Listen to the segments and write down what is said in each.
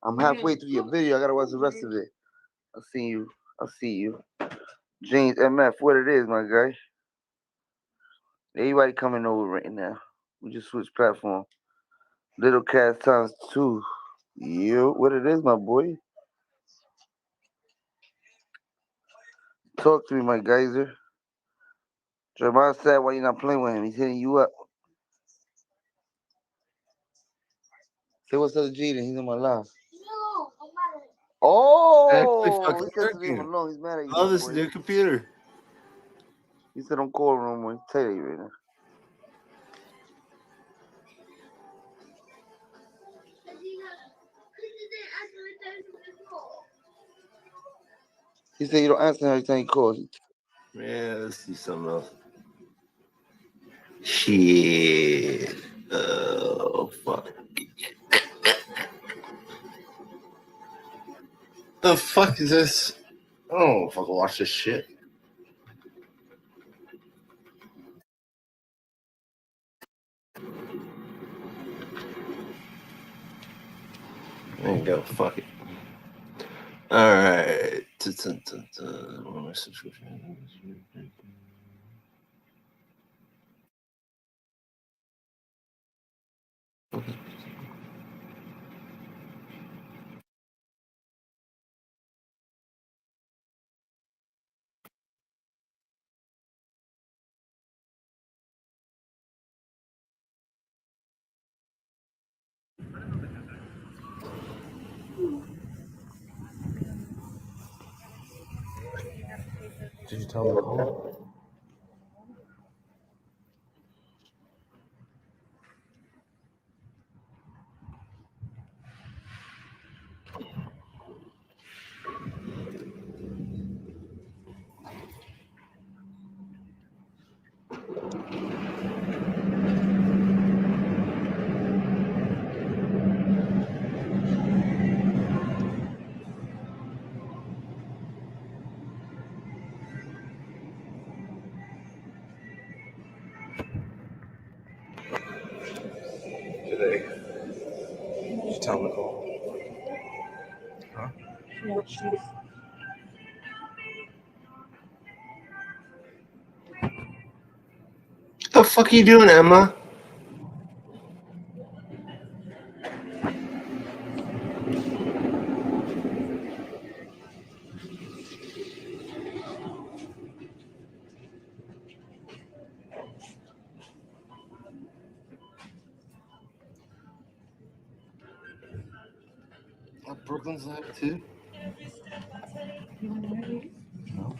I'm halfway through your video. I gotta watch the rest of it. I see you. I see you. James MF, what it is, my guy. Everybody coming over right now. We just switched platform. Little Cast times two. Yo, what it is, my boy? Talk to me, my geyser. Jeremiah said, why you not playing with him? He's hitting you up. Say what's up to Jaden. He's on my live. No, I'm mad at him. Actually Oh, he fucking said to leave him working. alone. He's mad at you, I love my this boy. new computer. He said I'm calling him when he's telling you right now. He said you don't answer him every time he calls. Yeah, let's do something else. Shit. Oh, fuck. The fuck is this? I don't know if I can watch this shit. There you go. Fuck it. All right. What am I subscription? Did you tell me to call? Today. Did you tell me to call? Huh? What the fuck are you doing, Emma? Oh, Brooklyn's live too? No.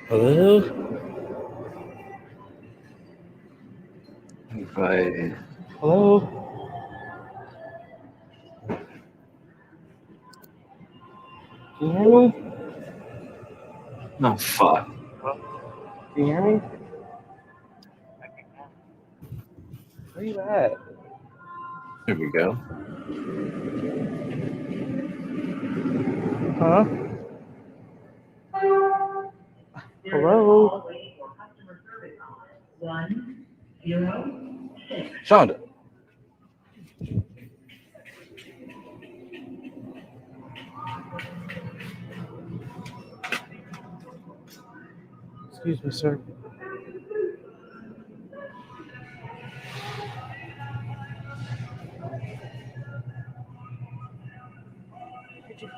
Hello? Invited. Hello? Can you hear me? No, fuck. Can you hear me? Where you at? There we go. Huh? Hello? Shonda. Excuse me, sir.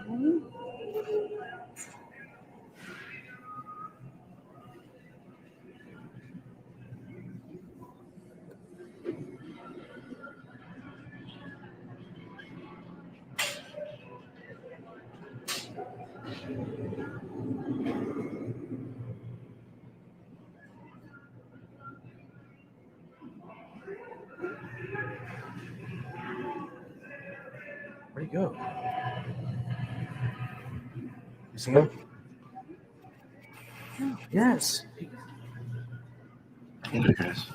Where'd he go? You see him? Yes. There it is.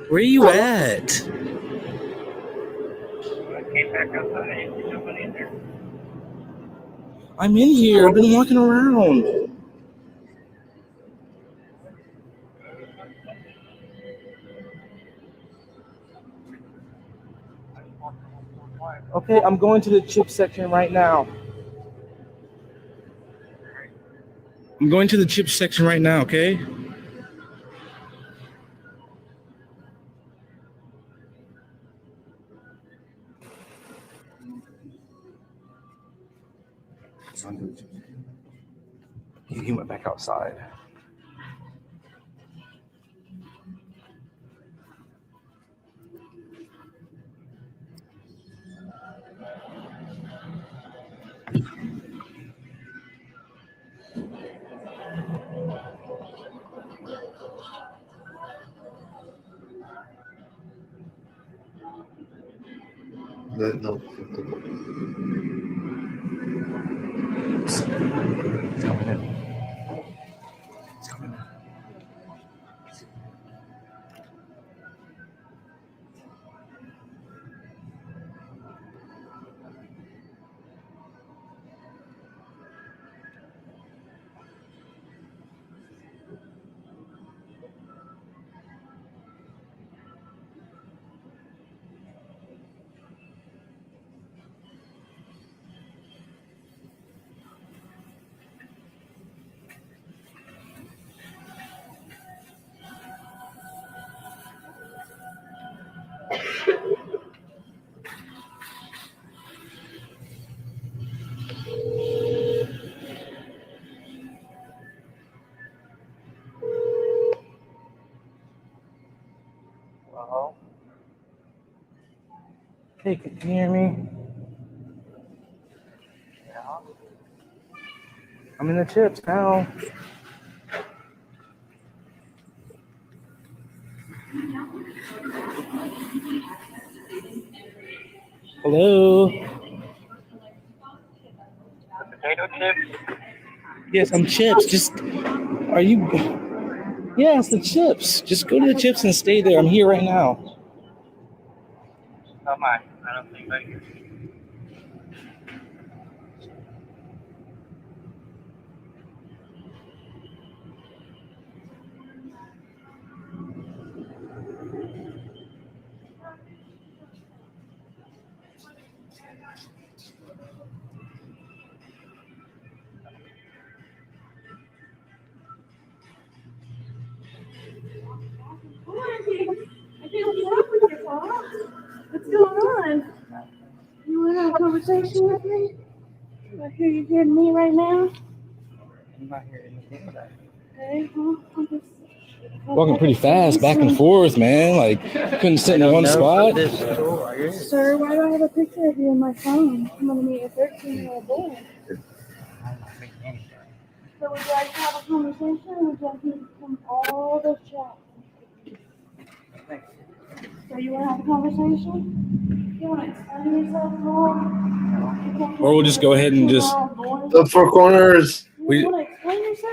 Where are you at? I came back outside. There's nobody in there. I'm in here. I've been walking around. Okay, I'm going to the chip section right now. I'm going to the chip section right now, okay? He went back outside. No. He's coming in. He's coming in. Hello? Hey, can you hear me? Yeah? I'm in the chips now. Hello? The potato chips? Yes, I'm chips. Just, are you? Yes, the chips. Just go to the chips and stay there. I'm here right now. Oh my, I don't think I hear. What's going on? You want to have a conversation with me? I hear you hearing me right now. I'm not hearing anything of that. Okay, well, I'm just Walking pretty fast, back and forth, man. Like, couldn't sit in one spot. This store is. Sir, why do I have a picture of you on my phone? I'm going to meet a 13-year-old boy. I'm not making anything. So would you like to have a conversation, or would you like me to come all the chat? Thanks. So you want to have a conversation? You want to explain yourself more? Or we'll just go ahead and just. The four corners. You want to explain yourself?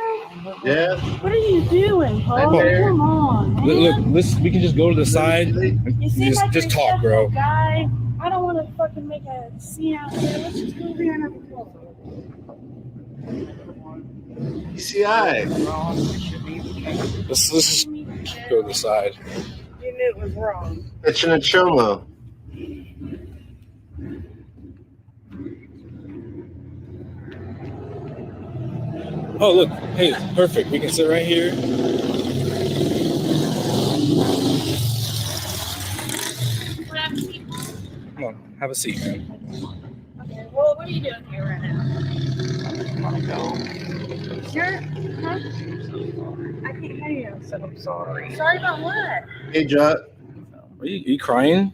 Yeah. What are you doing, Paul? there. Come on, man. Look, we can just go to the side. You seem like Just you're talk, bro. a guy. I don't want to fucking make a scene out here. Let's just go over here and have a talk. PCI. Wrong. It should be the case. Let's just go to the side. You knew it was wrong. Pitching a chomo. Oh, look. Hey, perfect. We can sit right here. Come on, have a seat, man. Okay, well, what are you doing here right now? You're, huh? I can't hear you. I said I'm sorry. Sorry about what? Hey, Jot. Are you crying?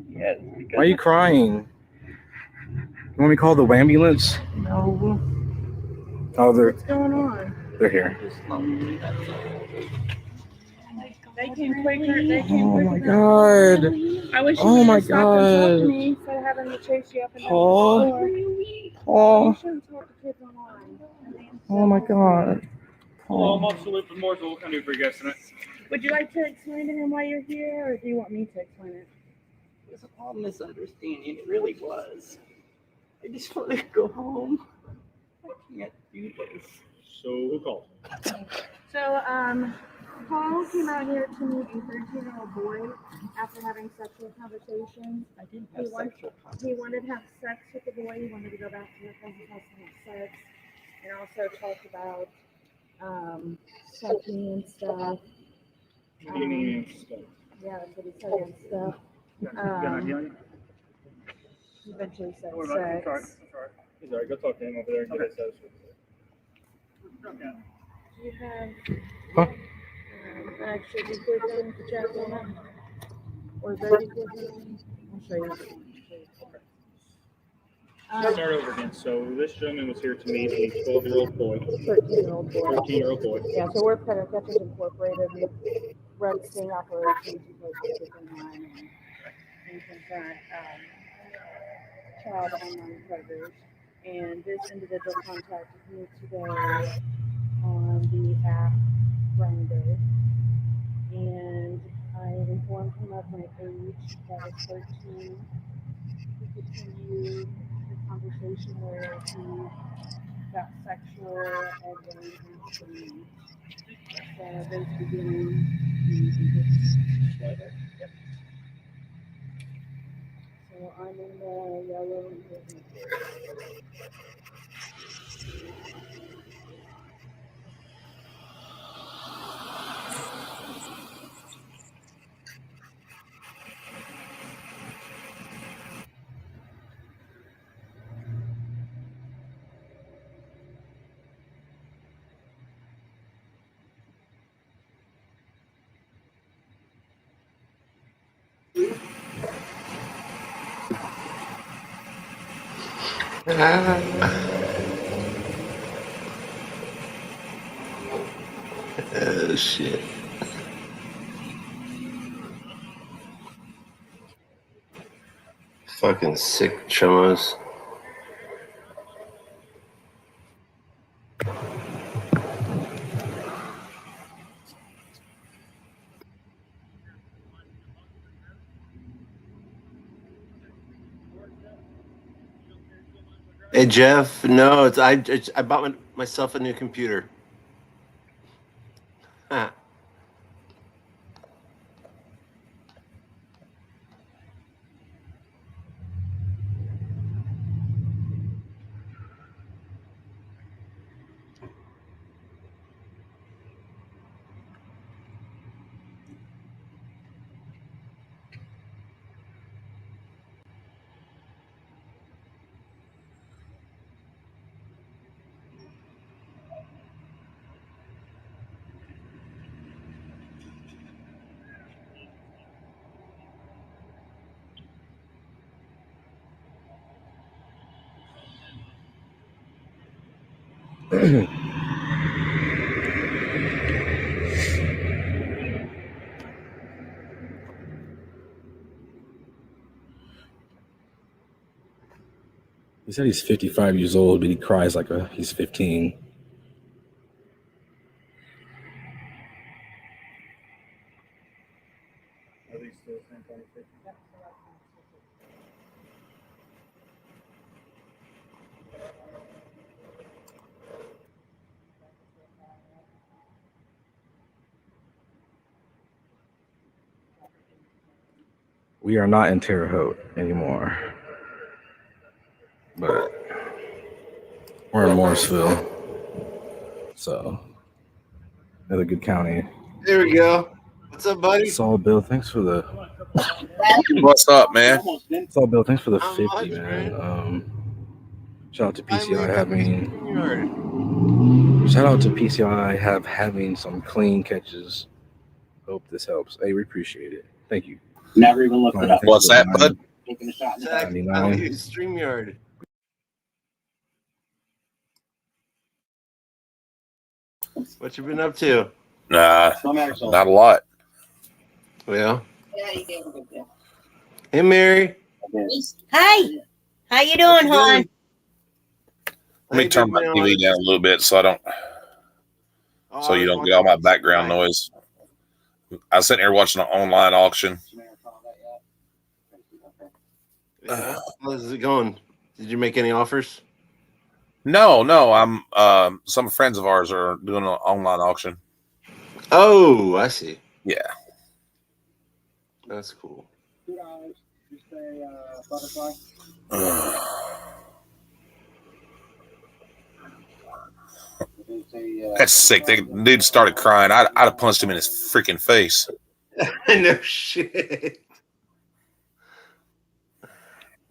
Yeah. Why are you crying? You want me to call the ambulance? No. Oh, What's going on? they're here. Just lonely. That's all. They came quicker. They came Oh quicker my than- God. I wish you Oh would my have stopped and talked to God. me instead of having to chase you up and down Paul. the floor. You Oh, shouldn't talk to kids online. oh my God. Hello, I'm Oh. Officer Lee from Mooresville. What can I do for you guys tonight? Would you like to explain to him why you're here, or do you want me to explain it? It was all misunderstanding. It really was. I just want to go home. I can't do this. So, who called? So, Paul came out here to meet a 13-year-old boy after having sexual conversations. I didn't have He wanted- sexual He wanted to have sex with the boy. He wanted to go back to their friend's house and have sex. And also talked about sucking and stuff. Eating and stuff. Yeah, that's what he said and stuff. Got an idea on you? He eventually said What about you? sex. Sorry. He's alright. Go talk to him over there and get it satisfied. Do you have Huh? an extra liquid thing to check on it? Or is there liquid in it? I'll show you. Let's start over again. So, this gentleman was here to meet a 12-year-old boy, 13-year-old boy. 13-year-old boy. Yeah, so we're Predator Catchers Incorporated. We run sting operations because we keep in mind and confront child online predators. And this individual contacted me today on the app Grindr. And I informed him of my age, that was 13. We continued the conversation where he got sexual and then asked to meet. So those beginning. So I'm in the yellow and green. Oh, shit. Fucking sick chomos. Hey Jeff, no, I bought myself a new computer. Huh. He said he's 55 years old, but he cries like he's 15. Are these still the same conversation? We are not in Terre Haute anymore, but we're in Morrisville. So, another good county. There we go. What's up, buddy? Saul Bill, thanks for the. What's up, man? Saul Bill, thanks for the How 50, much, man. Shout out to Finally, PCI having some clean catches. Hope this helps. Hey, we appreciate it. Thank you. Never even looked it up. What's that, bud? Taking a shot in the Zach, dark. 99. I'll use StreamYard. What you been up to? Nah, No matter so. not a lot. Well, Yeah, you gave a good deal. hey, Mary. Hi, how you doing, hon? Let me turn my TV down a little bit so you don't get all my background noise. I was sitting here watching an online auction. How's it going? Did you make any offers? No, I'm some friends of ours are doing an online auction. Oh, I see. Yeah. That's cool. $2. Just a butterfly. That's sick. The dude started crying. I'd have punched him in his freaking face. No shit.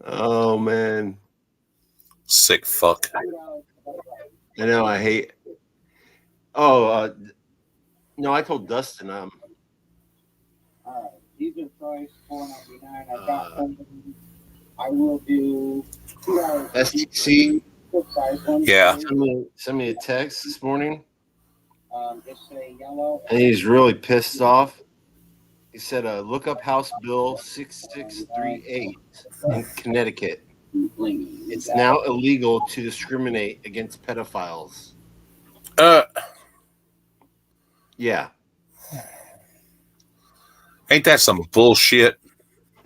Oh man. Sick fuck. I know. I hate. Oh no! I told Dustin. All right, these are priced $4.99. I got some. I will do $2. STC. Size one. Yeah. Send me a text this morning, Just say yellow. and he's really pissed off. He said, "Look up House Bill 6638 in Connecticut. It's now illegal to discriminate against pedophiles." Yeah. Ain't that some bullshit?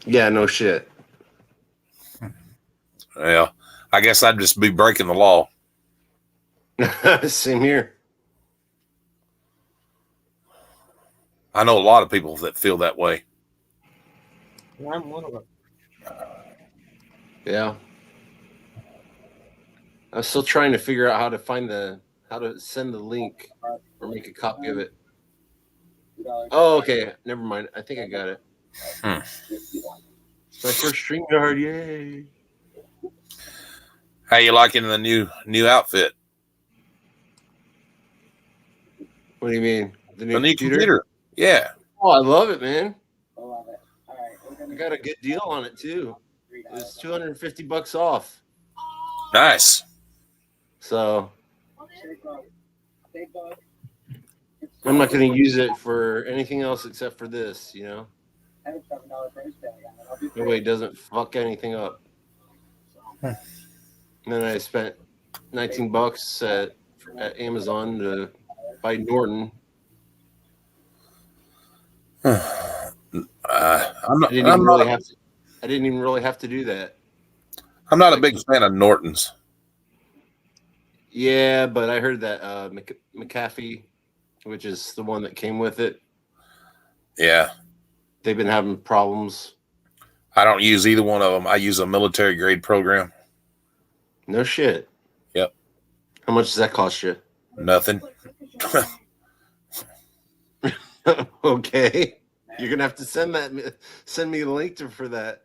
Yeah. No shit. Yeah. I guess I'd just be breaking the law. Same here. I know a lot of people that feel that way. I'm one of them. Yeah. I'm still trying to figure out how to send the link or make a copy of it. Oh, okay. Never mind. I think I got it. It's my first StreamYard. Yay. How you liking the new outfit? What do you mean? The new computer? Yeah. Oh, I love it, man. I love it. All right, I got a good deal on it too. It was $250 off. Nice. So I'm not going to use it for anything else except for this, you know. Nobody doesn't fuck anything up. And then I spent $19 at Amazon to buy Norton. I didn't even really have to do that. I'm not a big fan of Norton's. Yeah, but I heard that McAfee, which is the one that came with it. Yeah. They've been having problems. I don't use either one of them. I use a military grade program. No shit. Yep. How much does that cost you? Nothing. Okay. You're gonna have to send me the link for that.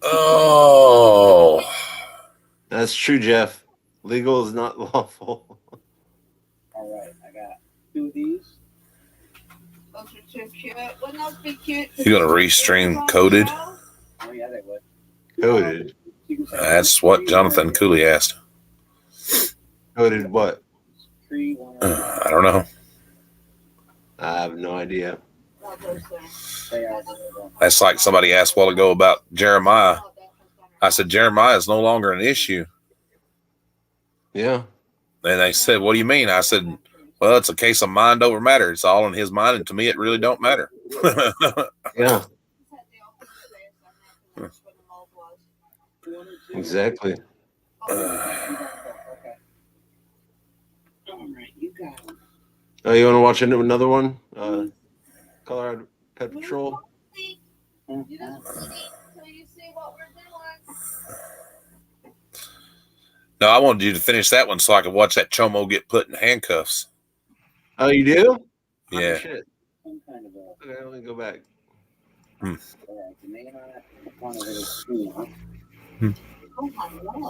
Oh. That's true, Jeff. Legal is not lawful. All right, I got 2 of these. Those are too cute. Wouldn't those be cute? You gonna restream Coded? Oh yeah, they would. Coded. That's what Jonathan Cooley asked. Coded what? I don't know. I have no idea. That's like somebody asked a while ago about Jeremiah. I said, Jeremiah is no longer an issue. Yeah. And they said, what do you mean? I said, well, it's a case of mind over matter. It's all in his mind. And to me, it really don't matter. Yeah. Exactly. Oh, you want to watch another one? Colorado Pet Patrol. You don't sleep till you see what we're doing. No, I wanted you to finish that one so I could watch that chomo get put in handcuffs. Oh, you do? Yeah. Oh, shit. Okay, let me go back.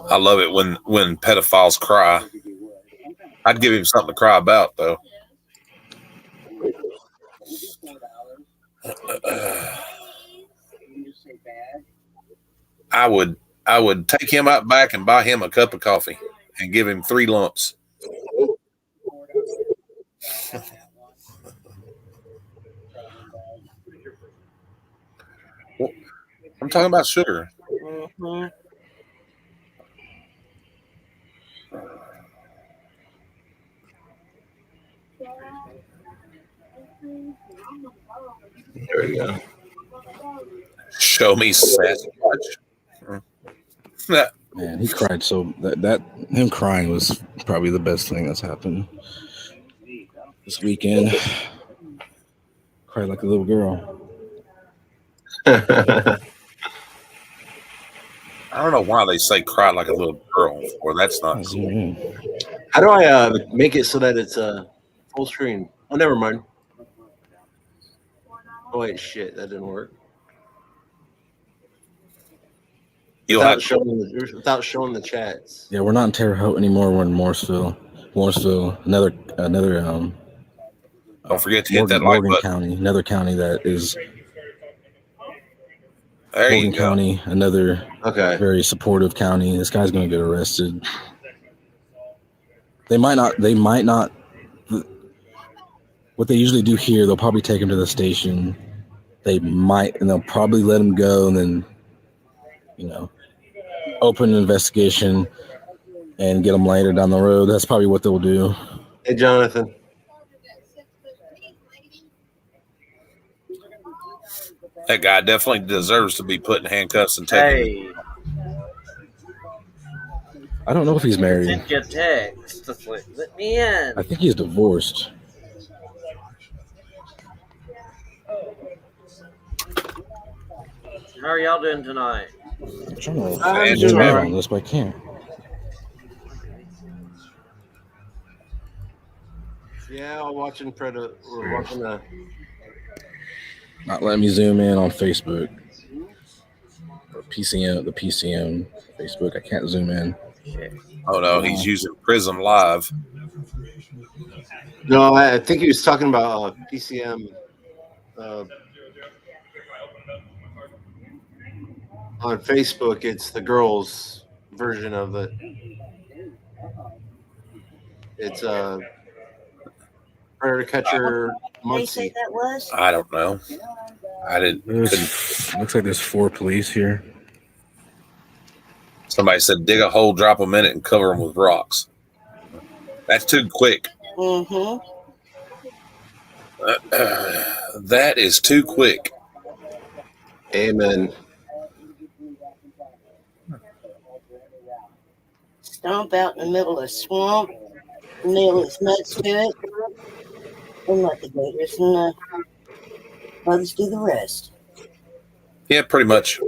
I love it when pedophiles cry. I'd give him something to cry about, though. I would take him out back and buy him a cup of coffee and give him 3 lumps. I'm talking about sugar. Mm-hmm. There we go. Show me Sasquatch. Man, he cried so that him crying was probably the best thing that's happened this weekend. Cried like a little girl. I don't know why they say cry like a little girl, or that's not cool. How do I make it so that it's full screen? Oh, never mind. Oh wait, shit, that didn't work. Without showing the chats. Yeah, we're not in Terre Haute anymore. We're in Morrisville. Another don't forget to hit that like Morgan button. County, another county that is there Morgan you go. County, another very supportive county. This guy's going to get arrested. They might not. What they usually do here, they'll probably take him to the station. And they'll probably let him go, and then, open an investigation and get him later down the road. That's probably what they'll do. Hey, Jonathan. That guy definitely deserves to be put in handcuffs and taken. Hey. I don't know if he's married. Sent you a text. Just like, let me in. I think he's divorced. How are y'all doing tonight? I'm trying to zoom in on this, but I can't. Yeah, we're watching the. Not letting me zoom in on Facebook or PCM. The PCM Facebook. I can't zoom in. Oh no, he's using Prism Live. No, I think he was talking about PCM. On Facebook, it's the girls' version of it. It's Predator Catcher Muncie. That was? I don't know. I didn't. Looks like there's 4 police here. Somebody said dig a hole, drop them in it, and cover them with rocks. That's too quick. Mm-hmm. That is too quick. Amen. Stomp out in the middle of a swamp, nail its nuts to it, and let the gators and others do the rest. Yeah, pretty much.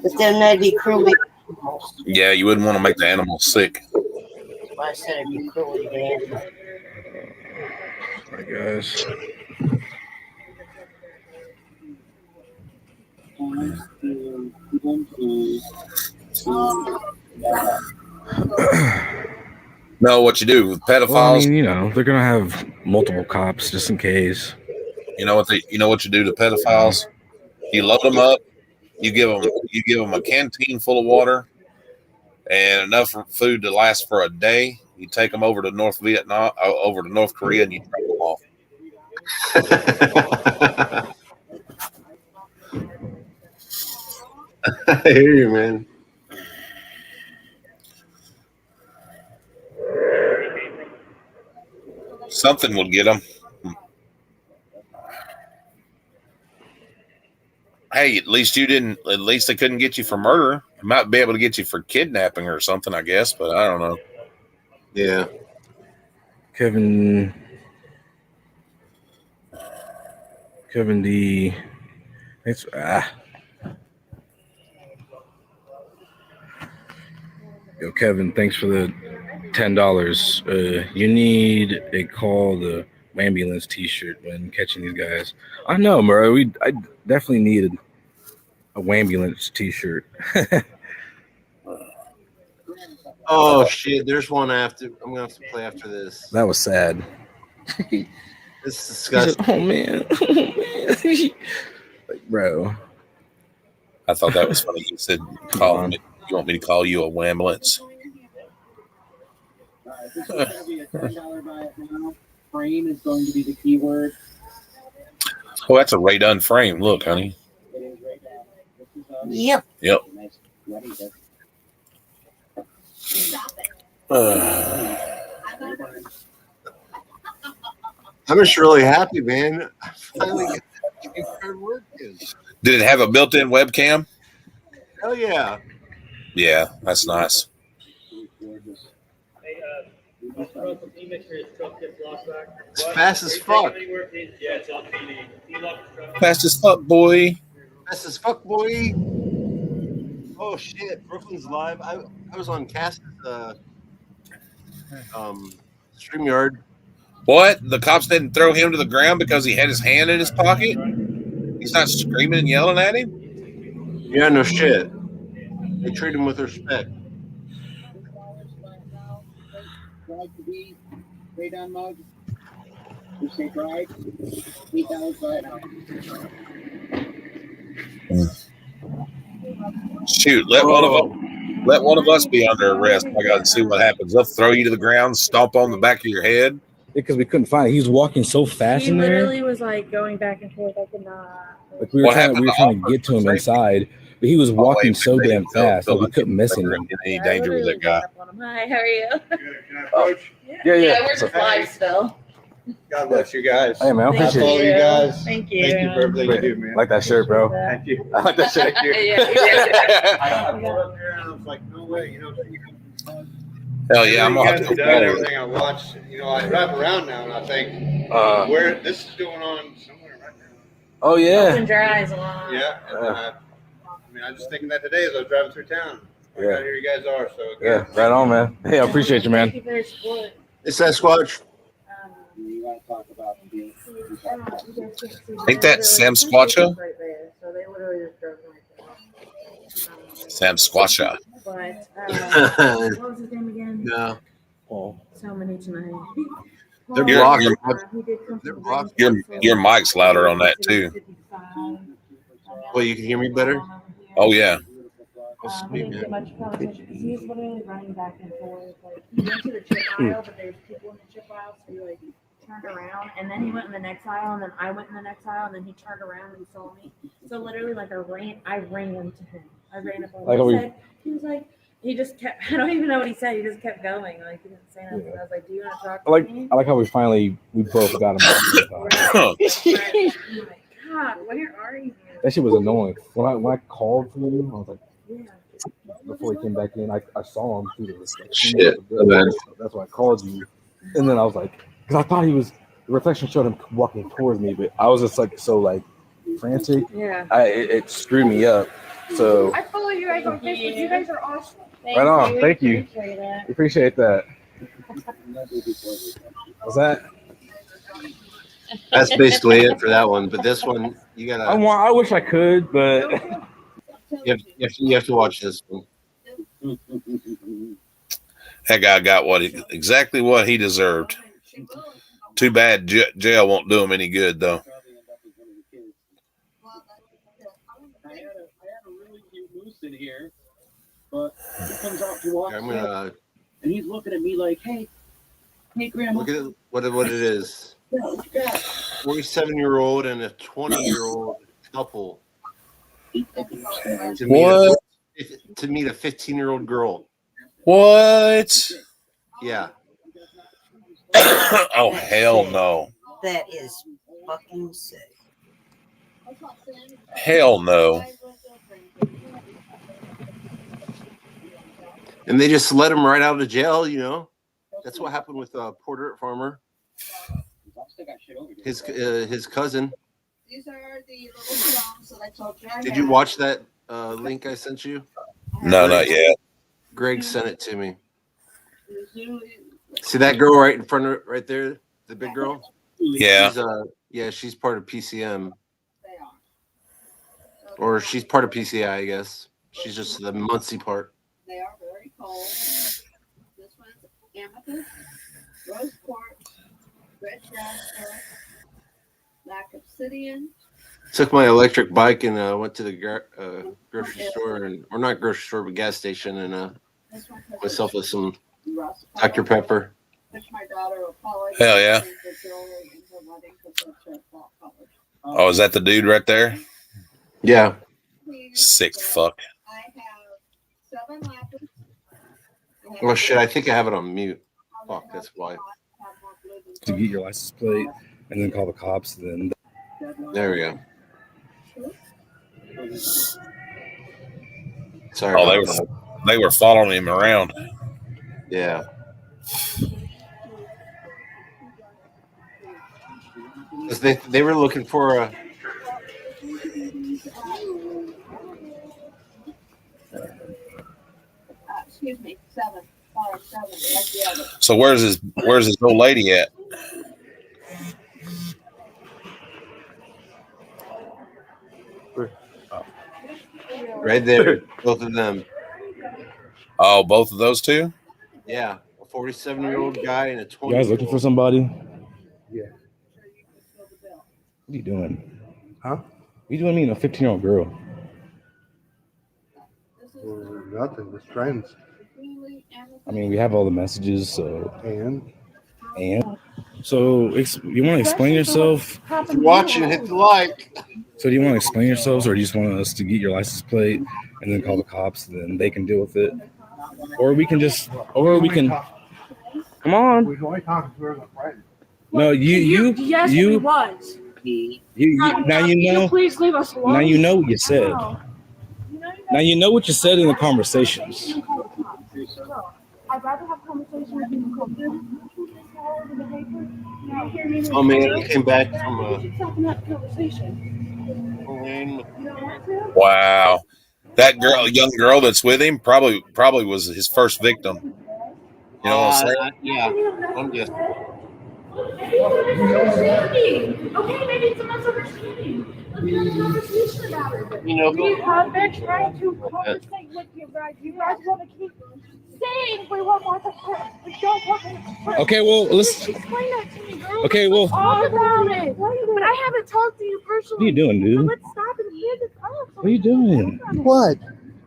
But then they'd be cruelly. Yeah, you wouldn't want to make the animal sick. That's why I said it'd be cruelly bad. All right, guys. No, what you do with pedophiles? Well, I mean, they're gonna have multiple cops just in case. You know what you do to pedophiles? You load them up. You give them a canteen full of water and enough food to last for a day. You take them over to North Korea, and you drop them off. I hear you, man. Something will get them. Hey, at least they couldn't get you for murder. They might be able to get you for kidnapping or something, I guess, but I don't know. Yeah. Kevin D. Thanks. Yo, Kevin, thanks for the $10. You need a call the ambulance T-shirt when catching these guys. I know, bro. I definitely needed a ambulance T-shirt. Oh shit! There's one after. I'm gonna have to play after this. That was sad. This is disgusting. Oh man, like, bro. I thought that was funny. You said, "Call me. You want me to call you a ambulance?" This is going to be a $10 buy it now. Frame is going to be the keyword. Oh, that's a Ray Dunn frame. Look, honey. It is right now. Yep. Yep. I'm just really happy, man. I finally started working. Did it have a built-in webcam? Hell yeah. Yeah, that's nice. It's fast as fuck. Fast as fuck, boy. Fast as fuck, boy. Oh shit, Brooklyn's live. I was on Cass's StreamYard. What? The cops didn't throw him to the ground because he had his hand in his pocket? He's not screaming and yelling at him? Yeah, no shit. They treat him with respect. Shoot, let one of us be under arrest. I got to see what happens. They'll throw you to the ground, stomp on the back of your head. Because we couldn't find it. He was walking so fast He in there. literally was like going back and forth. I could not. Like we were trying to get to him inside, but he was walking so damn fast that we couldn't miss him. Any danger with that guy? Hi, how are you? Coach? Yeah. We're just live still. God bless you guys. Hey man, I Thank Follow appreciate you it. guys. Thank you. Thank you for everything you do, man. I like that shirt, bro. Thank you. I like that shirt. Thank you. I pulled up here and I was like, no way, you know. Hell yeah, I'm you gonna guys have have to done go. everything I watched. You know, I drive around now and I think, where this is going on somewhere right now. Oh yeah. Open your eyes a lot. Yeah. And then I was just thinking that today as I was driving through town. Yeah. Right here you guys are. So Yeah, right on, man. Hey, I appreciate you, man. Thank you for your support. It's Sasquatch. You want to talk about the Ain't that Sam Squatcha? Right there. So they literally just drove right there. Sam Squatcha. But what was his name again? No. So many tonight. They're Your- blocked. your- He did come They're from blocked. Your mic's louder on that too. Well, you can hear me better? Oh yeah. We didn't get much conversation because he was literally running back and forth. Like he went to the chip aisle, but there's people in the chip aisle, so he like turned around, and then he went in the next aisle, and then I went in the next aisle, and then he turned around and saw me. So literally, like I ran to him. I ran up on him. He was like, he just kept. I don't even know what he said. He just kept going. Like he didn't say nothing. I was like, "Do you want to talk to me?" I like how we both got him. Oh my God, where are you? That shit was annoying. When I called for you, I was like, Yeah. before he came back in, I saw him through the Shit, man. That's why I called you. And then I was like, because I thought the reflection showed him walking towards me, but I was just like so like frantic. Yeah. It screwed me up. So I follow you guys on Facebook. You guys are awesome. right on. Thank you. Appreciate that. What's that? That's basically it for that one. But this one, you gotta. I wish I could, but You have to watch this one. That guy got exactly what he deserved. Too bad jail won't do him any good though. I had a really cute moose in here, but he comes out to walk, I'm gonna and he's looking at me like, "Hey, Grandma, look at what it is. 47-year-old and a 20-year-old couple to meet a 15-year-old girl. What? Yeah. Oh hell no. That is fucking sick. Hell no. And they just let him right out of jail, you know. That's what happened with Porter Farmer. His cousin. These are the little songs that I told you. Did you watch that link I sent you? No, not yet. Greg sent it to me. See that girl right in front of right there, the big girl? Yeah. She's part of PCM. Or she's part of PCI, I guess. She's just the Muncie part. They are very cold. This one's amethyst, rose quartz, red jasper, black obsidian. Took my electric bike and went to the grocery store, or not grocery store, but gas station, and myself with some Dr. Pepper. Hell yeah. Oh, is that the dude right there? Yeah. Sick fuck. I have 7 lapis. Oh shit, I think I have it on mute. Fuck, that's why. To get your license plate and then call the cops. Then there we go. Sorry. Oh, they were following him around. Yeah. They were looking for a. Excuse me, 7. Sorry, 7. Like the other. So where's his old lady at? Right there, both of them. Oh, both of those two? Yeah, a 47-year-old guy and a 20. You guys looking for somebody? Yeah. What are you doing? Huh? What are you doing meeting a 15-year-old girl? Nothing. Just friends. I mean, we have all the messages, so. And? So, you want to explain yourself? If you're watching, hit the like. So, do you want to explain yourselves, or do you just want us to get your license plate and then call the cops, and then they can deal with it? Or we can. Come on. We're only talking to her as a friend. No, Yes, he was. Now you know. Please leave us alone. Now you know what you said. Now you know what you said in the conversations. I'd rather have a conversation with you. Oh man, I came back from Wow. That young girl that's with him probably was his first victim. You know what I'm saying? Yeah, I'm just. Okay, maybe it's a misunderstanding. Let's have a conversation about it. You know, We have been trying to conversate with you guys. You guys want to keep saying we want more support. We don't want more support. Okay, well, let's. Explain that to me, girl. Okay, well. Talk about it. But I haven't talked to you personally. What are you doing, So dude? let's stop and hear this up. What are you doing? What?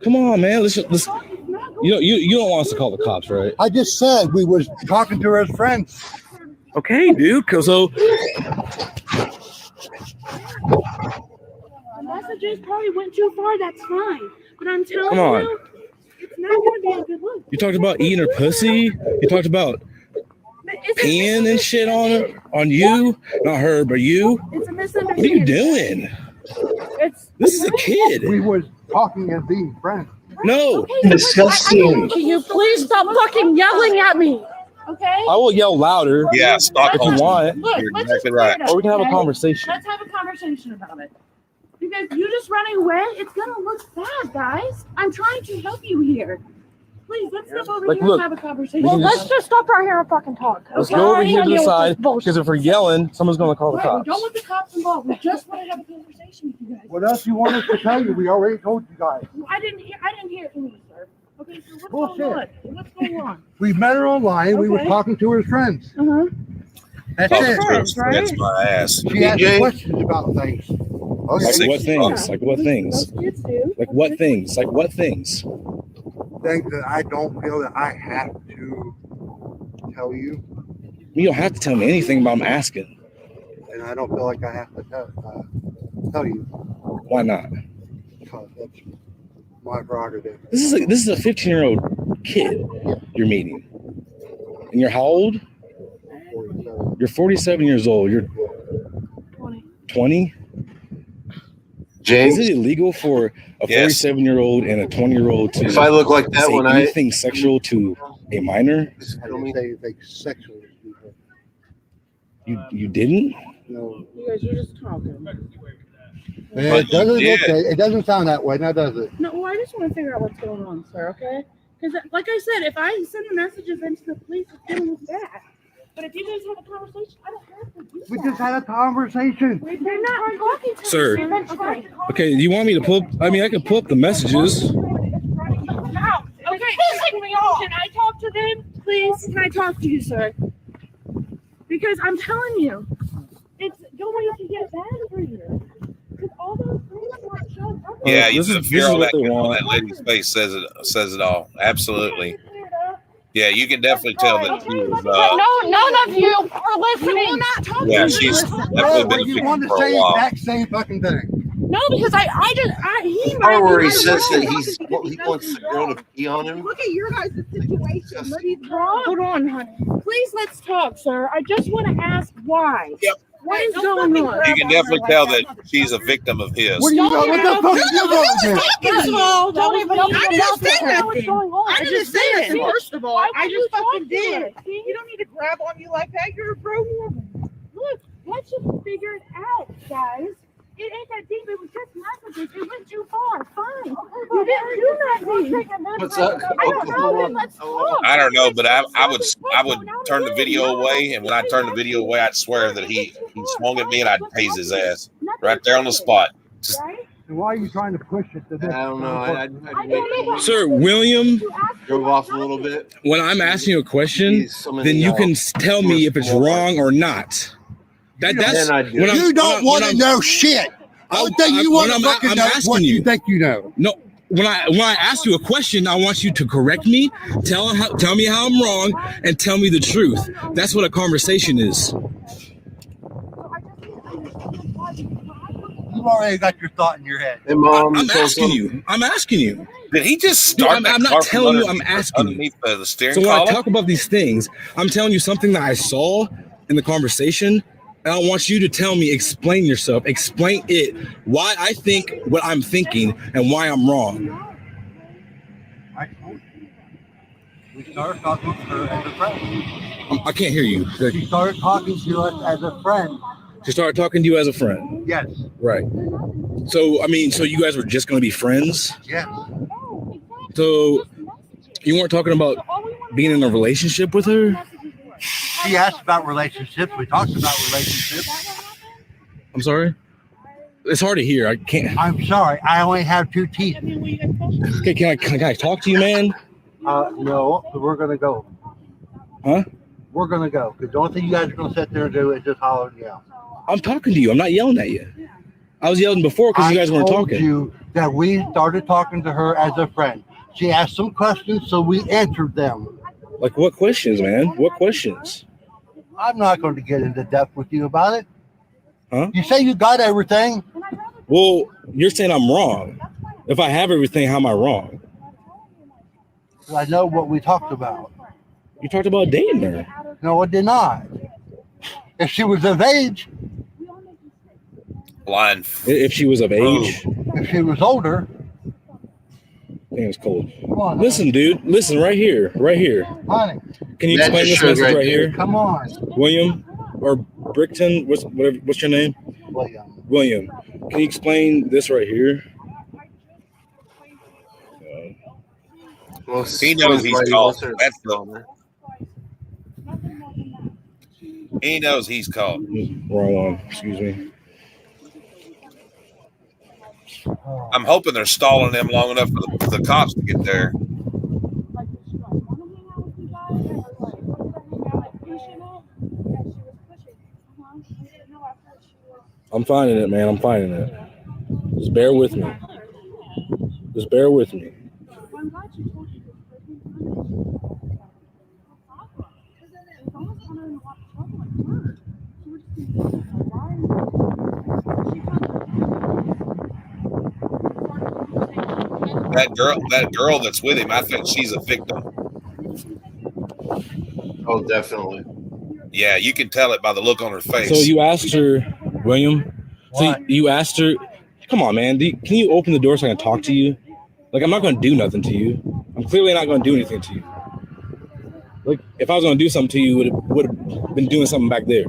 Come on, man. Let's. You don't want us to call the cops, right? I just said we was talking to her as friends. Okay, dude. So. The messages probably went too far. That's fine. But I'm telling Come on. you, it's not going to be a good look. You talked about eating her pussy. You talked about peeing and shit on her, on you, not her, but you. It's a What are misunderstanding. you doing? This is a kid. We was talking and being friends. No. Disgusting. Can you please stop fucking yelling at me? Okay? I will yell louder. Yeah, if you Stockholm. want. Look, You're let's exactly just clear right. it up, Or we can have a okay? conversation. Let's have a conversation about it. Because you just running away, it's gonna look bad, guys. I'm trying to help you here. Please, let's step over Like, here look, and have a conversation. we can Let's just- just stop right here and fucking talk. Let's okay? go over here to the Deal with side, this bullshit. because if we're yelling, someone's going to call the Right, we cops. don't want the cops involved. We just want to have a conversation with you guys. What else you want us to tell you? We already told you guys. I didn't hear it from you, sir. Okay, so what's Bullshit. going on? What's going on? We met her online. We were Okay. talking to her as friends. Uh-huh. That's Oh, it. Friends, right? that's my ass. She asked DJ? questions about things. Like Okay. what things? Like what things? Most kids do. Like what things? Like what things? Things that I don't feel that I have to tell you, You don't have to tell me anything, but I'm asking. and I don't feel like I have to tell you Why not? because that's my prerogative. This is a 15-year-old kid you're meeting. And you're how old? 47. You're 47 years old. You're 20? James, Is it illegal for a Yes. 47-year-old and a 20-year-old to if I look like that say when I anything sexual to A minor? I didn't say they sexually abused her. You didn't? No. You guys, you're just talking. It doesn't sound that way, now does it? No, well, I just want to figure out what's going on, sir, okay? Because, like I said, if I send the messages into the police, it's dealing with that. But if you guys have a conversation, I don't have to do that. We just had a conversation. You're not talking to Sir. me. Okay. Okay, do you want me to pull? I mean, I can pull up the messages. No. Okay, pissing me off. Can I talk to them, please? Can I talk to you, sir? Because I'm telling you, it's going to get bad for you. Because all those things weren't shown up. Yeah, you This is- just this hear is all what that they want. that lady's face says it all. Absolutely. Yeah, you can definitely tell that she was. No, none of you are listening. You're not talking. Yeah, she's definitely been a You victim want to for say a while. exact same fucking thing. No, because he Part where he might be says that wrong. he wants the girl to pee on him. Look at your guys' situation. He's wrong. Hold on, honey. Please, let's talk, sir. I just want to ask why. Yep. What is going on? You can definitely tell that she's a victim of his. What the fuck are you going to First of all, don't even I didn't say know what's nothing. going on. I didn't say nothing. First of all, Why I would just you fucking talk to did. her? See? You don't need to grab on you like that. You're a grown woman. Look, let's just figure it out, guys. It ain't that deep. It was just messages. It went too far. Fine. You didn't do nothing. What's up? I don't know. Then let's talk. I don't know, but I would turn the video away, and when I turned the video away, I'd swear that he swung at me and I'd tase his ass right there on the spot. Just, Why are you trying to push it to this? I don't know. Sir, William, Drove off a little bit. when I'm asking you a question, then you can tell me if it's wrong or not. That's Then I do. when I'm- You don't when want to I'm- know shit. I would think you when want to fucking I'm know asking what you you. think you know. No, when I ask you a question, I want you to correct me, tell me how I'm wrong, and tell me the truth. That's what a conversation is. You've already got your thought in your head. Hey, Mom, I'm asking you. I'm asking you. did he just No, start? I'm that not car from telling you, underneath- I'm asking you. underneath the steering So when I column? talk about these things, I'm telling you something that I saw in the conversation, and I want you to tell me, explain yourself, explain it, why I think what I'm thinking, and why I'm wrong. I told you. We started talking to her as a friend. I can't hear you. She started talking to us as a friend. She started talking to you as a friend. Yes. Right. So, I mean, so you guys were just going to be friends? Yes. So you weren't talking about being in a relationship with her? She asked about relationships. We talked about relationships. I'm sorry? It's hard to hear. I can't. I'm sorry. I only have 2 teeth. Okay, can I talk to you, man? No. So we're gonna go. Huh? We're gonna go. Because the only thing you guys are gonna sit there and do is just holler and yell. I'm talking to you. I'm not yelling at you. I was yelling before because you guys weren't I told talking. you that we started talking to her as a friend. She asked some questions, so we answered them. Like what questions, man? What questions? I'm not going to get into depth with you about it. Huh? You say you got everything. Well, you're saying I'm wrong. If I have everything, how am I wrong? I know what we talked about. You talked about dating her. No, I did not. If she was of age, Line. If she was of age. if she was older, I think it's cold. come on. Listen, dude. Listen, right here. Right here. Honey, Can you That explain just this shows message right right there. here? come on. William or Brickton? What's your name? William. Can you explain this right here? Well, He knows he's right, caught. wants her- That's the. He knows he's caught. Wrong one. Excuse me. I'm hoping they're stalling them long enough for the cops to get there. I'm finding it, man. I'm finding it. Just bear with me. Just bear with me. That girl that's with him, I think she's a victim. Oh, definitely. Yeah, you can tell it by the look on her face. So you asked her, William? So you asked her, come on, man. Can you open the door so I can talk to you? Like, I'm not going to do nothing to you. I'm clearly not going to do anything to you. Like, if I was gonna do something to you, would have been doing something back there.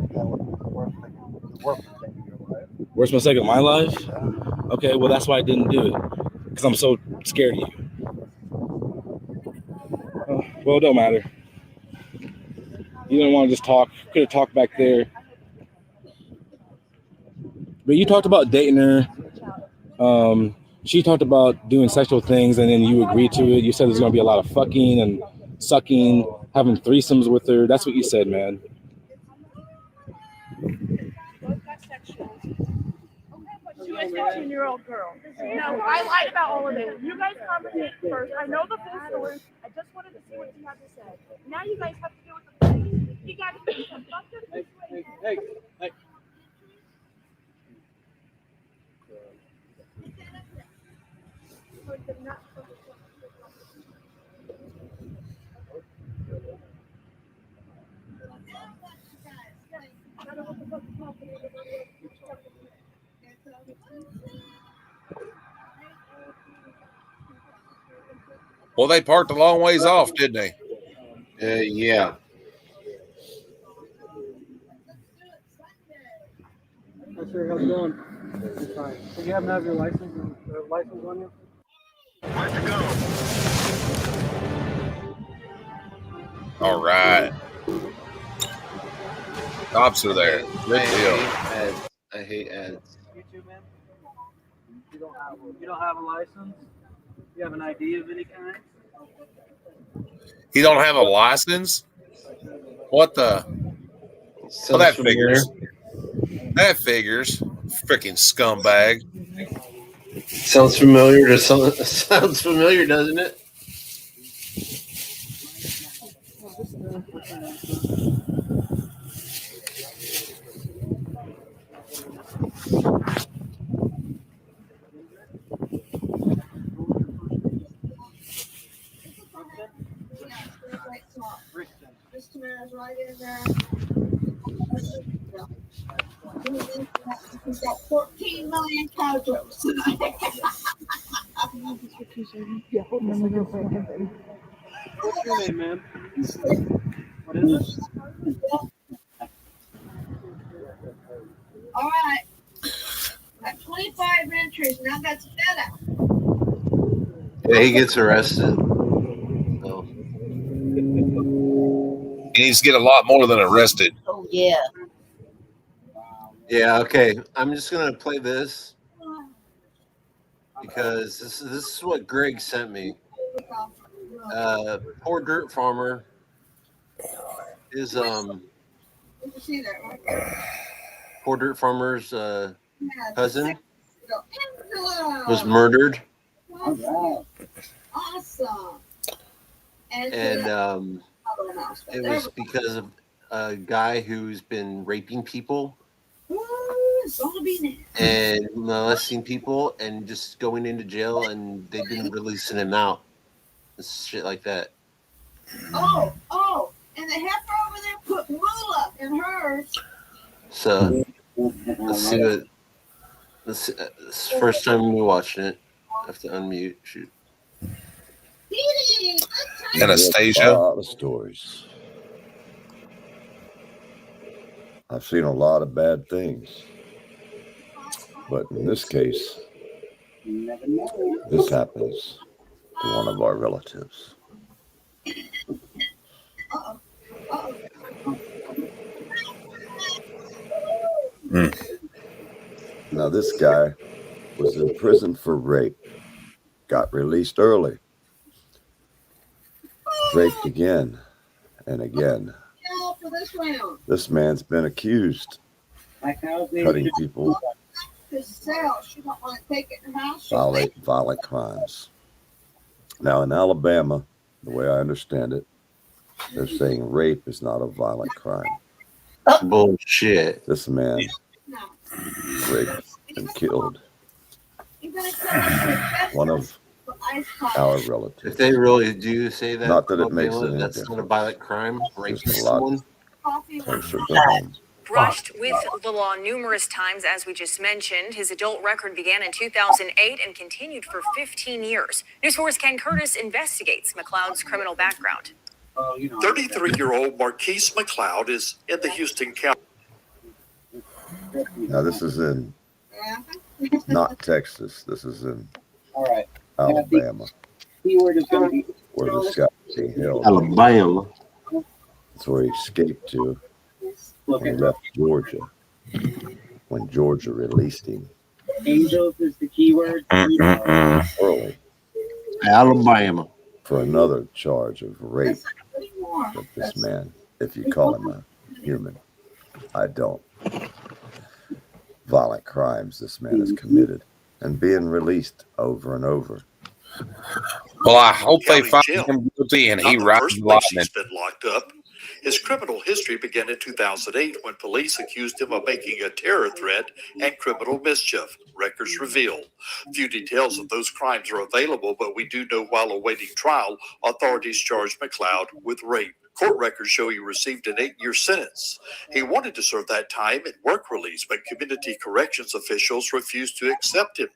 Worst mistake of my life? Okay, well that's why I didn't do it. Because I'm so scared of you. Well, it don't matter. You didn't want to just talk. Could have talked back there. But you talked about dating her. She talked about doing sexual things, and then you agreed to it. You said there's going to be a lot of fucking and sucking, having threesomes with her. That's what you said, man. She was a 15-year-old girl. No, I lied about all of it. You guys conversate first. I know the full story. I just wanted to see what you had to say. Now you guys have to deal with the police. He got to do some fucked up situation. Hey. Well, they parked a long ways off, didn't they? Yeah. Hi, sir. How's it going? It's fine. Do you happen to have your license on you? All right. Cops are there. Good deal. I hate ads. You too, man. You don't have a license? You have an ID of any kind? He don't have a license? What the? Well, that figures. That figures. Freaking scumbag. Sounds familiar sounds familiar, doesn't it? He's got 14 million cows. Yeah, hold on. I'm going to go. What's your name, ma'am? What is it? All right. Got 25 entries. Now that's better. Yeah, he gets arrested. So. He needs to get a lot more than arrested. Oh, yeah. Yeah, okay. I'm just going to play this because this is what Greg sent me. Poor dirt farmer is poor dirt farmer's cousin was murdered. Awesome. And it was because of a guy who's been raping people and molesting people and just going into jail, and they've been releasing him out. Shit like that. Oh, and the heifer over there put moolah in hers. So let's see what. This is the first time we watching it. I have to unmute. Shoot. Anastasia. A lot of stories. I've seen a lot of bad things, but in this case, this happens to one of our relatives. Now, this guy was in prison for rape, got released early, raped again and again. This man's been accused of cutting people, violent crimes. Now, in Alabama, the way I understand it, they're saying rape is not a violent crime. Bullshit. This man raped and killed one of our relatives. If they really do say that, Not that it makes it any that's difference. not a violent crime. Raping Just a lot someone. closer to home. Brushed with the law numerous times, as we just mentioned. His adult record began in 2008 and continued for 15 years. News 4's Ken Curtis investigates McLeod's criminal background. 33-year-old Marquise McLeod is in the Houston County. Now, this is in not Texas. This is in Alabama, where this guy is being held. Alabama. That's where he escaped to when he left Georgia, when Georgia released him. Angels is the keyword. Early. Alabama. For another charge of rape that this man, if you call him a human, I don't. Violent crimes this man has committed and being released over and over. Well, I hope they County find jail. him guilty and he Not the rides first the place lightning. he's been locked up. His criminal history began in 2008 when police accused him of making a terror threat and criminal mischief, records reveal. Few details of those crimes are available, but we do know while awaiting trial, authorities charged McLeod with rape. Court records show he received an 8-year sentence. He wanted to serve that time in work release, but community corrections officials refused to accept him.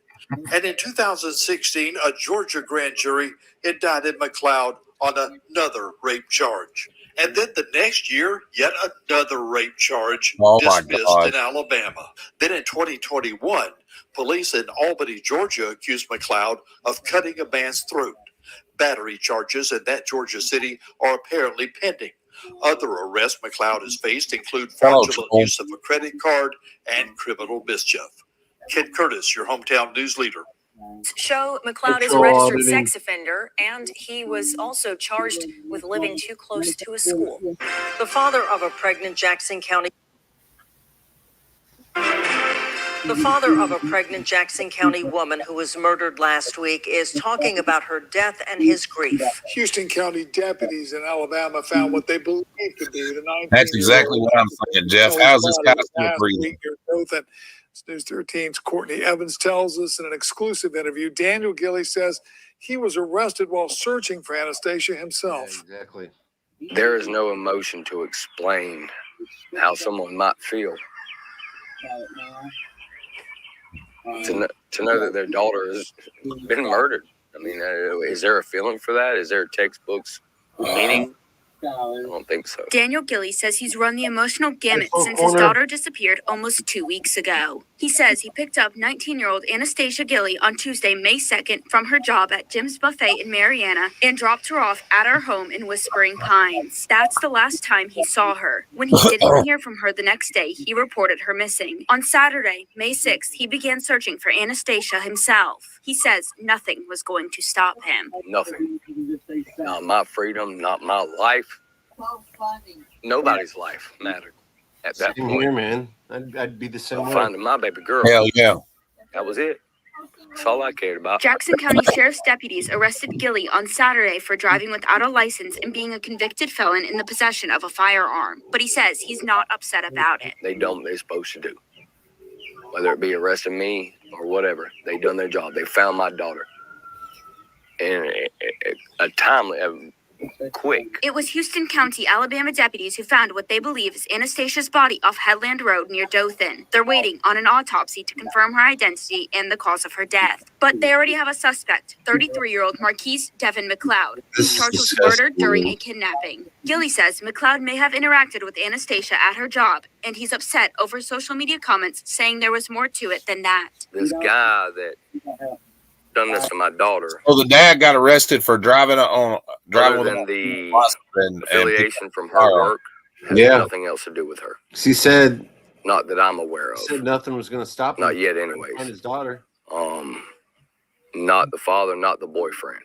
And in 2016, a Georgia grand jury indicted McLeod on another rape charge. And then the next year, yet another rape charge dismissed in Alabama. Then in 2021, police in Albany, Georgia accused McLeod of cutting a man's throat. Battery charges in that Georgia city are apparently pending. Other arrests McLeod has faced include fraudulent use of a credit card and criminal mischief. Ken Curtis, your hometown news leader. Show McLeod is a registered sex offender, and he was also charged with living too close to a school. The father of a pregnant Jackson County woman who was murdered last week is talking about her death and his grief. Houston County deputies in Alabama found what they believe to be the 19-year-old. That's exactly what I'm saying, Jeff. How's this guy still breathing? News 13's Courtney Evans tells us in an exclusive interview, Daniel Gilley says he was arrested while searching for Anastasia himself. Yeah, exactly. There is no emotion to explain how someone might feel. To know that their daughter has been murdered. I mean, is there a feeling for that? Is there a textbook's meaning? I don't think so. Daniel Gilley says he's run the emotional gamut since his daughter disappeared almost 2 weeks ago. He says he picked up 19-year-old Anastasia Gilley on Tuesday, May 2nd, from her job at Jim's Buffet in Mariana and dropped her off at her home in Whispering Pines. That's the last time he saw her. When he didn't hear from her the next day, he reported her missing. On Saturday, May 6th, he began searching for Anastasia himself. He says nothing was going to stop him. Nothing. Not my freedom, not my life. Nobody's life mattered at that Same point. here, man. I'd be the same way. Finding my baby girl. Hell yeah. That was it. That's all I cared about. Jackson County Sheriff's deputies arrested Gilley on Saturday for driving without a license and being a convicted felon in the possession of a firearm. But he says he's not upset about it. They done what they're supposed to do. Whether it be arresting me or whatever, they done their job. They found my daughter. And a timely, quick. It was Houston County, Alabama deputies who found what they believe is Anastasia's body off Headland Road near Dothan. They're waiting on an autopsy to confirm her identity and the cause of her death. But they already have a suspect, 33-year-old Marquise Devin McLeod, who's charged with murder during a kidnapping. Gilley says McLeod may have interacted with Anastasia at her job, and he's upset over social media comments saying there was more to it than that. This guy that done this to my daughter. Well, the dad got arrested for driving Other than the affiliation from her work, has nothing else to do with her. She said, not that I'm aware of. Said nothing was going to stop him. Not yet, anyways. And his daughter. Not the father, not the boyfriend,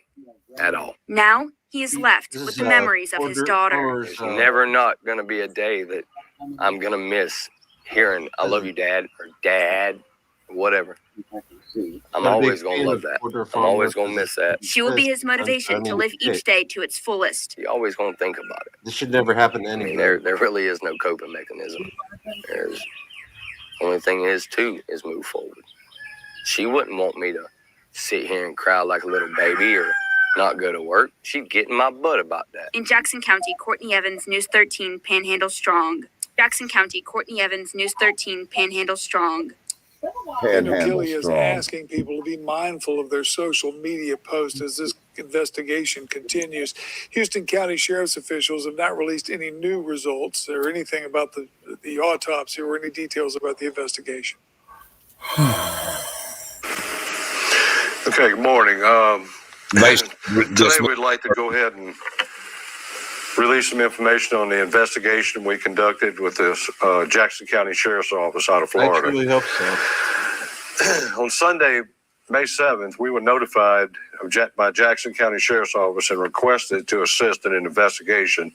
at all. Now he is left with the memories of his daughter. There's never not going to be a day that I'm going to miss hearing "I love you, Dad" or "Dad," whatever. I'm always going to love that. I'm always going to miss that. She will be his motivation to live each day to its fullest. You always going to think about it. This should never happen to anyone. There really is no coping mechanism. There's only thing is move forward. She wouldn't want me to sit here and cry like a little baby or not go to work. She'd get in my butt about that. In Jackson County, Courtney Evans, News 13, Panhandle Strong. Jackson County, Courtney Evans, News 13, Panhandle Strong. Daniel Gilley is asking people to be mindful of their social media posts as this investigation continues. Houston County Sheriff's officials have not released any new results or anything about the autopsy or any details about the investigation. Okay, good morning. Today we'd like to go ahead and release some information on the investigation we conducted with the Jackson County Sheriff's Office out of Florida. I truly hope so. On Sunday, May 7th, we were notified by Jackson County Sheriff's Office and requested to assist in an investigation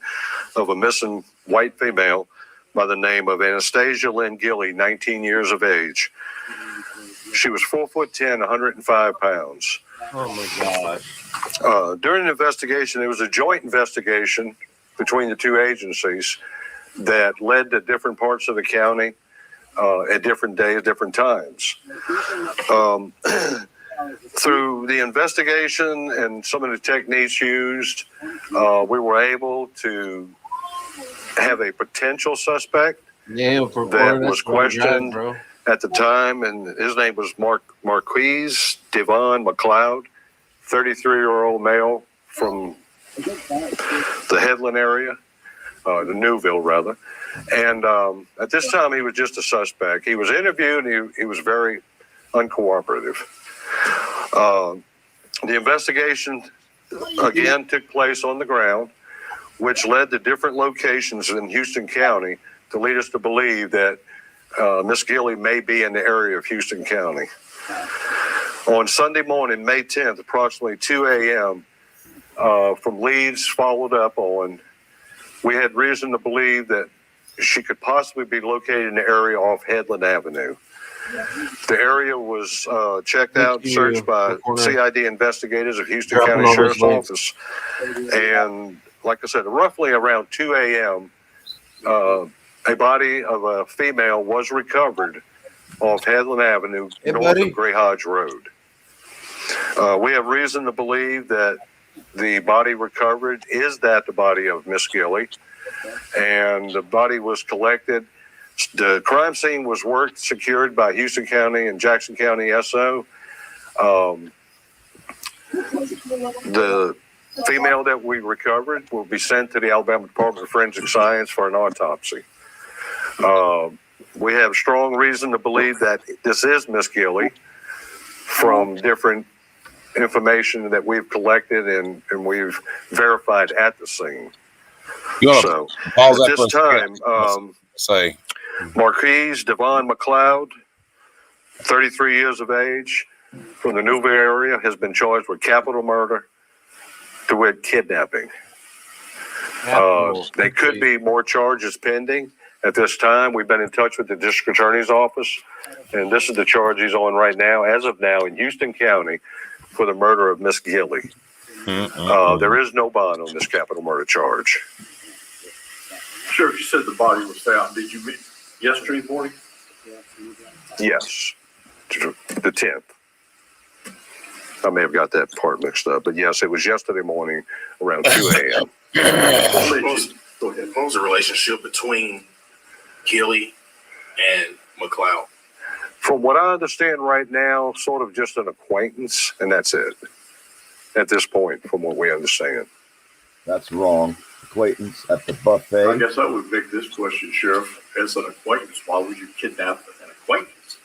of a missing white female by the name of Anastasia Lynn Gilley, 19 years of age. She was 4'10", 105 pounds. Oh my gosh. During the investigation, it was a joint investigation between the two agencies that led to different parts of the county at different days, different times. Through the investigation and some of the techniques used, we were able to have a potential suspect that was questioned at the time, and his name was Marquise Devon McLeod, 33-year-old male from the Headland area, the Newville rather. And at this time, he was just a suspect. He was interviewed, and he was very uncooperative. The investigation, again, took place on the ground, which led to different locations in Houston County to lead us to believe that Miss Gilley may be in the area of Houston County. On Sunday morning, May 10th, approximately 2 a.m., from leads followed up on, we had reason to believe that she could possibly be located in the area off Headland Avenue. The area was checked out and searched by CID investigators of Houston County Sheriff's Office. And like I said, roughly around 2 a.m., a body of a female was recovered off Headland Avenue, north of Gray Hodge Road. We have reason to believe that the body recovered is the body of Miss Gilley, and the body was collected. The crime scene was secured by Houston County and Jackson County SO. The female that we recovered will be sent to the Alabama Department of Forensic Science for an autopsy. We have strong reason to believe that this is Miss Gilley from different information that we've collected and we've verified at the scene. So at this time, Marquise Devon McLeod, 33 years of age, from the Newville area, has been charged with capital murder, to wit kidnapping. There could be more charges pending. At this time, we've been in touch with the district attorney's office, and this is the charge he's on right now, as of now, in Houston County for the murder of Miss Gilley. There is no bond on this capital murder charge. Sheriff, you said the body was found. Did you meet yesterday morning? Yes, the 10th. I may have got that part mixed up, but yes, it was yesterday morning around 2 a.m. What was the relationship between Gilley and McLeod? From what I understand right now, sort of just an acquaintance, and that's it. At this point, from what we understand. That's wrong. Acquaintance at the buffet. I guess I would make this question, Sheriff, as an acquaintance. Why would you kidnap an acquaintance?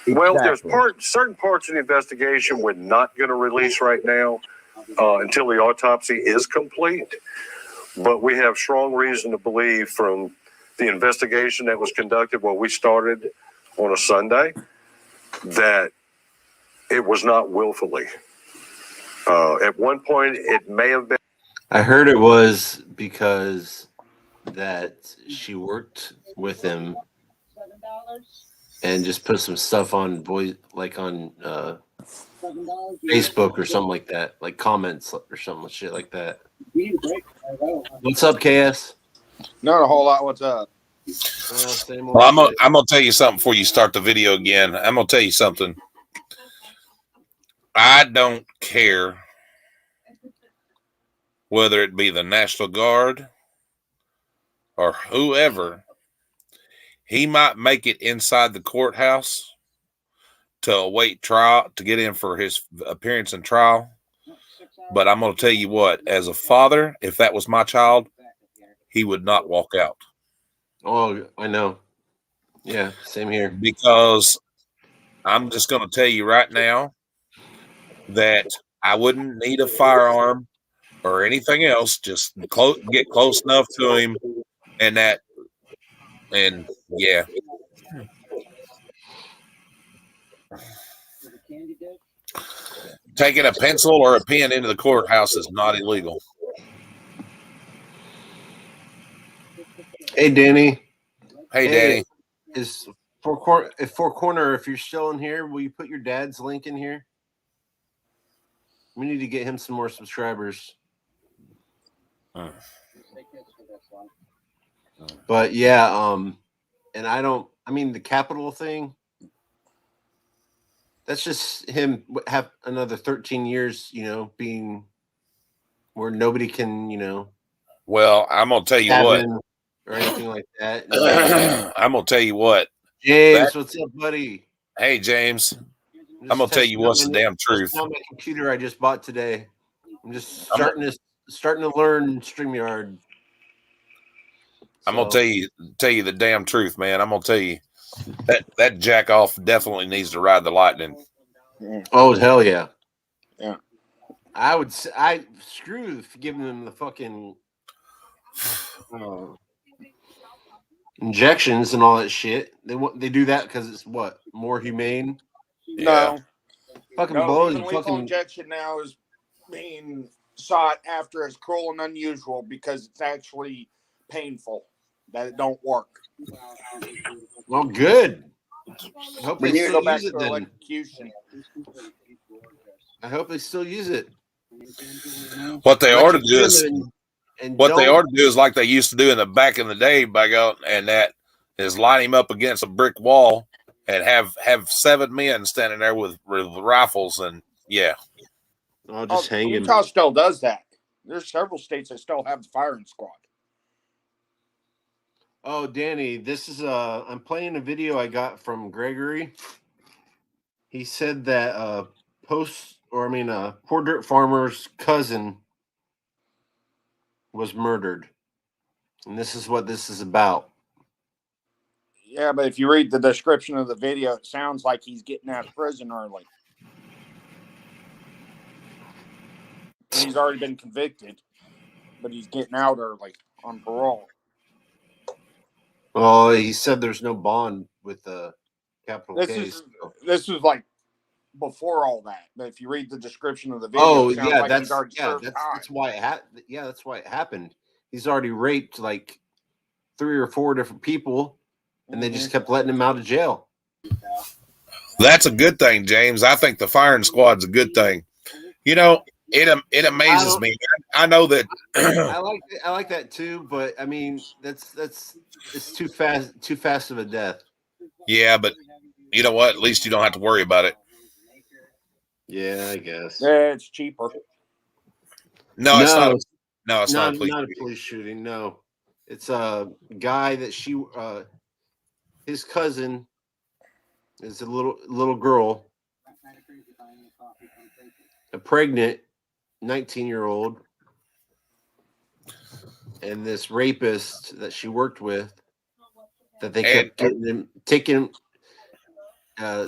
Well, there's certain parts of the investigation we're not going to release right now until the autopsy is complete. But we have strong reason to believe from the investigation that was conducted when we started on a Sunday that it was not willfully. At one point, it may have been. I heard it was because that she worked with him and just put some stuff on on Facebook or something like that, like comments or something shit like that. What's up, KS? Not a whole lot. What's up? Well, I'm gonna tell you something before you start the video again. I'm gonna tell you something. I don't care whether it be the National Guard or whoever. He might make it inside the courthouse, to await trial to get in for his appearance in trial. But I'm going to tell you what, as a father, if that was my child, he would not walk out. Oh, I know. Yeah, same here. Because I'm just going to tell you right now that I wouldn't need a firearm or anything else. Just get close enough to him, and yeah. Taking a pencil or a pen into the courthouse is not illegal. Hey, Danny. Hey, Danny. Is Four Corner, if you're still in here, will you put your dad's link in here? We need to get him some more subscribers. But yeah, and I mean the Capitol thing, that's just him have another 13 years, being where nobody can, Well, I'm going to tell you what. Or anything like that. I'm going to tell you what. James, what's up, buddy? Hey, James. I'm going to tell you what's the damn truth. My computer I just bought today. I'm just starting to learn StreamYard. I'm going to tell you the damn truth, man. I'm going to tell you that jack off definitely needs to ride the lightning. Oh, hell yeah. Yeah. I screw giving them the fucking injections and all that shit. They do that because it's what, more humane? No. Fucking No, blows even lethal injection now is being sought after as cruel and unusual because it's actually painful that it don't work. Well, good. I hope We they need to still go back use it to then. electrocution. I hope they still use it. What they ought to do is like they used to do in the back in the day, by God, and that is line him up against a brick wall and have 7 men standing there with rifles and yeah. I'll just hang him. Utah still does that. There's several states that still have the firing squad. Oh, Danny, this is I'm playing a video I got from Gregory. He said that Poor Dirt Farmer's cousin was murdered. And this is what this is about. Yeah, but if you read the description of the video, it sounds like he's getting out of prison early. And he's already been convicted, but he's getting out early on parole. Well, he said there's no bond with the capital case. This is like before all that. But if you read the description of the video, it sounds like he's already served time. That's why that's why it happened. He's already raped like 3 or 4 different people, and they just kept letting him out of jail. That's a good thing, James. I think the firing squad's a good thing. It amazes me. I know that I like that too, but I mean it's too fast of a death. Yeah, but you know what? At least you don't have to worry about it. Yeah, I guess. Yeah, it's cheaper. No, it's not. No, it's not a police shooting. No, it's a guy that his cousin is a little girl, a pregnant 19-year-old, and this rapist that she worked with, that they kept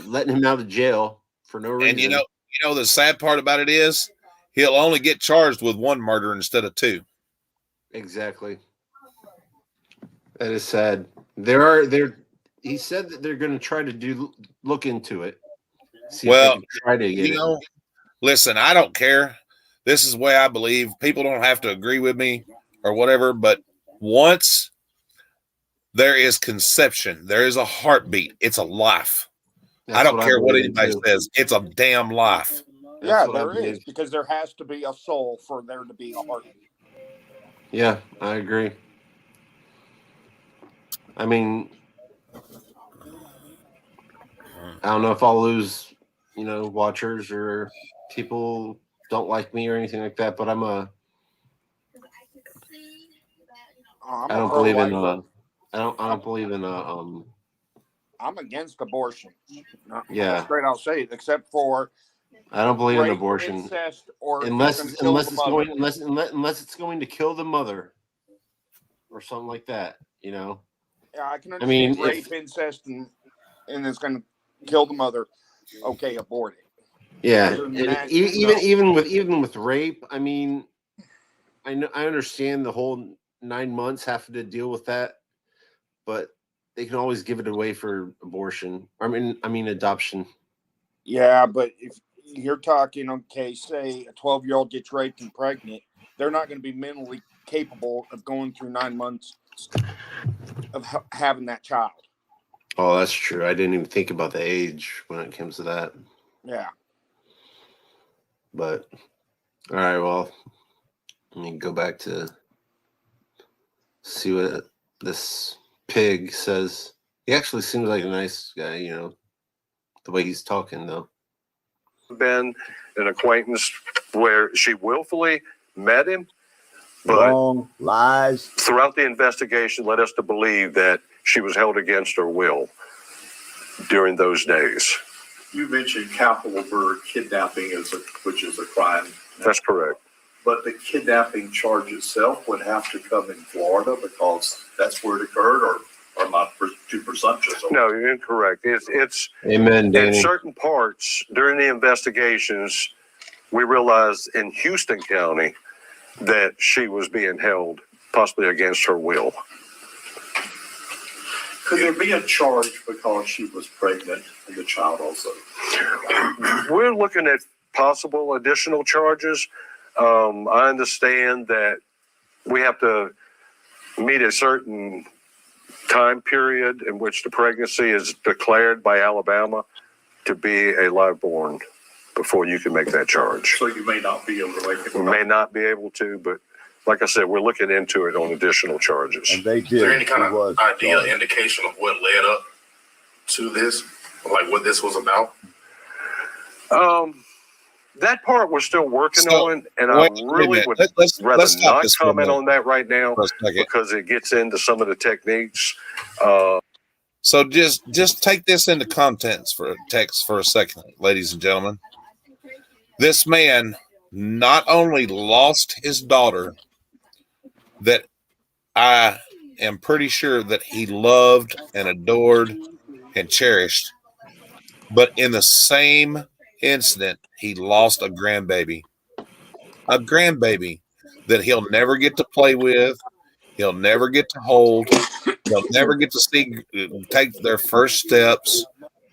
letting him out of jail for no reason. And you know the sad part about it is he'll only get charged with 1 murder instead of 2. Exactly. That is sad. He said that they're going to try to look into it. See if they can try to get it. Listen, I don't care. This is the way I believe. People don't have to agree with me or whatever, but once there is conception, there is a heartbeat. It's a life. I don't care what anybody says. It's a damn life. Yeah, there is, because there has to be a soul for there to be a heartbeat. Yeah, I agree. I mean, I don't know if I'll lose, watchers or people don't like me or anything like that, but I don't believe in I'm against abortion. Yeah. Straight I'll say it, except for I don't believe in rape, abortion incest, or unless if it's going to kill the mother. unless it's going to kill the mother or something like that. You know. Yeah, I can I mean, understand rape, incest, and it's going to kill the mother. Okay, abort it. Yeah, Other than and that, even with rape, I mean, I understand the whole 9 months having to deal with that, but they can always give it away for abortion. I mean adoption. Yeah, but if you're talking, okay, say a 12-year-old gets raped and pregnant, they're not going to be mentally capable of going through 9 months of having that child. Oh, that's true. I didn't even think about the age when it comes to that. Yeah. But all right, well, let me go back to see what this pig says. He actually seems like a nice guy, you know, the way he's talking though. Been an acquaintance where she willfully met him, but Wrong, lies. Throughout the investigation led us to believe that she was held against her will during those days. You mentioned capital murder, kidnapping, which is a crime. That's correct. But the kidnapping charge itself would have to come in Florida because that's where it occurred, or am I too presumptuous? No, you're incorrect. It's Amen, Danny. In certain parts during the investigations, we realized in Houston County that she was being held possibly against her will. Could there be a charge because she was pregnant and the child also? We're looking at possible additional charges. I understand that we have to meet a certain time period in which the pregnancy is declared by Alabama to be a live-born before you can make that charge. So you may not be able to make it. We may not be able to, but like I said, we're looking into it on additional charges. And they did. Is there any kind of idea, indication of what led up to this, like what this was about? That part we're still working on, and I really would rather not comment on that right now because it gets into some of the techniques. So just take this into context for a second, ladies and gentlemen. This man not only lost his daughter, that I am pretty sure that he loved and adored and cherished, but in the same incident, he lost a grandbaby that he'll never get to play with, he'll never get to hold, he'll never get to see take their first steps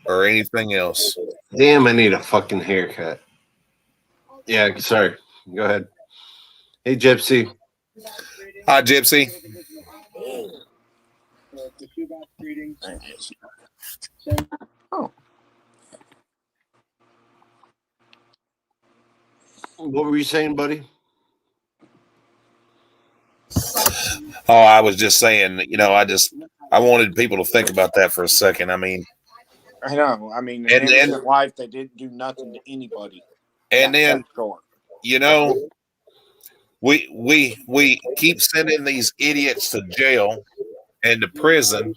or anything else. Damn, I need a fucking haircut. Yeah, sorry. Go ahead. Hey, Gypsy. Hi, Gypsy. Oh. What were you saying, buddy? Oh, I was just saying, you know, I wanted people to think about that for a second. I mean, I know. I mean, in innocent life, they didn't do nothing to anybody. And then, you know, we keep sending these idiots to jail and to prison,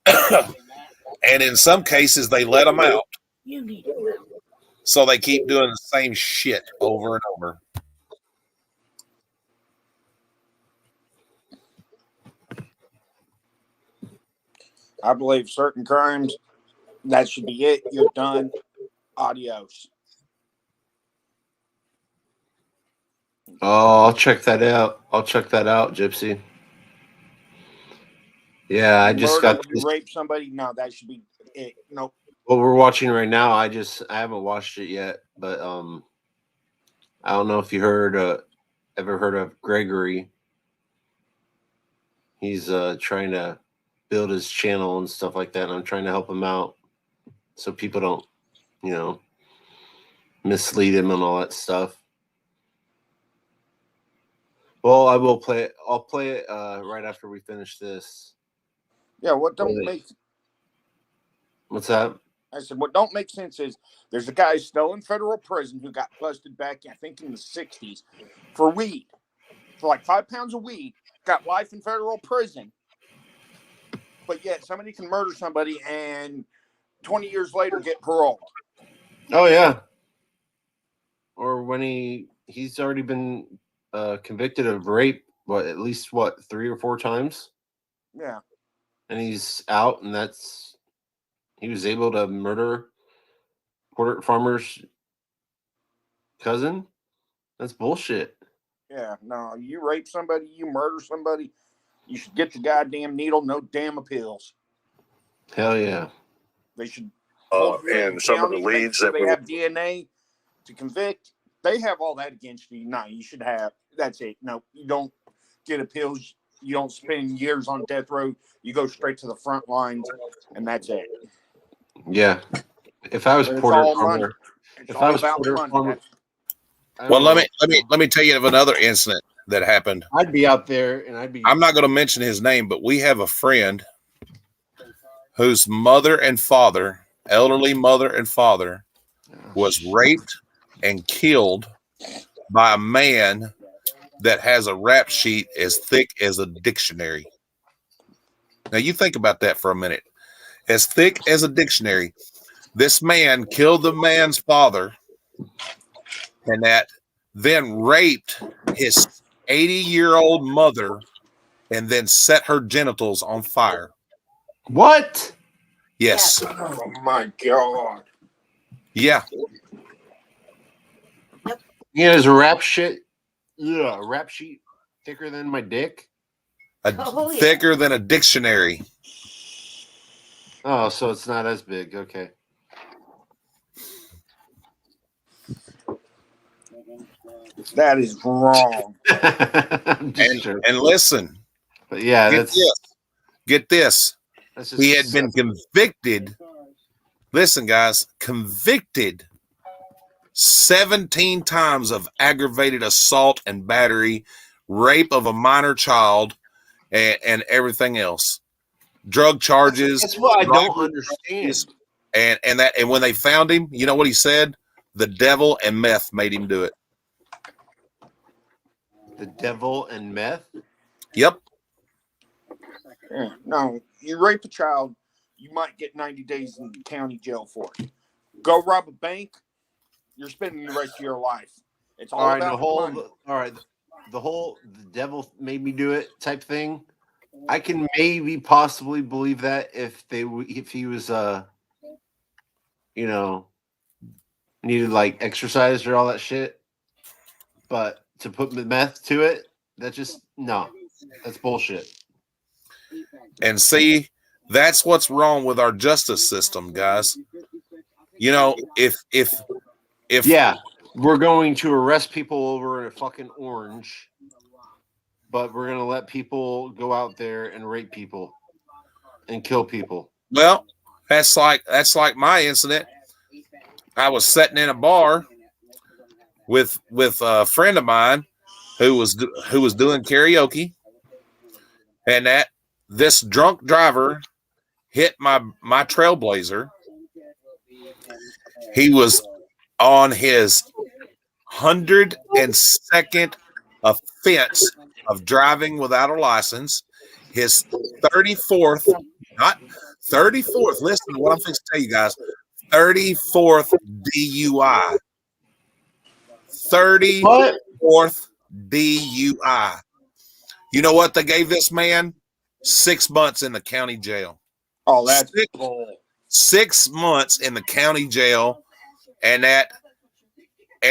and in some cases they let them out. So they keep doing the same shit over and over. I believe certain crimes, that should be it. You're done. Adios. Oh, I'll check that out. Gypsy. Yeah, I just got you rape somebody. No, that should be it. Nope. What we're watching right now, I haven't watched it yet, but I don't know if you ever heard of Gregory. He's trying to build his channel and stuff like that, and I'm trying to help him out so people don't, you know, mislead him and all that stuff. Well, I will play it. I'll play it right after we finish this. Yeah, what don't make... What's that? I said, what don't make sense is there's a guy still in federal prison who got busted back, I think, in the 60s for weed. For like 5 pounds of weed. Got life in federal prison. but yet somebody can murder somebody and 20 years later get paroled. Oh yeah. Or when he's already been convicted of rape, at least 3 or 4 times? Yeah. And he's out, and he was able to murder Porter Farmer's cousin? That's bullshit. Yeah, no, you rape somebody, you murder somebody, you should get the goddamn needle, no damn appeals. Hell yeah. They should hold you in And some of the county, make leads sure that they we have DNA to convict. They have all that against you. No, you should have. That's it. No, you don't get appeals. You don't spend years on death row. You go straight to the front lines, and that's it. Yeah. If I was But it's Porter all Farmer, money. It's all about money. Well, let me tell you of another incident that happened. I'd be out there, and I'm not going to mention his name, but we have a friend whose mother and father, elderly mother and father, was raped and killed by a man that has a rap sheet as thick as a dictionary. Now you think about that for a minute. As thick as a dictionary. This man killed the man's father and then raped his 80-year-old mother and then set her genitals on fire. What? Yes. Oh my God. Yeah. Yeah, there's a rap sheet thicker than my dick. Thicker than a dictionary. Oh, so it's not as big. Okay. That is wrong. and listen. But yeah, get this. That's He had been convicted. Listen, guys, convicted 17 times of aggravated assault and battery, rape of a minor child, and everything else. Drug charges. That's what I don't understand. And when they found him, you know what he said? The devil and meth made him do it. The devil and meth? Yep. Yeah, no, you rape a child, you might get 90 days in county jail for it. Go rob a bank, you're spending the rest of your life. It's all All right, about money. The whole the devil made me do it type thing. I can maybe possibly believe that if he was needed like exercise or all that shit. But to put meth to it, that's bullshit. And see, that's what's wrong with our justice system, guys. You know, if we're going to arrest people over a fucking orange, but we're gonna let people go out there and rape people and kill people. Well, that's like my incident. I was sitting in a bar with a friend of mine who was doing karaoke, and this drunk driver hit my Trailblazer. He was on his 102nd offense of driving without a license. His 34th, not 34th. Listen to what I'm fixing to tell you guys. 34th DUI. 34th DUI. You know what they gave this man? 6 months in the county jail. Oh, that's cool. 6 months in the county jail, and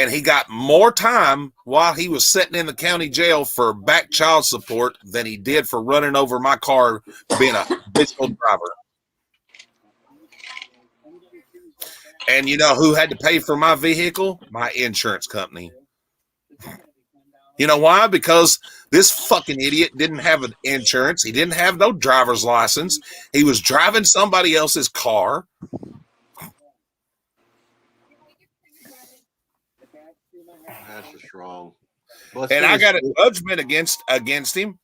he got more time while he was sitting in the county jail for back child support than he did for running over my car being a habitual driver. And you know who had to pay for my vehicle? My insurance company. You know why? Because this fucking idiot didn't have an insurance. He didn't have no driver's license. He was driving somebody else's car. That's just wrong. And I got a judgment against him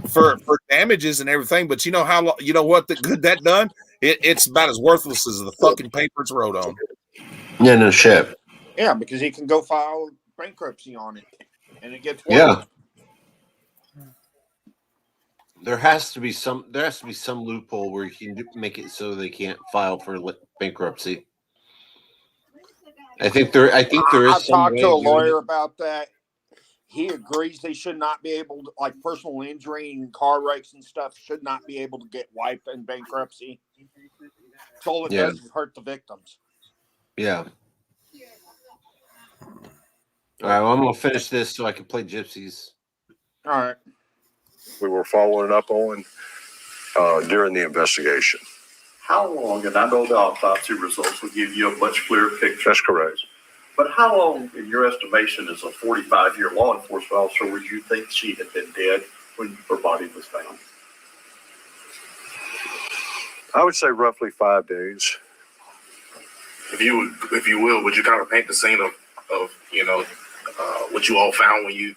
for damages and everything. But you know what the good that done? It's about as worthless as the fucking paper it's wrote on. Yeah, no shit. Yeah, because he can go file bankruptcy on it, and it gets worse. Yeah. There has to be some loophole where you can make it so they can't file for bankruptcy. I think there I is some talked way to a of doing lawyer it. about that. He agrees they should not be able to, like personal injury and car wrecks and stuff, should not be able to get wiped in bankruptcy. So all it Yeah. does is hurt the victims. Yeah. All right, well, I'm gonna finish this so I can play Gypsies. All right. We were following up on during the investigation. How long, and I know the autopsy results will give you a much clearer picture. That's correct. But how long, in your estimation, as a 45-year law enforcement officer, would you think she had been dead when her body was found? I would say roughly 5 days. If you will, would you kind of paint the scene of what you all found when you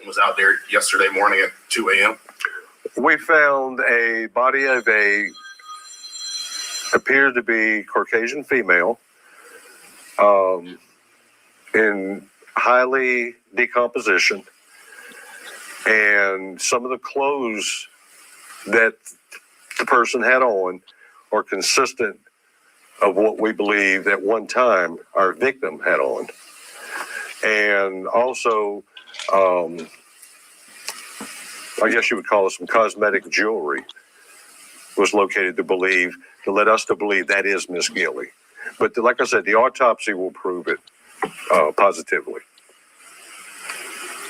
was out there yesterday morning at 2 a.m.? We found a body of appeared to be Caucasian female, in highly decomposition, and some of the clothes that the person had on are consistent of what we believe at one time our victim had on. And also, I guess you would call it some cosmetic jewelry was located to let us to believe that is Miss Gilly. But like I said, the autopsy will prove it positively.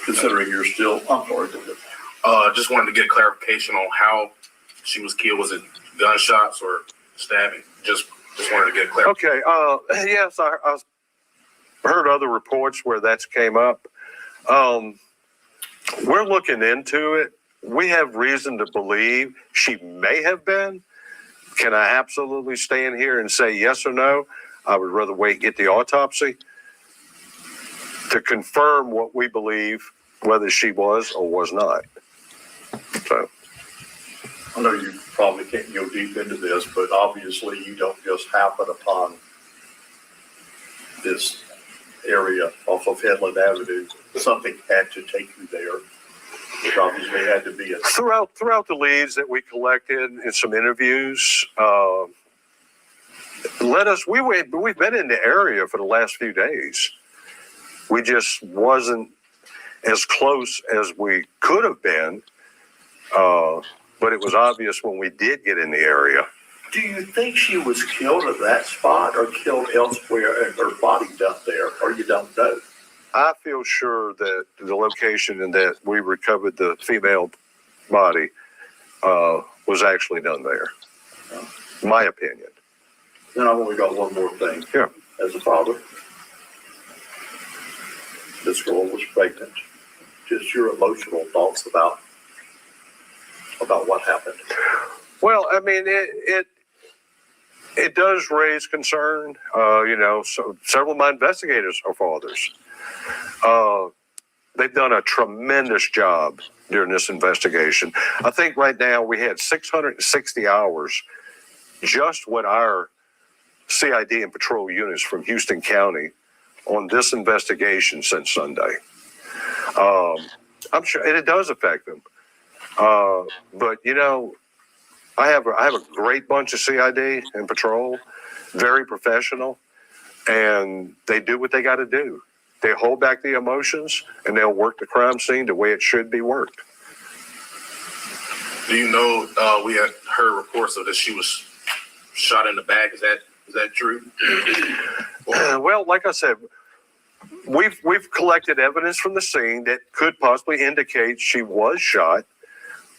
Considering you're still, I'm sorry. Just wanted to get clarification on how she was killed. Was it gunshots or stabbing? Just wanted to get clarification. Okay. Yes, I heard other reports where that's came up. We're looking into it. We have reason to believe she may have been. Can I absolutely stand here and say yes or no? I would rather wait and get the autopsy to confirm what we believe, whether she was or was not. So, I know you probably can't go deep into this, but obviously you don't just happen upon this area off of Headland Avenue. Something had to take you there. It obviously had to be throughout the leads that we collected in some interviews, we've been in the area for the last few days. We just wasn't as close as we could have been, but it was obvious when we did get in the area. Do you think she was killed at that spot or killed elsewhere and her body dumped there, or you don't know? I feel sure that the location and that we recovered the female body was actually done there. My opinion. Then I've only got one more thing. Yeah. As a father, this girl was pregnant. Just your emotional thoughts about what happened. Well, I mean, it does raise concern. So several of my investigators are fathers. They've done a tremendous job during this investigation. I think right now we had 660 hours just with our CID and patrol units from Houston County on this investigation since Sunday. I'm sure it does affect them. But I have a great bunch of CID and patrol, very professional, and they do what they got to do. They hold back the emotions and they'll work the crime scene the way it should be worked. Do you know we had heard reports of that she was shot in the back? Is that true? Well, like I said, we've collected evidence from the scene that could possibly indicate she was shot.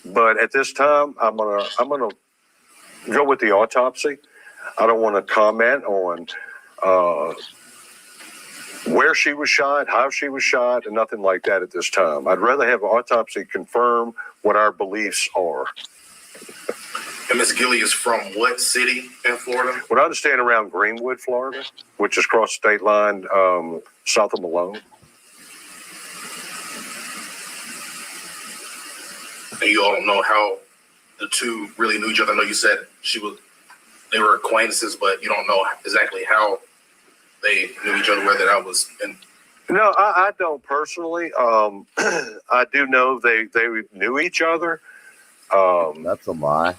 But at this time, I'm gonna go with the autopsy. I don't want to comment on where she was shot, how she was shot, and nothing like that at this time. I'd rather have an autopsy confirm what our beliefs are. And Miss Gilly is from what city in Florida? What I understand, around Greenwood, Florida, which is across the state line south of Malone. And you all don't know how the two really knew each other. I know you said they were acquaintances, but you don't know exactly how they knew each other, whether that was in. No, I don't personally. I do know they knew each other, That's a lie.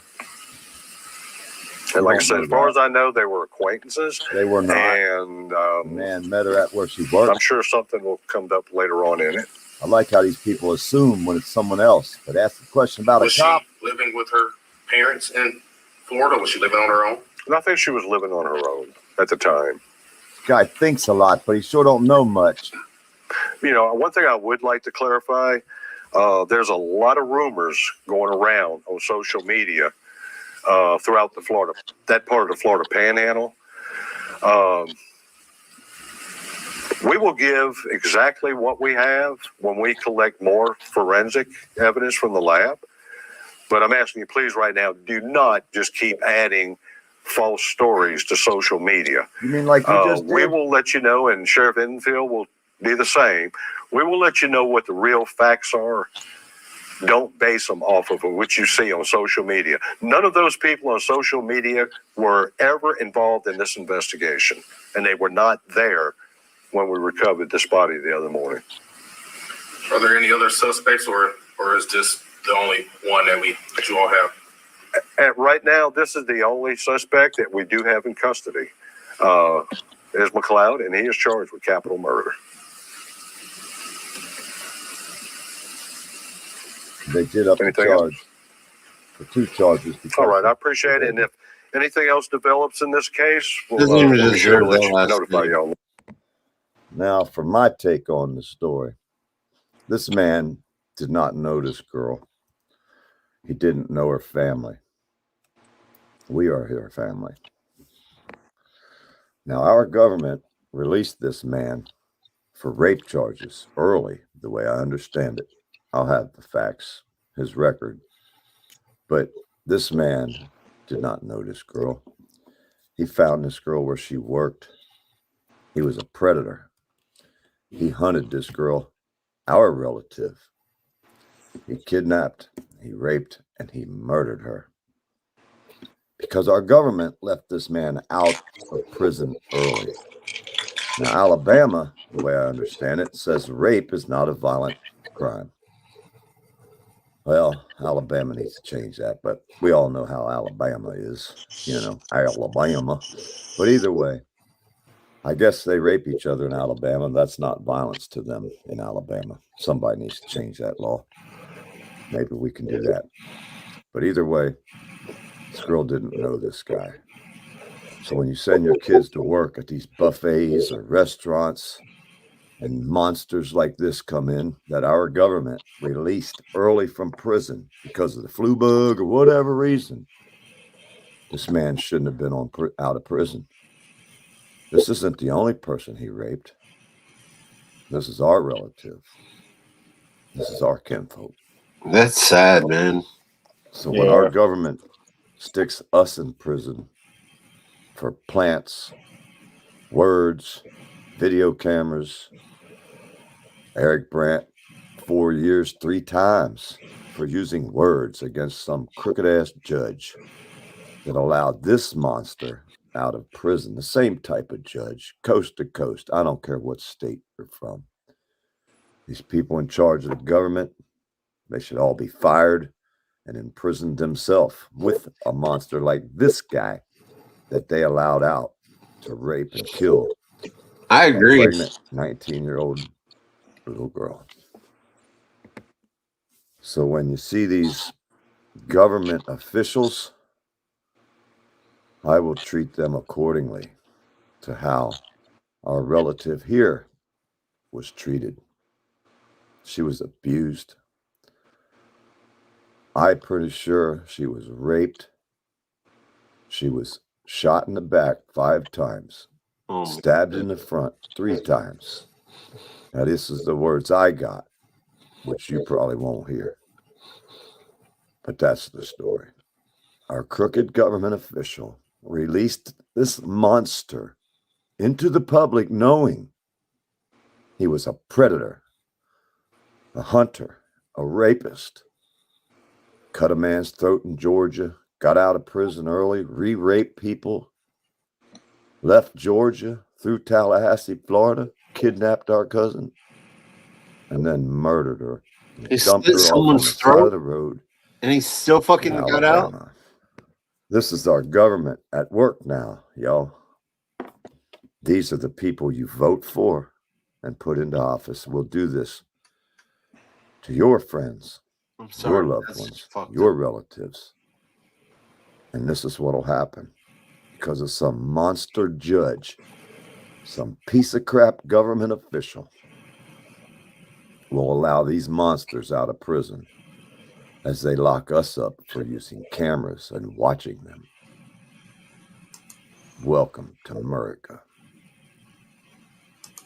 And like I said, as far as I know, they were acquaintances. They were not. And The man met her at where she worked. I'm sure something will come up later on in it. I like how these people assume when it's someone else, but ask the question about Was a cop. she living with her parents in Florida? Was she living on her own? And I think she was living on her own at the time. This guy thinks a lot, but he sure don't know much. You know, one thing I would like to clarify, there's a lot of rumors going around on social media throughout that part of the Florida Panhandle. We will give exactly what we have when we collect more forensic evidence from the lab. But I'm asking you, please, right now, do not just keep adding false stories to social media. You mean like you just did? We will let you know, and Sheriff Enfield will be the same. We will let you know what the real facts are. Don't base them off of what you see on social media. None of those people on social media were ever involved in this investigation, and they were not there when we recovered this body the other morning. Are there any other suspects, or is this the only one that you all have? Right now, this is the only suspect that we do have in custody. Is McLeod, and he is charged with capital murder. They did up the charge for 2 charges. All right, I appreciate it. And if anything else develops in this case, we'll notify y'all. Now, for my take on the story, this man did not know this girl. He didn't know her family. We are her family. Now, our government released this man for rape charges early, the way I understand it. I'll have the facts, his record. But this man did not know this girl. He found this girl where she worked. He was a predator. He hunted this girl, our relative. He kidnapped, he raped, and he murdered her. Because our government left this man out of prison early. Now, Alabama, the way I understand it, says rape is not a violent crime. Well, Alabama needs to change that, but we all know how Alabama is, Alabama. But either way, I guess they rape each other in Alabama. That's not violence to them in Alabama. Somebody needs to change that law. Maybe we can do that. But either way, this girl didn't know this guy. So when you send your kids to work at these buffets or restaurants, and monsters like this come in that our government released early from prison because of the flu bug or whatever reason, this man shouldn't have been out of prison. This isn't the only person he raped. This is our relative. This is our kinfolk. That's sad, man. So when our government sticks us in prison for plants, words, video cameras, Eric Brandt, 4 years, 3 times for using words against some crooked-ass judge that allowed this monster out of prison. The same type of judge, coast to coast. I don't care what state you're from. These people in charge of the government, they should all be fired and imprisoned themselves with a monster like this guy that they allowed out to rape and kill. I agree. A pregnant 19-year-old little girl. So when you see these government officials, I will treat them accordingly to how our relative here was treated. She was abused. I'm pretty sure she was raped. She was shot in the back 5 times, stabbed in the front 3 times. Now, this is the words I got, which you probably won't hear. But that's the story. Our crooked government official released this monster into the public knowing he was a predator, a hunter, a rapist. Cut a man's throat in Georgia, got out of prison early, re-raped people, left Georgia through Tallahassee, Florida, kidnapped our cousin, and then murdered her. Dumped her off on the side of the road And he still fucking in got out? Alabama. This is our government at work now, y'all. These are the people you vote for and put into office. We'll do this to your friends, I'm sorry, your loved that's ones, fucked your up. relatives. And this is what'll happen because of some monster judge, some piece of crap government official will allow these monsters out of prison as they lock us up for using cameras and watching them. Welcome to America.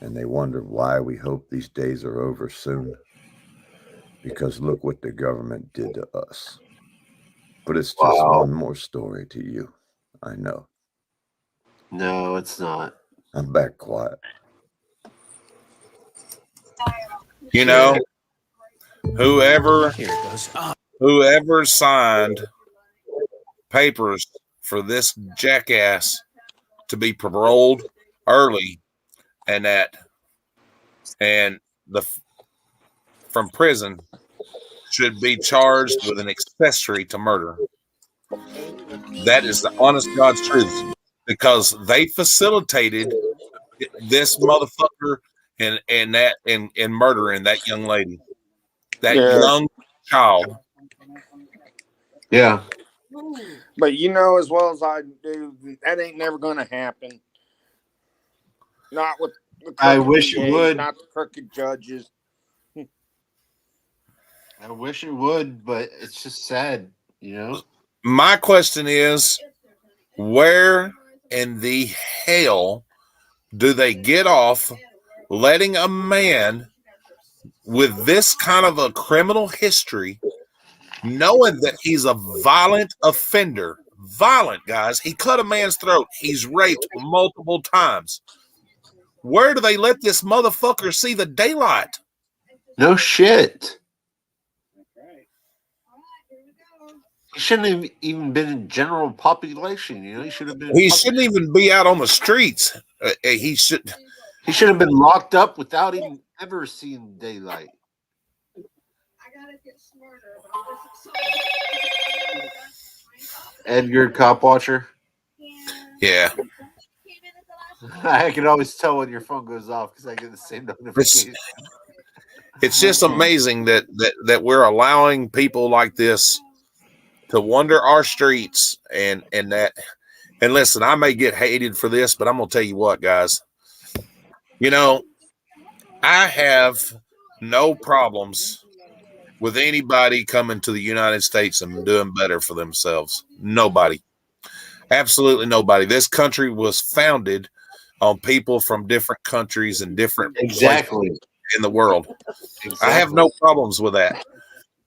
And they wonder why we hope these days are over soon. Because look what the government did to us. But it's just one more story to you. I know. No, it's not. I'm back quiet. You know, whoever signed papers for this jackass to be paroled early and from prison should be charged with an accessory to murder. That is the honest God's truth, because they facilitated this motherfucker and murdering that young lady, that young child. Yeah. But you know as well as I do, that ain't never going to happen. Not with the I crooked wish it DAs, would. not the crooked judges. I wish it would, but it's just sad, you know? My question is, where in the hell do they get off letting a man with this kind of a criminal history, knowing that he's a violent offender? Violent, guys. He cut a man's throat. He's raped multiple times. Where do they let this motherfucker see the daylight? No shit. He shouldn't have even been in general population, you know? He should have been. He shouldn't even be out on the streets. He should have been locked up without even ever seeing daylight. Edgar, cop watcher. Yeah. I can always tell when your phone goes off because I get the same notification. It's just amazing that we're allowing people like this to wander our streets and listen, I may get hated for this, but I'm gonna tell you what, guys. You know, I have no problems with anybody coming to the United States and doing better for themselves. Nobody. Absolutely nobody. This country was founded on people from different countries and different places in the world. I have no problems with that.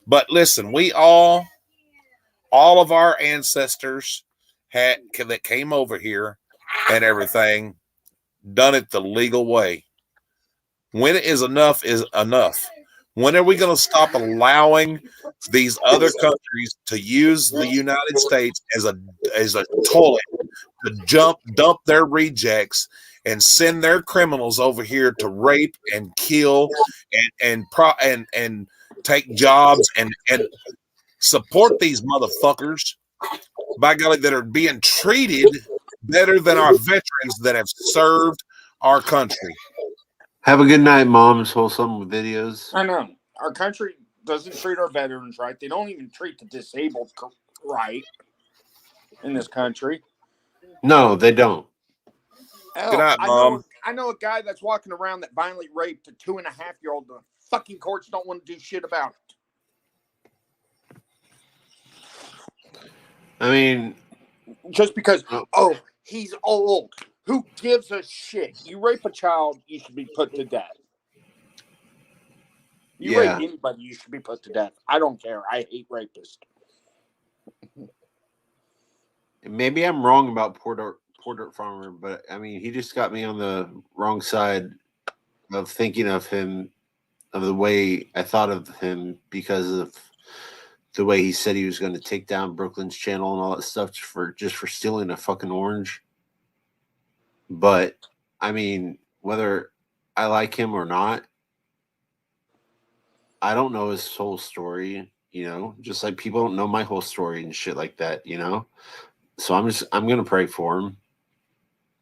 But listen, we all of our ancestors that came over here and everything done it the legal way. When it is enough is enough. When are we going to stop allowing these other countries to use the United States as a toilet to dump their rejects and send their criminals over here to rape and kill and take jobs and support these motherfuckers, by golly, that are being treated better than our veterans that have served our country. Have a good night, Mom's wholesome videos. I know. Our country doesn't treat our veterans right. They don't even treat the disabled right in this country. No, they don't. Hell, Good night, Mom. I know a guy that's walking around that violently raped a 2.5-year-old. The fucking courts don't want to do shit about it. I mean, just because, he's old. Who gives a shit? You rape a child, you should be put to death. You rape anybody, you should be put to death. I don't care. I hate rapists. Maybe I'm wrong about Poor Dirt Farmer, but I mean, he just got me on the wrong side of thinking of him, of the way I thought of him, because of the way he said he was going to take down Brooklyn's channel and all that stuff for stealing a fucking orange. But I mean, whether I like him or not, I don't know his whole story. you know, just like people don't know my whole story and shit like that, you know. So I'm gonna pray for him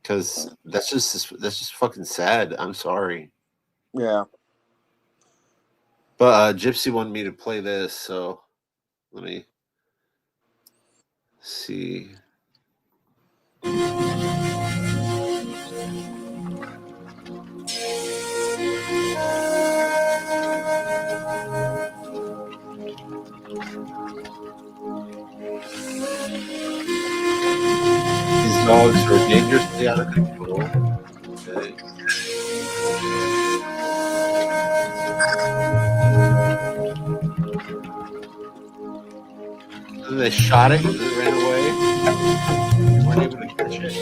because that's just fucking sad. I'm sorry. Yeah. But Gypsy wanted me to play this, so let me see. These dogs are dangerously out of control. Okay. And they shot it and it ran away. They weren't able to catch it.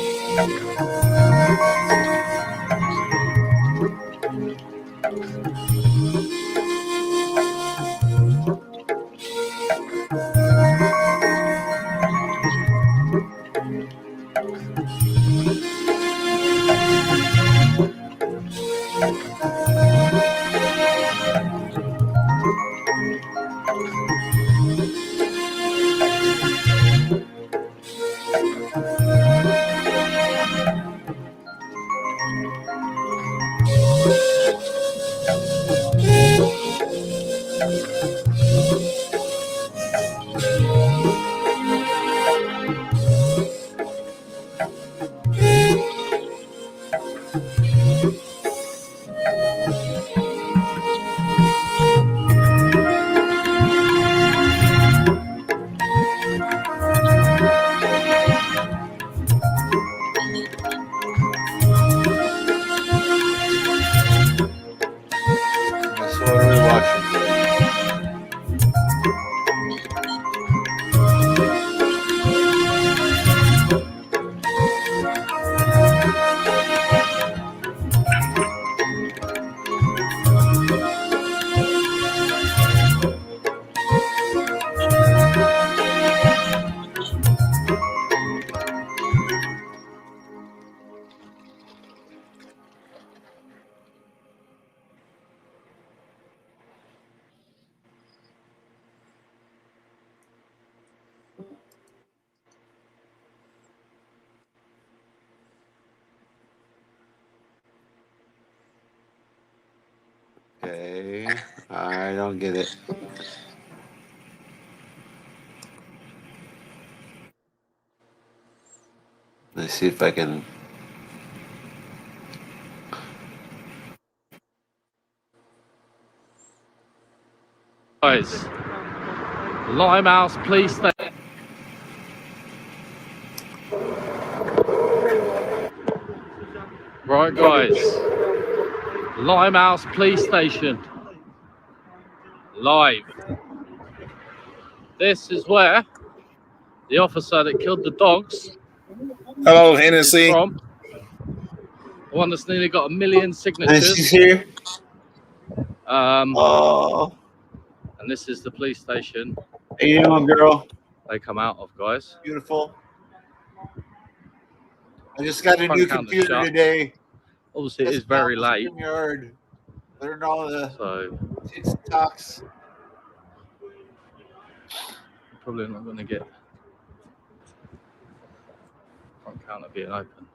So what are we watching here? Okay, I don't get it. Let's see if I can. Guys, Limehouse Police Station. Right, guys. Limehouse Police Station. Live. This is where the officer that killed the dogs. Hello, Hennessy. From. The one that's nearly got 1 million signatures. Hennessy's here. Oh. And this is the police station. How you doing, girl? They come out of, guys. Beautiful. I just got a Front new counter's computer shut. today. Obviously, it is very late. Yard. Learned all the So TikToks. probably not going to get front counter being open.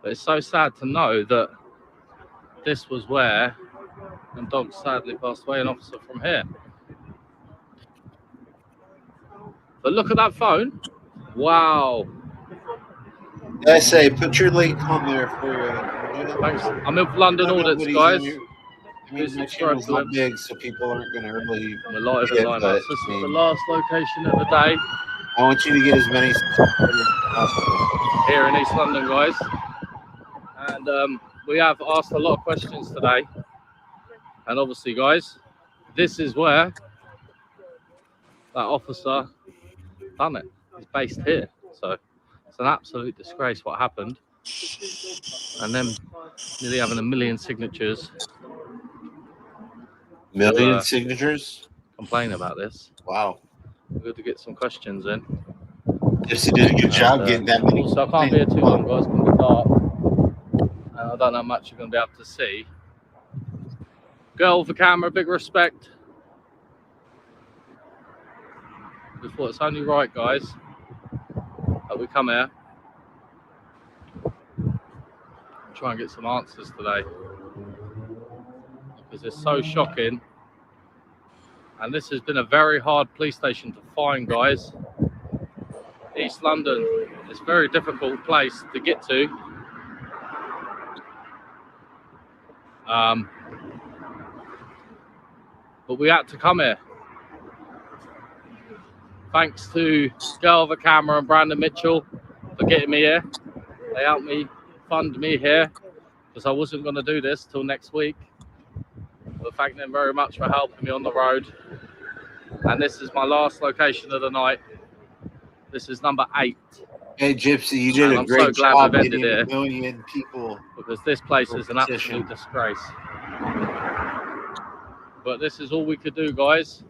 But it's so sad to know that this was where the dog sadly passed away, an officer from here. But look at that phone. Wow. I say, put your link on there for you. Thanks. I'm in London Audits, guys. I mean, my channel's not big, so people aren't going to really. We're live at Limehouse. This is the last location of the day. I want you to get as many as possible here in East London, guys. And we have asked a lot of questions today. And obviously, guys, this is where that officer done it. He's based here. So it's an absolute disgrace what happened. And then nearly having 1 million signatures. Million signatures? Complain about this. Wow. Good to get some questions in. Yes, you did a good job getting that many. Also, I can't be here too long, guys. It's going to be dark. And I don't know how much you're going to be able to see. Girl with the camera, big respect. Just thought it's only right, guys, that we come here and try and get some answers today, because it's so shocking. And this has been a very hard police station to find, guys. East London, it's a very difficult place to get to. But we had to come here. Thanks to Girl the Camera and Brandon Mitchell for getting me here. They helped me fund me here, because I wasn't going to do this till next week. But thank them very much for helping me on the road. And this is my last location of the night. This is number 8. Hey, Gypsy, you did And a I'm great so glad job we've ended getting here, a million people. because this place for is an petition. absolute disgrace. But this is all we could do, guys.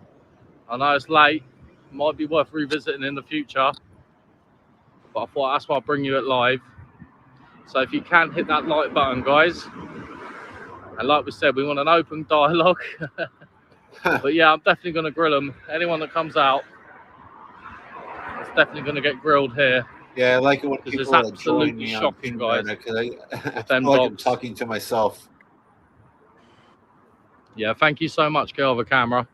I know it's late. Might be worth revisiting in the future. But I thought that's why I bring you it live. So if you can hit that like button, guys. And like we said, we want an open dialogue. But yeah, I'm definitely going to grill them. Anyone that comes out is definitely going to get grilled here. Yeah, I like it when Because it's people join absolutely me on shocking, guys. because I With feel them like I'm dogs. talking to myself. Yeah, thank you so much, Girl the Camera.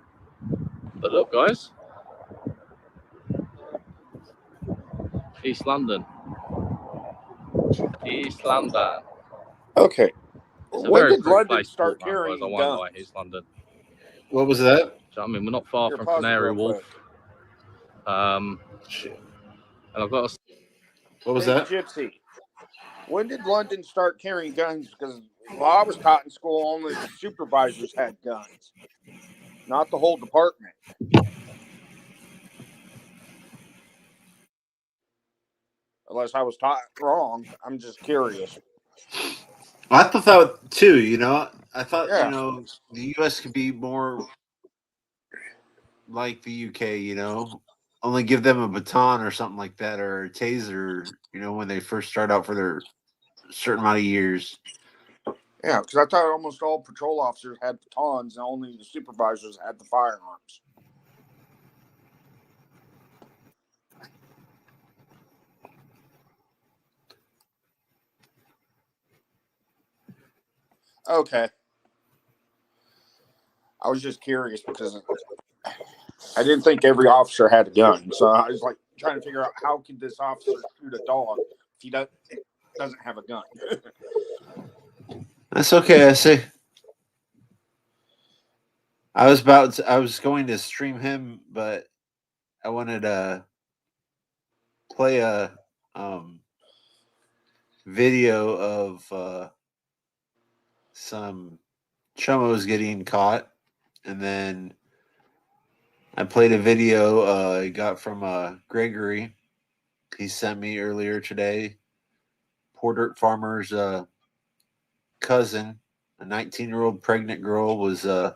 But look, guys. East London. East London. Okay. It's a When very did pretty London place to start walk around, guys. I carrying won't guns? lie, East London. What was that? Do you know what I mean? We're not far Here, from pause it Canary real Wharf. quick. And I've got a... What was Hey, that? Gypsy. When did London start carrying guns? Because while I was taught in school, only the supervisors had guns, not the whole department. Unless I was taught wrong. I'm just curious. I thought that too, you know. I thought, Yeah. you know, the US could be more like the UK, you know. Only give them a baton or something like that, or a taser, you know, when they first start out for their certain amount of years. Yeah, because I thought almost all patrol officers had batons and only the supervisors had the firearms. Okay. I was just curious because I didn't think every officer had a gun. So I was like trying to figure out how could this officer shoot a dog if he doesn't have a gun. That's okay, I see. I was going to stream him, but I wanted to play a video of some chomos getting caught, and then I played a video I got from Gregory. He sent me earlier today. Poor Dirt Farmer's cousin, a 19-year-old pregnant girl, was well,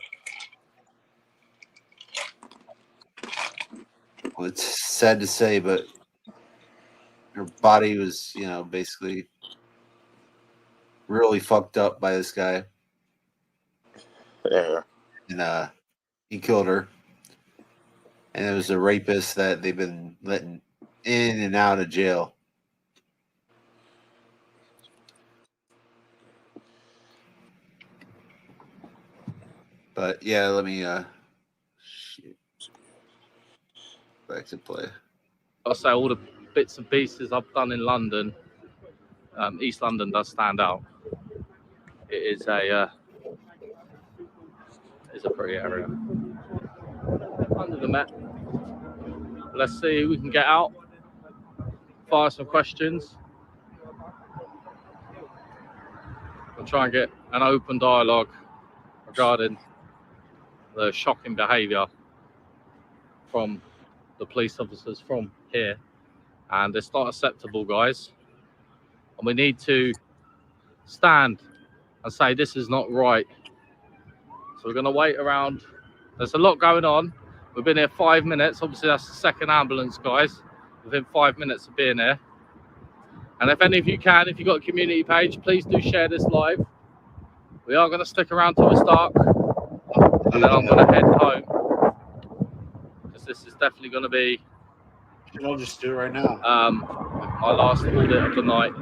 it's sad to say, but her body was, you know, basically really fucked up by this guy. Yeah. And he killed her. And it was a rapist that they've been letting in and out of jail. But yeah, let me back to play. I'll say all the bits and pieces I've done in London, East London does stand out. It is a pretty area. Under the map. Let's see who we can get out. Fire some questions. We'll try and get an open dialogue regarding the shocking behaviour from the police officers from here. And it's not acceptable, guys. And we need to stand and say this is not right. So we're going to wait around. There's a lot going on. We've been here 5 minutes. Obviously, that's the second ambulance, guys, within 5 minutes of being here. And if any of you can, if you've got a community page, please do share this live. We are going to stick around till it's dark. And then I'm going to head home. Because this is definitely going to be. I'll just do it right now. My last audit of the night.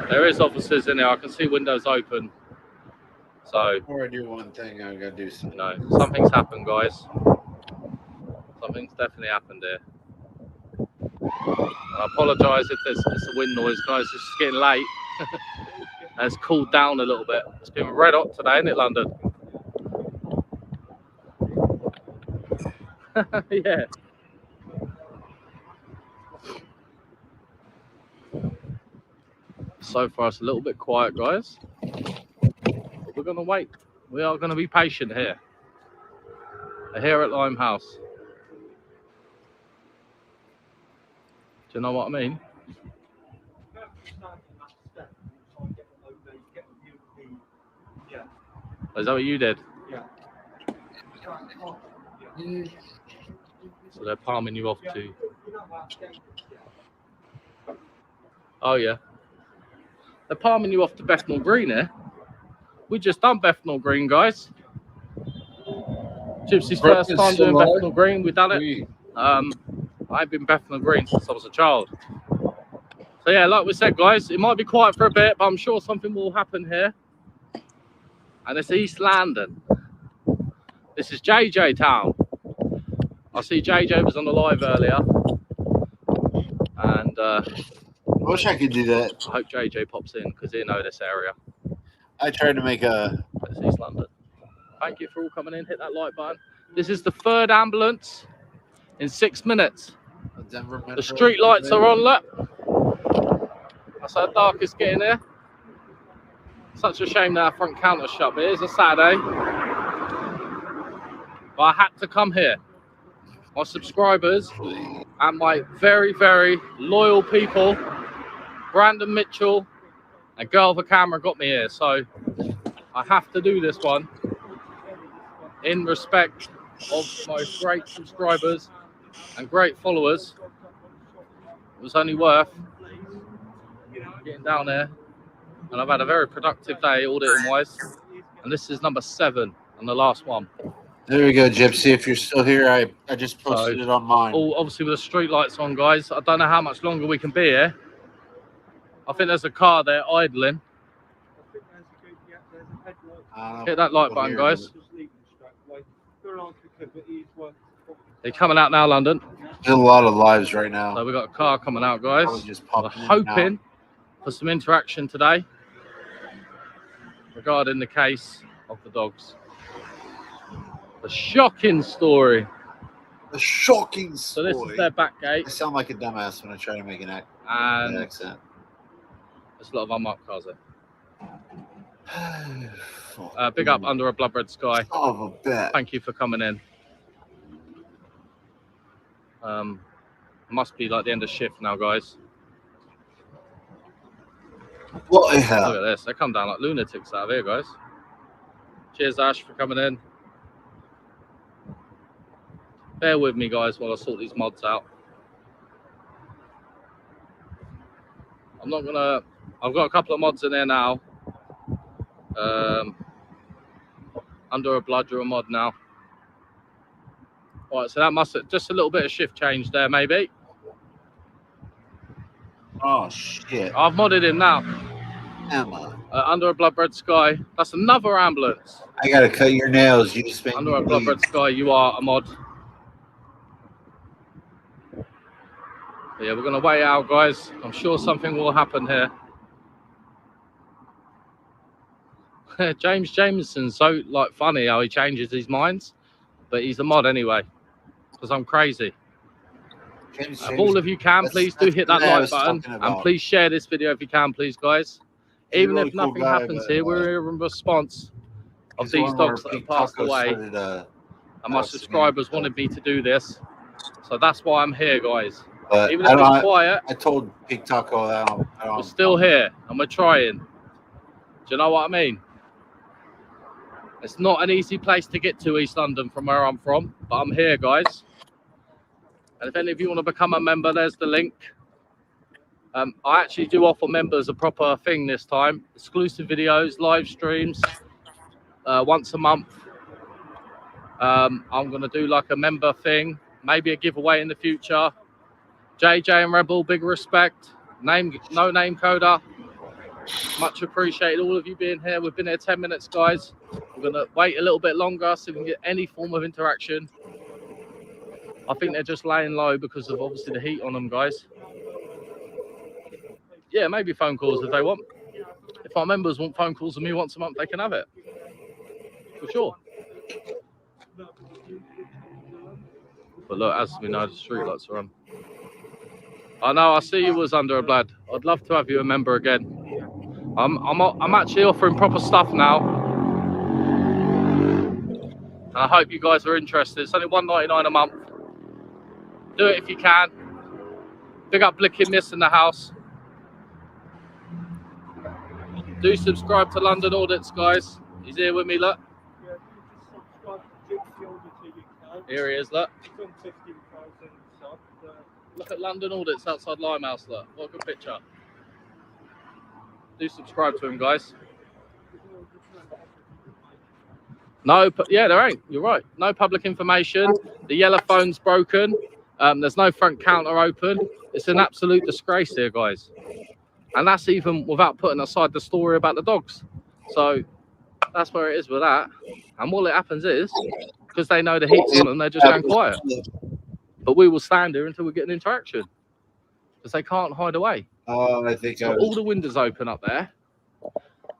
There is officers in there. I can see windows open. So before I do one thing, I gotta do something. You know, something's happened, guys. Something's definitely happened here. I apologise if there's a wind noise, guys. It's just getting late. And it's cooled down a little bit. It's been red hot today, isn't it, London? Yeah. So far, it's a little bit quiet, guys. But we're going to wait. We are going to be patient here. Here at Limehouse. Do you know what I mean? Is that what you did? Yeah. So they're palming you off to. Oh, yeah. They're palming you off to Bethnal Green here. We just done Bethnal Green, guys. Gypsy's first time doing Bethnal Green. We've done it. I've been Bethnal Green since I was a child. So, yeah, like we said, guys, it might be quiet for a bit, but I'm sure something will happen here. And it's East London. This is JJ Town. I see JJ was on the live earlier. And I wish I could do that. I hope JJ pops in because he knows this area. I tried to make a... It's East London. Thank you for all coming in. Hit that like button. This is the third ambulance in 6 minutes. The street lights are on, look. That's how dark it's getting here. Such a shame that our front counter's shut, but it is a Saturday. But I had to come here. My subscribers and my very, very loyal people, Brandon Mitchell and Girl the Camera got me here. So I have to do this one in respect of my great subscribers and great followers. It was only worth getting down there. And I've had a very productive day auditing wise. And this is number 7 and the last one. There we go, Gypsy. If you're still here, I just posted it on mine. All obviously with the street lights on, guys. I don't know how much longer we can be here. I think there's a car there idling. Hit that like button, guys. They're coming out now, London. There's a lot of lives right now. So we've got a car coming out, guys. We're hoping for some interaction today regarding the case of the dogs. The shocking story. The shocking story. So this is their back gate. I sound like a dumbass when I try to make an accent. There's a lot of unmarked cars there. Big up Under a Blood Red Sky. Son of a bitch. Thank you for coming in. Must be like the end of shift now, guys. What the hell? Look at this. They come down like lunatics out of here, guys. Cheers, Ash, for coming in. Bear with me, guys, while I sort these mods out. I'm not gonna. I've got a couple of mods in there now. Under a Blood, you're a mod now. All right, so that must have just a little bit of shift change there, maybe. Oh shit! I've modded him now. Emma. Under a Blood Red Sky. That's another ambulance. I gotta cut your nails. You just made Under a Blood Red Sky, you are a mod. But yeah, we're gonna wait out, guys. I'm sure something will happen here. James Jameson's so like funny how he changes his minds, but he's a mod anyway. Because I'm crazy. If all of you can, please do hit that like button and please share this video if you can, please, guys. Even if nothing happens here, we're here in response of these dogs that have passed away. And my subscribers wanted me to do this, so that's why I'm here, guys. But even if it's quiet, I told Pig Taco that we're still here and we're trying. Do you know what I mean? It's not an easy place to get to, East London, from where I'm from, but I'm here, guys. And if any of you want to become a member, there's the link. I actually do offer members a proper thing this time. Exclusive videos, live streams, once a month. I'm going to do like a member thing, maybe a giveaway in the future. JJ and Rebel, big respect. No name coder. Much appreciated all of you being here. We've been here 10 minutes, guys. We're going to wait a little bit longer so we can get any form of interaction. I think they're just laying low because of obviously the heat on them, guys. Yeah, maybe phone calls if they want. If our members want phone calls from me once a month, they can have it. For sure. But look, as we know, the street lights are on. I know, I see you was under a blad. I'd love to have you a member again. I'm actually offering proper stuff now. And I hope you guys are interested. It's only $1.99 a month. Do it if you can. Big up Blicking Miss in the house. Do subscribe to London Audits, guys. He's here with me, look. Here he is, look. Look at London Audits outside Limehouse, look. What a good picture. Do subscribe to him, guys. No, yeah, there ain't. You're right. No public information. The yellow phone's broken. There's no front counter open. It's an absolute disgrace here, guys. And that's even without putting aside the story about the dogs. So that's where it is with that. And what happens is, because they know the heat's on them, they're just going quiet. But we will stand here until we get an interaction. Because they can't hide away. Oh, I think so all the windows open up there.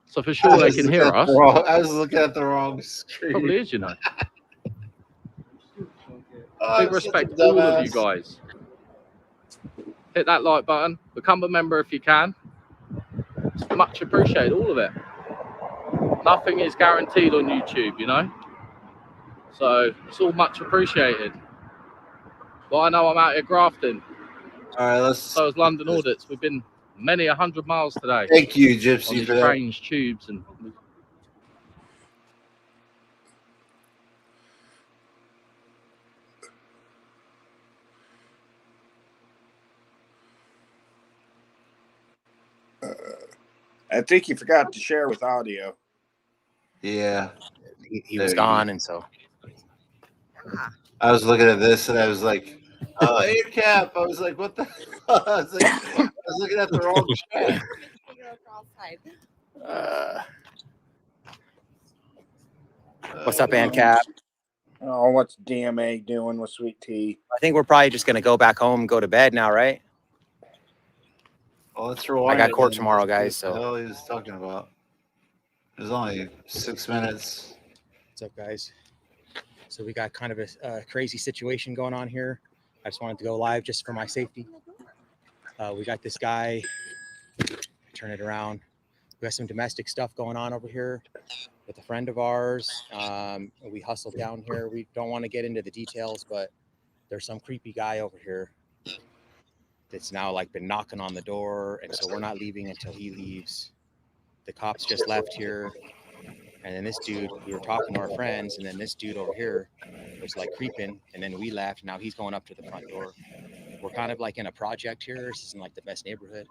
So for sure they can hear us. I was looking at the wrong screen. Probably is, you know. Big respect to all of you guys. Hit that like button. Become a member if you can. It's much appreciated, all of it. Nothing is guaranteed on YouTube, you know. So it's all much appreciated. But I know I'm out here grafting. All right, let's. So is London Audits. We've been many 100 miles today. Thank you, Gypsy, on these for that. trains, tubes, and. I think you forgot to share with audio. Yeah. He was gone, and so I was looking at this and I was like, oh, air cap. I was like, what the hell? I was looking at the wrong chat. What's up, ANCAP? Oh, what's DMA doing with Sweet Tea? I think we're probably just gonna go back home and go to bed now, right? Oh, that's I got court tomorrow, guys. So what the hell he was talking about? It was only 6 minutes. what's up, guys? So we got kind of a crazy situation going on here. I just wanted to go live just for my safety. We got this guy. Turn it around. We got some domestic stuff going on over here with a friend of ours. We hustled down here. We don't want to get into the details, but there's some creepy guy over here that's now like been knocking on the door, and so we're not leaving until he leaves. The cops just left here, and then this dude, we were talking to our friends, and then this dude over here was like creeping, and then we left. Now he's going up to the front door. We're kind of like in a project here. This isn't like the best neighborhood.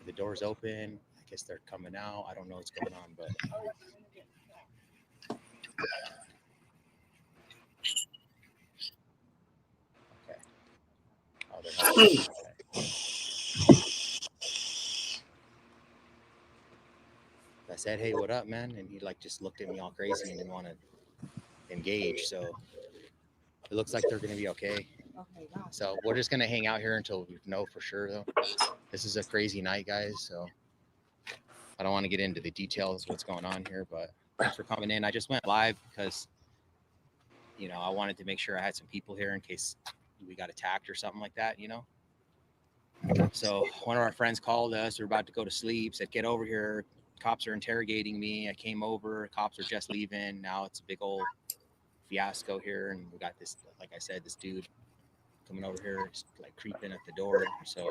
The door's open. I guess they're coming out. I don't know what's going on, but okay. Oh, they're helping. I said, "Hey, what up, man?" And he like just looked at me all crazy and didn't want to engage. So it looks like they're gonna be okay. So we're just gonna hang out here until we know for sure, though. This is a crazy night, guys. So I don't want to get into the details of what's going on here, but thanks for coming in. I just went live because, you know, I wanted to make sure I had some people here in case we got attacked or something like that, you know. So one of our friends called us. We're about to go to sleep. Said, "Get over here. Cops are interrogating me." I came over. Cops are just leaving. Now it's a big old fiasco here, and we got this, like I said, this dude coming over here, just like creeping at the door. So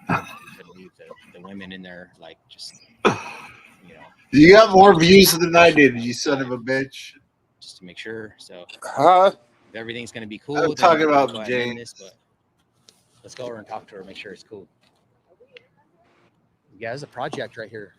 couldn't leave the women in there, like just, you know. You got more views than I did, you son of a bitch. Just to make sure. So Huh? if everything's gonna be cool, I'm then talking we'll about go ahead and end James. this, but let's go over and talk to her, make sure it's cool. Yeah, there's a project right here.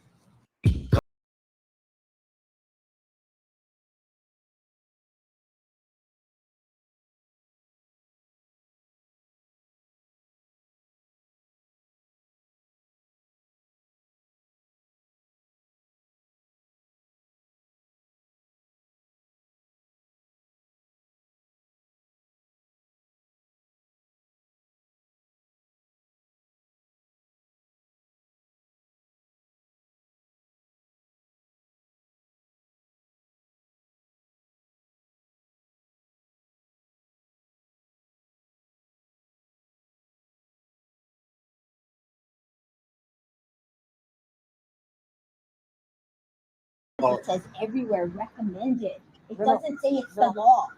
It says everywhere recommended. It doesn't say it's the law.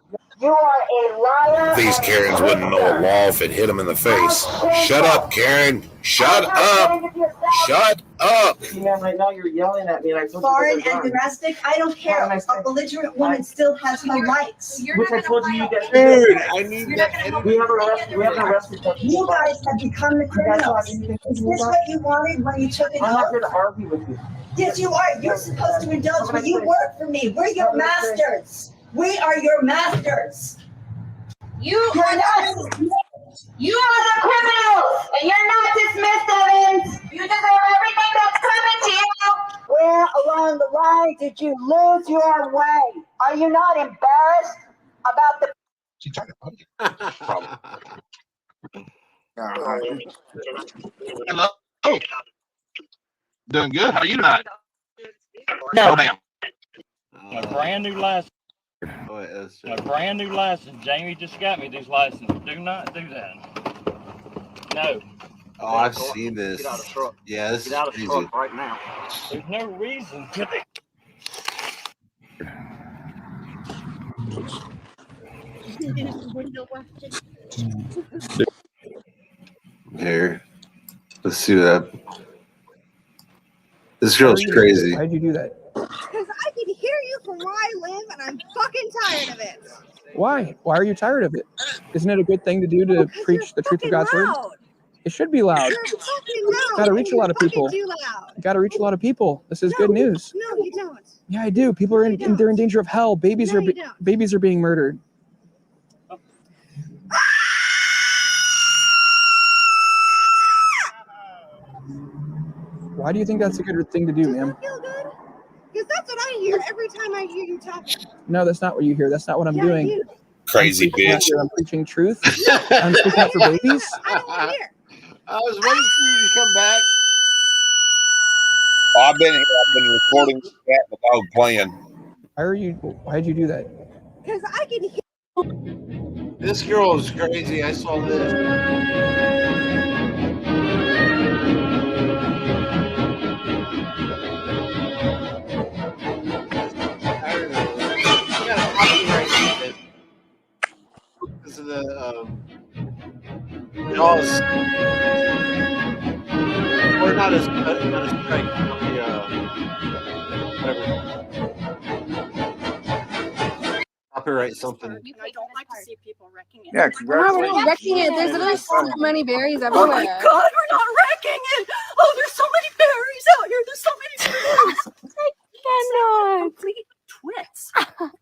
You are a liar. These Karens wouldn't know a law if it hit them in the face. Shut up, Karen. Shut up. Shut up. Yeah, right now you're yelling at me. And I told Foreign you and domestic, I don't care. A belligerent woman still has her rights. Which I told you guys. Dude, I need that. We have an arrested. You guys have become the criminals. Is this what you wanted when you took it I'm not out? here to argue with you. Yes, you are. You're supposed to indulge, but you work for me. We're your masters. We are your masters. You're not. You are the criminals, and you're not dismissed, Evans. You deserve everything that's coming to you. Where along the line did you lose your way? Are you not embarrassed about the? She's trying to punch you. Hello. Oh. Doing good. How are you tonight? No, ma'am. A brand new license. A brand new license. Jamie just got me this license. Do not do that. No. Oh, I've seen this. Get out of the truck. Yeah, this Get out of is the crazy. truck right now. There's no reason to be. Here, let's see that. This girl's crazy. Why'd you do that? Because I can hear you from where I live, and I'm fucking tired of it. Why? Why are you tired of it? Isn't it a good thing to do to preach the truth of God's word? It should be loud. You're fucking loud. Got to reach a lot of You're people. fucking too loud. Got to reach a lot of people. This is good news. No, you don't. Yeah, I do. People are they're in danger of hell. Babies are being murdered. Why do you think that's a good thing to do, ma'am? Feel good? Because that's what I hear every time I hear you talk. No, that's not what you hear. That's not what I'm doing. I do. Crazy bitch. I'm preaching truth. I'm speaking up for babies. I don't want to hear. I was waiting for you to come back. Oh, I've been here. I've been recording the cat and the dog playing. Why'd you do that? Because I can hear. This girl is crazy. I saw this. Because of the jaws, or not as strike, whatever. Copyright something. I don't like to see people wrecking it. Yeah, No, we're not wrecking it. There's literally so many berries everywhere. Oh my God, we're not wrecking it. Oh, there's so many berries out here. There's so many berries. I cannot. Complete twits.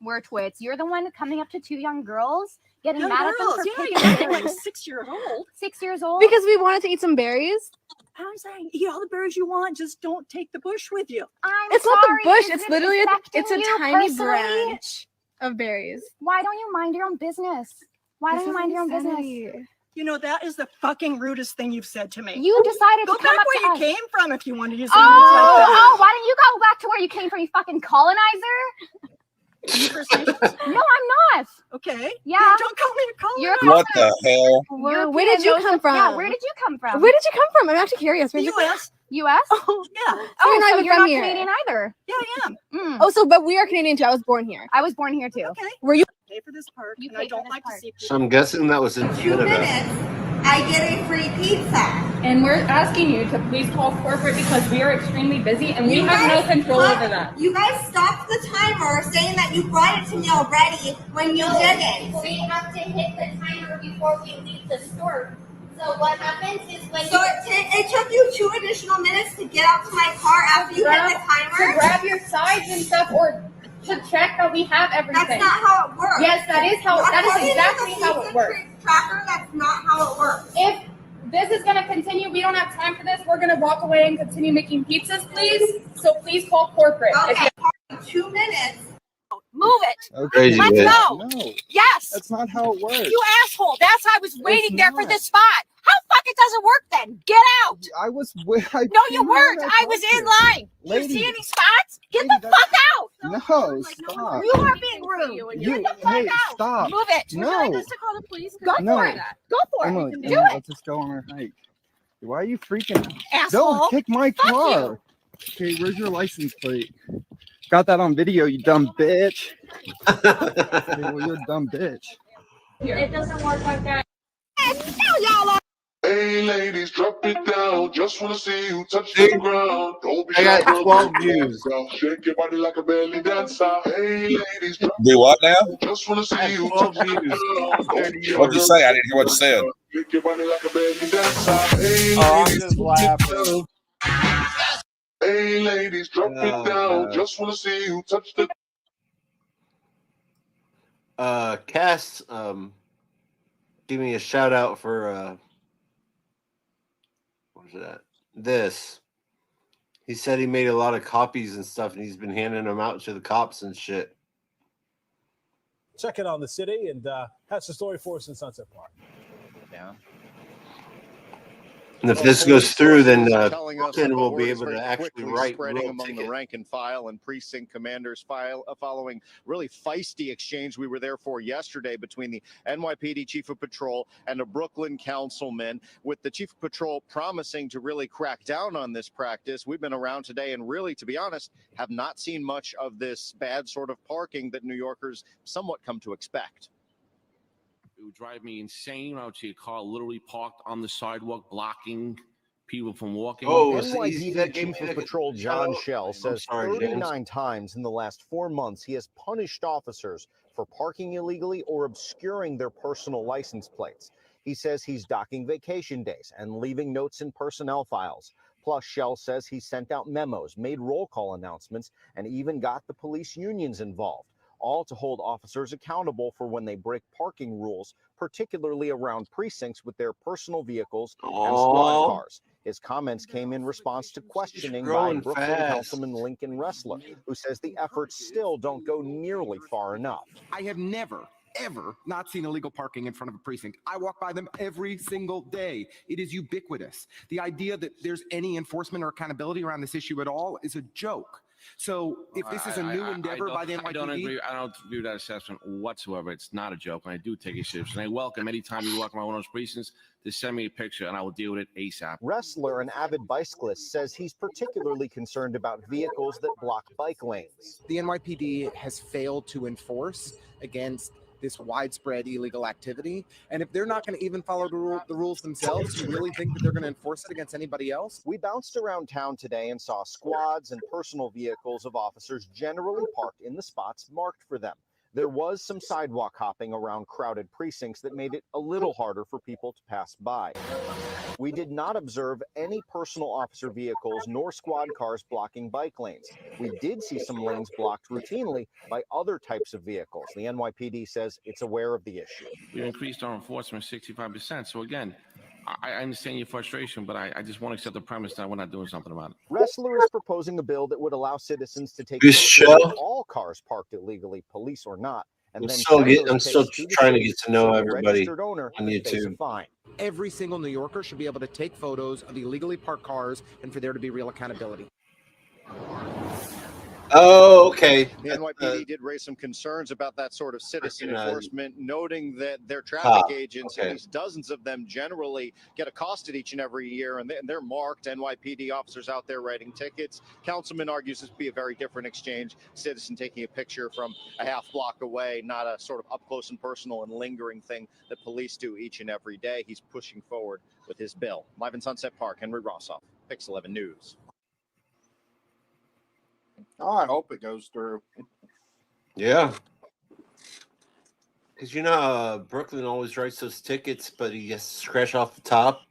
We're twits. You're the one coming up to two young girls, getting Young mad at them girls, for yeah, picking you're like berries. 6 years old. 6 years old. Because we wanted to eat some berries. I'm saying, eat all the berries you want. Just don't take the bush with you. It's not the bush. Is It's it literally affecting it's a you tiny personally? branch of berries. Why don't you mind your own business? Why don't you mind your own business? You know, that is the fucking rudest thing you've said to me. You decided Go to come back up where to you us. came from if you wanted to say Oh, like that. why don't you go back to where you came from, you fucking colonizer? No, I'm not. Okay. Yeah. Don't call me a colonizer. You're What the hell? Where did you come from? Yeah, where did you come from? Where did you come from? I'm actually curious. Where did you come U.S. U.S. Oh, yeah. So you're not even you're from not here. Canadian either. Yeah, I am. Oh, so but we are Canadian too. I was born here. I was born here too. Okay. Were you? Pay for this part, You and I pay for don't this like part. to see people. So I'm guessing that was in 2 Canada. minutes, I get a free pizza. And we're asking you to please call corporate because we are extremely busy and we have no control over that. You guys stopped the timer saying that you brought it to me already when you didn't. We have to hit the timer before we leave the store. So what happens is when So it took you 2 additional minutes to get out to my car after you hit the timer? to grab your sides and stuff or to check that we have everything. That's not how it works. Yes, that is how. That is According to exactly the how it works. Tracker, that's not how it works. If this is going to continue, we don't have time for this. We're going to walk away and continue making pizzas, please. So please call corporate. Okay, 2 minutes. Move it. Crazy Let's bitch. go. No, Yes. that's not how it works. You asshole. That's why I was waiting there for not. this spot. How fucking does it work then? Get out. I was. No, you weren't. I was in line. Do you see any spots? Get the fuck out. No, stop. You are being rude. Get the fuck out. Stop. Move it. No. Would you like us to call the police? Go No. for it. Go for it. Emily, Do Emily, it. let's just go on our hike. Why are you freaking? Asshole. Don't kick my Fuck car. Okay, where's your license plate? Got that on video, you dumb bitch. Well, you're a dumb bitch. It doesn't work like that. Hey ladies, drop it down. Just wanna see you touch Dude, the ground. Don't be I shy, got girl. 12 Take your views. hands out. Shake your body like a belly dancer. Hey ladies, drop Do what now? it. Just wanna I see have you 12 touch the views. ground. Don't be shy, What'd you girl. say? I didn't hear what you said. Shake your body like a belly dancer. Hey Oh, I'm ladies, just drop it laughing. down. Hey ladies, drop it Oh, down. God. Just wanna see you touch the. Cass, give me a shout out for what was that? This. He said he made a lot of copies and stuff, and he's been handing them out to the cops and shit. Check it on the city, and that's the story for us in Sunset Park. Yeah. And if Well, this goes police through, then sources are telling us that Brooklyn the will word be is able very to actually quickly write spreading real among the tickets. rank and file and precinct commanders following really feisty exchange we were there for yesterday between the NYPD chief of patrol and a Brooklyn councilman, with the chief of patrol promising to really crack down on this practice. We've been around today and really, to be honest, have not seen much of this bad sort of parking that New Yorkers somewhat come to expect. It would drive me insane. I would see a car literally parked on the sidewalk, blocking people from walking. NYPD Chief of Patrol John Schell says sorry, James. 39 times in the last 4 months he has punished officers for parking illegally or obscuring their personal license plates. He says he's docking vacation days and leaving notes in personnel files. Plus, Schell says he sent out memos, made roll call announcements, and even got the police unions involved, all to hold officers accountable for when they break parking rules, particularly around precincts with their personal vehicles and squad cars. His comments came in response to questioning by growing Brooklyn fast. Councilman Lincoln Ressler, who says the efforts still don't go nearly far enough. I have never, ever not seen illegal parking in front of a precinct. I walk by them every single day. It is ubiquitous. The idea that there's any enforcement or accountability around this issue at all is a joke. So if this is a new endeavor by the NYPD, I don't agree with that assessment whatsoever. It's not a joke, and I do take it seriously. And I welcome anytime you walk around one of those precincts to send me a picture, and I will deal with it ASAP. Ressler, an avid bicyclist, says he's particularly concerned about vehicles that block bike lanes. the NYPD has failed to enforce against this widespread illegal activity. And if they're not going to even follow the rules themselves, you really think that they're going to enforce it against anybody else? We bounced around town today and saw squads and personal vehicles of officers generally parked in the spots marked for them. There was some sidewalk hopping around crowded precincts that made it a little harder for people to pass by. We did not observe any personal officer vehicles nor squad cars blocking bike lanes. We did see some lanes blocked routinely by other types of vehicles. The NYPD says it's aware of the issue. We've increased our enforcement 65%. So again, I understand your frustration, but I just want to accept the premise that we're not doing something about it. Ressler is proposing a bill that would allow citizens to take This pictures show? of all cars parked illegally, police or not, and I'm then still, send those I'm still pics to the trying to city get to know so the everybody registered owner on could face a YouTube. fine. Every single New Yorker should be able to take photos of illegally parked cars and for there to be real accountability. Oh, okay. The NYPD did raise some concerns about that sort of citizen freaking, enforcement, noting that their traffic agents, okay. at least dozens of them, generally get accosted each and every year, and they're marked. NYPD officers out there writing tickets. Councilman argues this would be a very different exchange. Citizen taking a picture from a half block away, not a sort of up close and personal and lingering thing that police do each and every day. He's pushing forward with his bill. Live in Sunset Park, Henry Rossoff, Pix 11 News. Oh, I hope it goes through. Yeah. Because Brooklyn always writes those tickets, but he has to scratch off the top.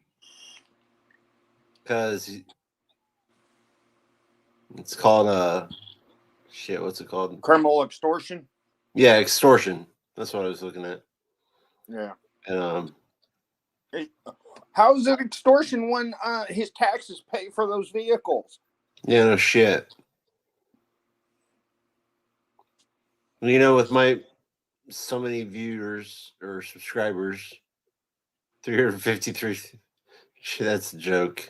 Because it's called, what's it called? Criminal extortion? Yeah, extortion. That's what I was looking at. Yeah. And, how is it extortion when his taxes pay for those vehicles? yeah, no shit. With my so many viewers or subscribers, 353. Shit, that's a joke.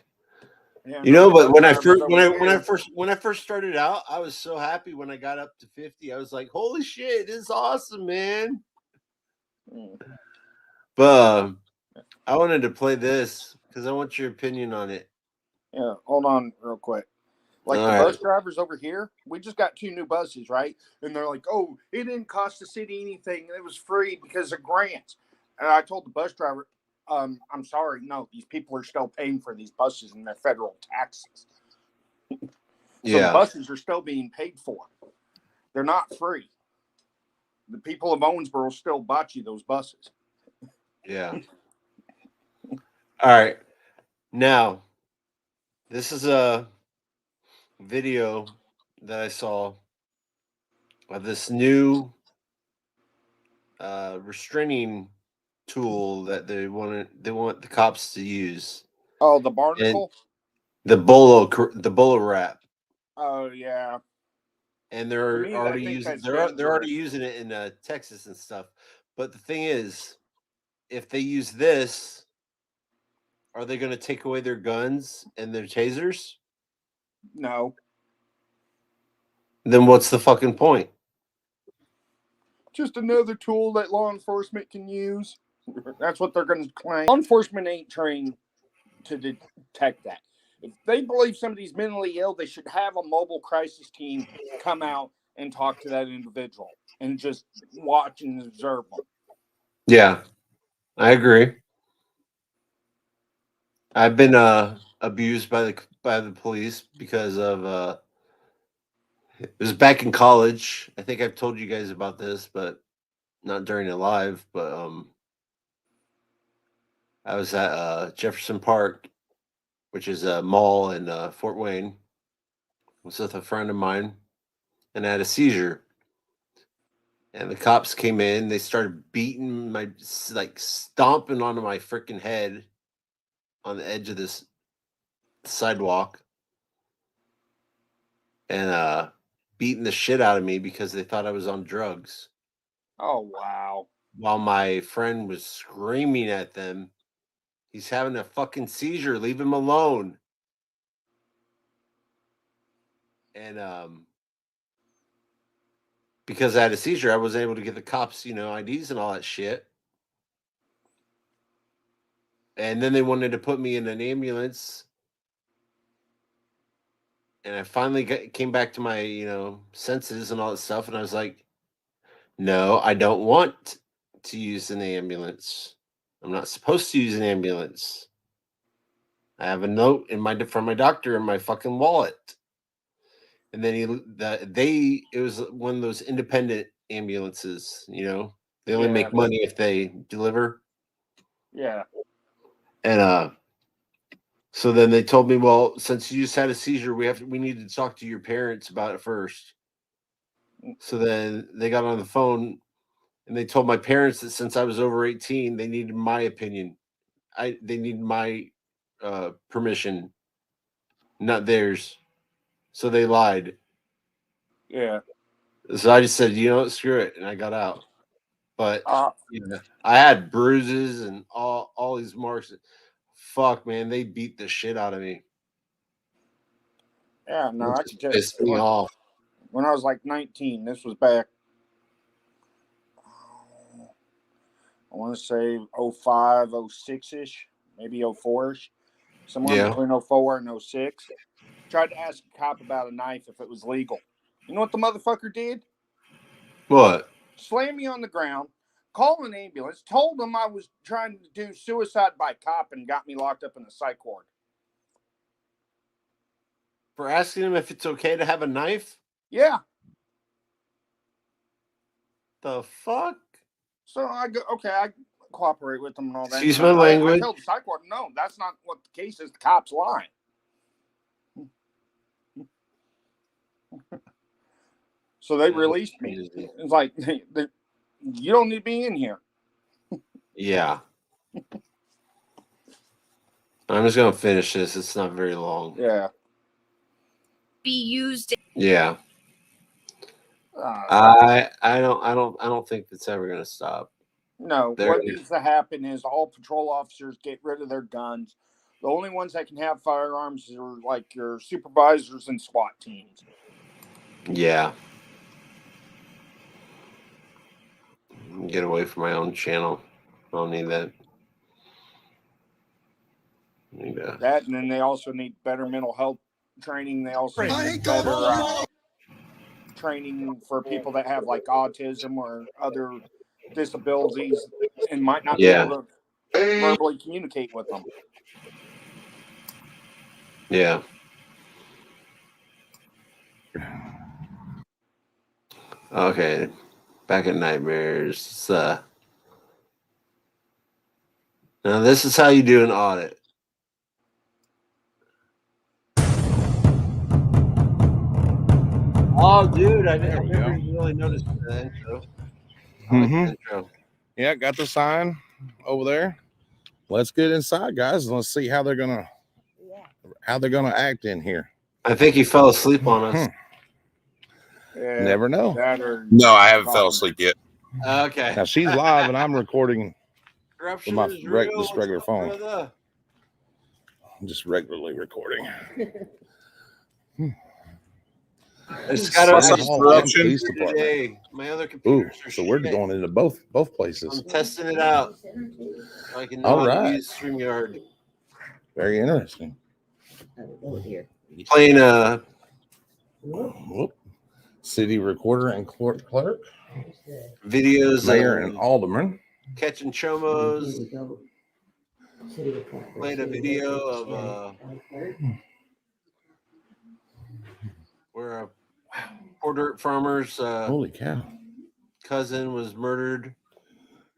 Yeah, But when I first started out, I was so happy when I got up to 50. I was like, "Holy shit, this is awesome, man!" But I wanted to play this because I want your opinion on it. Yeah, hold on real quick. Like All the right. bus drivers over here, we just got 2 new buses, right? And they're like, "Oh, it didn't cost the city anything. It was free because of grants." And I told the bus driver, "I'm sorry, no. These people are still paying for these buses and their federal taxes. So the buses are still being paid for. They're not free. The people of Owensboro still bought you those buses." Yeah. All right. Now, this is a video that I saw of this new restraining tool that they want the cops to use. Oh, the And barnacle? the bolo wrap. Oh, yeah. And To they're me, I already think using that's they're already dangerous. using it in Texas and stuff. But the thing is, if they use this, are they going to take away their guns and their tasers? No. Then what's the fucking point? Just another tool that law enforcement can use. That's what they're going to claim. Law enforcement ain't trained to detect that. If they believe somebody's mentally ill, they should have a mobile crisis team come out and talk to that individual and just watch and observe them. Yeah, I agree. I've been abused by the police because of it was back in college. I think I've told you guys about this, but not during the live. But I was at Jefferson Park, which is a mall in Fort Wayne. I was with a friend of mine, and I had a seizure. And the cops came in. They started beating my, like, stomping onto my freaking head on the edge of this sidewalk, and beating the shit out of me because they thought I was on drugs. Oh, wow. While my friend was screaming at them, "He's having a fucking seizure. Leave him alone." And because I had a seizure, I wasn't able to get the cops, IDs and all that shit. And then they wanted to put me in an ambulance. And I finally came back to my, senses and all that stuff. And I was like, no, I don't want to use an ambulance. I'm not supposed to use an ambulance. I have a note from my doctor in my fucking wallet. And then it was one of those independent ambulances, they only make money if they deliver. Yeah. And so then they told me, well, since you just had a seizure, we need to talk to your parents about it first. So then they got on the phone and they told my parents that since I was over 18, they needed my opinion. They needed my permission, not theirs. So they lied. Yeah. So I just said, screw it, and I got out. But I had bruises and all these marks. Fuck, man, they beat the shit out of me. Yeah, no, I could tell. Pissed me off. When I was like 19, this was back, I want to say 05, 06-ish, maybe 04-ish, somewhere between 04 and 06. Tried to ask a cop about a knife if it was legal. You know what the motherfucker did? What? Slammed me on the ground, called an ambulance, told them I was trying to do suicide by cop, and got me locked up in the psych ward. For asking him if it's okay to have a knife? Yeah. The fuck? So I go, okay, I cooperate with them and all that. Excuse my language. I tell the psych ward, no, that's not what the case is. The cop's lying. So they released me. It's like, you don't need to be in here. Yeah. I'm just gonna finish this. It's not very long. Yeah. Be used. Yeah. I don't think it's ever gonna stop. No, what needs to happen is all patrol officers get rid of their guns. The only ones that can have firearms are like your supervisors and SWAT teams. Yeah. Get away from my own channel. I don't need that. That, and then they also need better mental health training. They also need better training for people that have like autism or other disabilities and might not be able to verbally communicate with them. Yeah. Okay. Back at Nightmares. Now this is how you do an audit. Oh, dude, I never really noticed the intro. I like the intro. Yeah, got the sign over there. Let's get inside, guys, and let's see how they're gonna act in here. I think he fell asleep on us. Yeah, Never know. No, I haven't fell asleep yet. Okay. Now she's live, and I'm recording Corruption with my is real. this regular phone. Brother? I'm just regularly recording. It's got a corruption police department. My other Ooh, computers are so we're going into both places. I'm testing it out. So I can know All how to right. use StreamYard. Very interesting. Playing Whoop. City recorder and clerk. videos Mayor of and alderman. catching chomos. Played a video of where a poor dirt farmer's Holy cow. cousin was murdered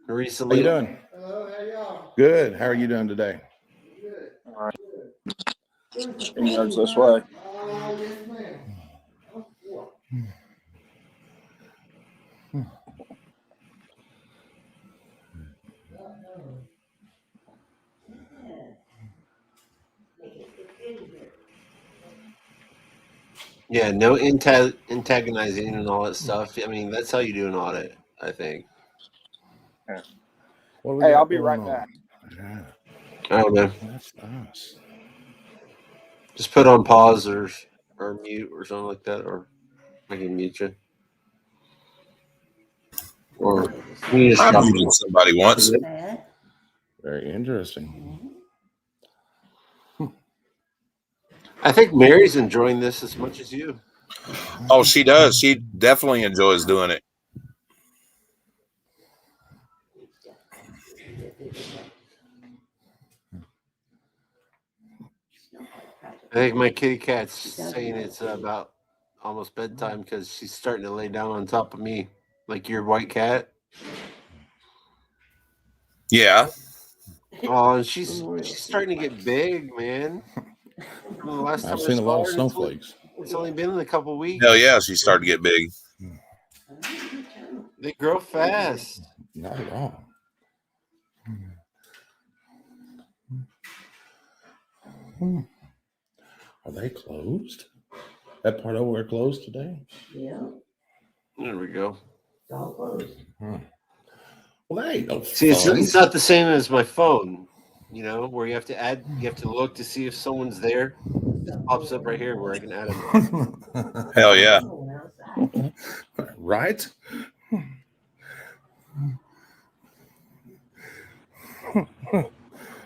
How recently. you doing? Good. How are you doing today? All right. StreamYard's this way. Yeah, no antagonizing and all that stuff. I mean, that's how you do an audit, I think. Hey, I'll be right back. Yeah. I don't know. That's nice. Just put on pause or mute or something like that, or I can mute you. Or you just I've drop muted somebody once. Very interesting. I think Mary's enjoying this as much as you. Oh, she does. She definitely enjoys doing it. I think my kitty cat's saying it's about almost bedtime because she's starting to lay down on top of me, like your white cat. Yeah. Oh, and she's starting to get big, man. From the last time I've I seen a saw lot of her, snowflakes. It's only been in a couple weeks. Hell yeah, she's starting to get big. They grow fast. Not at all. Are they closed? That part over there closed today? Yeah. There we go. It's all closed. Well, that ain't no See, fun. it's not the same as my phone, you know, where you have to look to see if someone's there. It pops up right here where I can add them. Hell yeah. Right?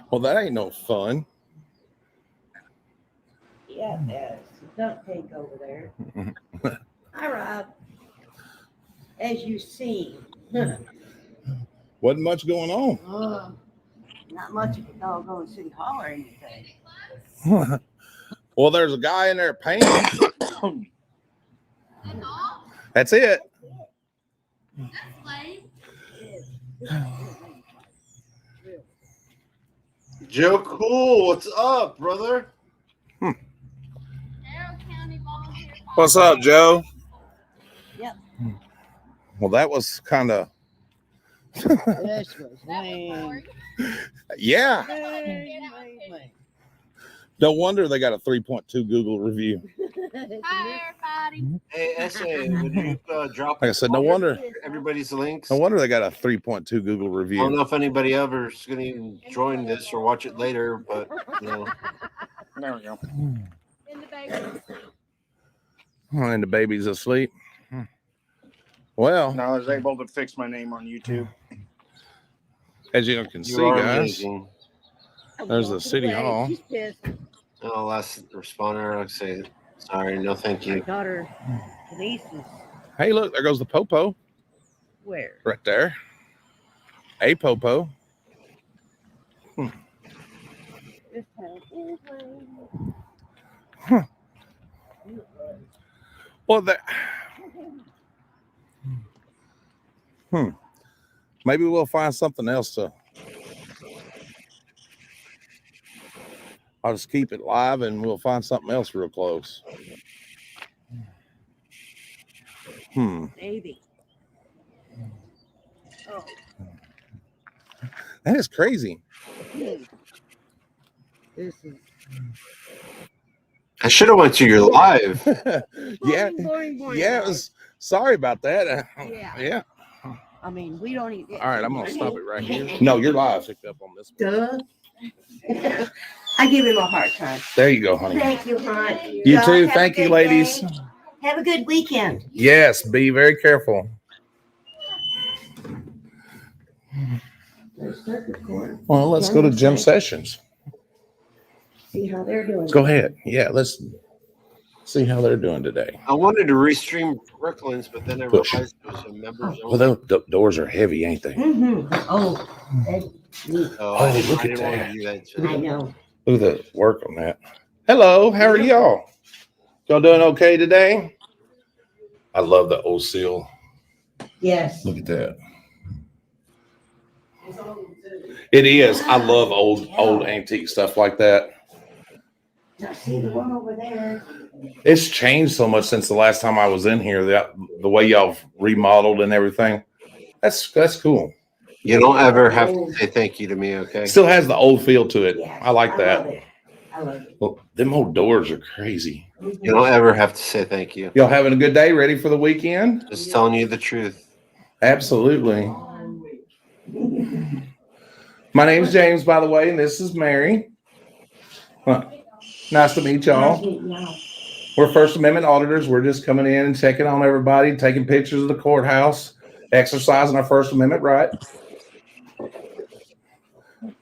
Well, that ain't no fun. Yeah, there's a duck tank over there. Hi, Rob. As you see, Wasn't much going on. not much of a doggone city hall or anything. Well, there's a guy in there painting. That's it. Joe Cool, what's up, brother? What's up, Joe? Yep. Well, that was kind of. This was lame. Yeah. Lame. No wonder they got a 3.2 Google review. Hi, everybody. Hey, S.A., would you drop Like I said, no wonder. everybody's links? No wonder they got a 3.2 Google I don't review. know if anybody ever is going to even join this or watch it later, but, you know. There we go. And the baby's asleep. Well, now I was able to fix my name on YouTube. As you can see, are guys, amazing. there's the city hall. Oh, last responder. I'll say sorry, no thank you. Daughter, Denise is Hey, look, there goes the popo where? right there. A popo. This town is lame. Huh. Well, that. Maybe we'll find something else to. I'll just keep it live and we'll find something else real close. Maybe. Oh. That is crazy. This is I should have went to your live. Yeah. boring. Yeah. It was, sorry about that. Yeah. I mean, we don't even. All right, I'm gonna stop it right here. No, you're live. Picked up on this one. Duh. I give him a hard time. There you go, honey. Thank you, hon. You Y'all too. have a Thank you, good ladies. day. Have a good weekend. Yes, be very careful. Well, let's go to Jim Sessions. See how they're doing. Go ahead. Yeah, let's see how they're doing today. I wanted to restream Brooklyn's, but then I Push. realized it was a members Well, the doors are heavy, ain't they? Mm-hmm. Oh, Oh, look at that. I know. Look at the work on that. Hello, how are y'all? Y'all doing okay today? I love the old seal. Yes. Look at that. It is. I love old antique stuff like that. Now see the one over there. It's changed so much since the last time I was in here. The way y'all remodeled and everything. That's cool. You don't ever have to say thank you to me, okay? Still has the old feel to it. I like that. I love it. Well, them old doors are crazy. You don't ever have to say thank you. Y'all having a good day? Ready for the weekend? Just telling you the truth. Absolutely. My name's James, by the way, and this is Mary. Huh. Nice to meet y'all. We're First Amendment auditors. We're just coming in and checking on everybody, taking pictures of the courthouse, exercising our First Amendment right.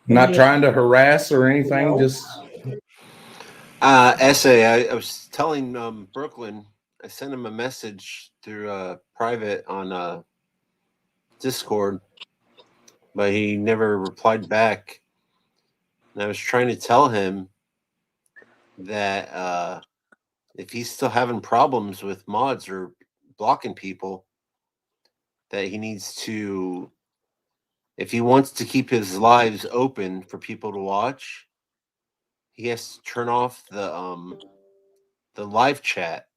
Not trying to harass or anything, just Essay, I was telling Brooklyn, I sent him a message through private on Discord, but he never replied back. And I was trying to tell him that if he's still having problems with mods or blocking people, that he needs to, if he wants to keep his lives open for people to watch, he has to turn off the live chat.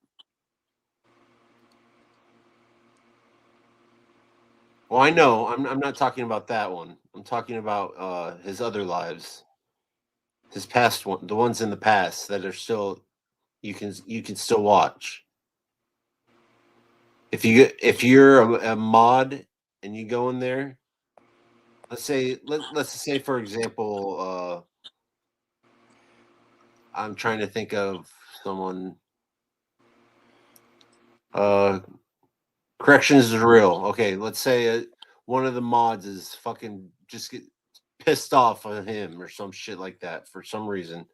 Well, I know I'm not talking about that one. I'm talking about his other lives, his past one, the ones in the past that are still you can still watch. If you're a mod and you go in there, let's say for example, I'm trying to think of someone. Corrections is real. Okay, let's say one of the mods is fucking just get pissed off on him or some shit like that for some reason.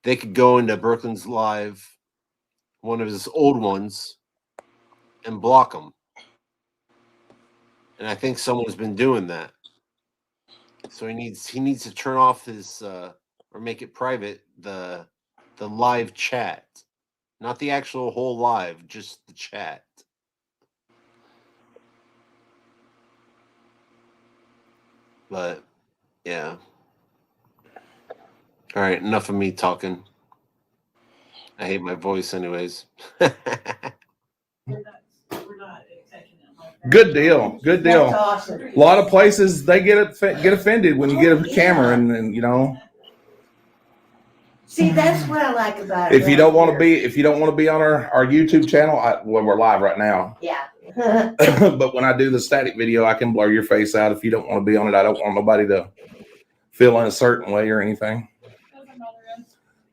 They could go into Brooklyn's live, one of his old ones, and block him. And I think someone's been doing that. So he needs to turn off his or make it private the live chat, not the actual whole live, just the chat. But yeah. All right, enough of me talking. I hate my voice anyways. good deal. Good deal. That's awesome. A lot of places they get offended when you get a camera and you know. See, that's what I like about it. If you don't want to be on our YouTube channel, we're live right now. Yeah. But when I do the static video, I can blur your face out. If you don't want to be on it, I don't want nobody to feel in a certain way or anything.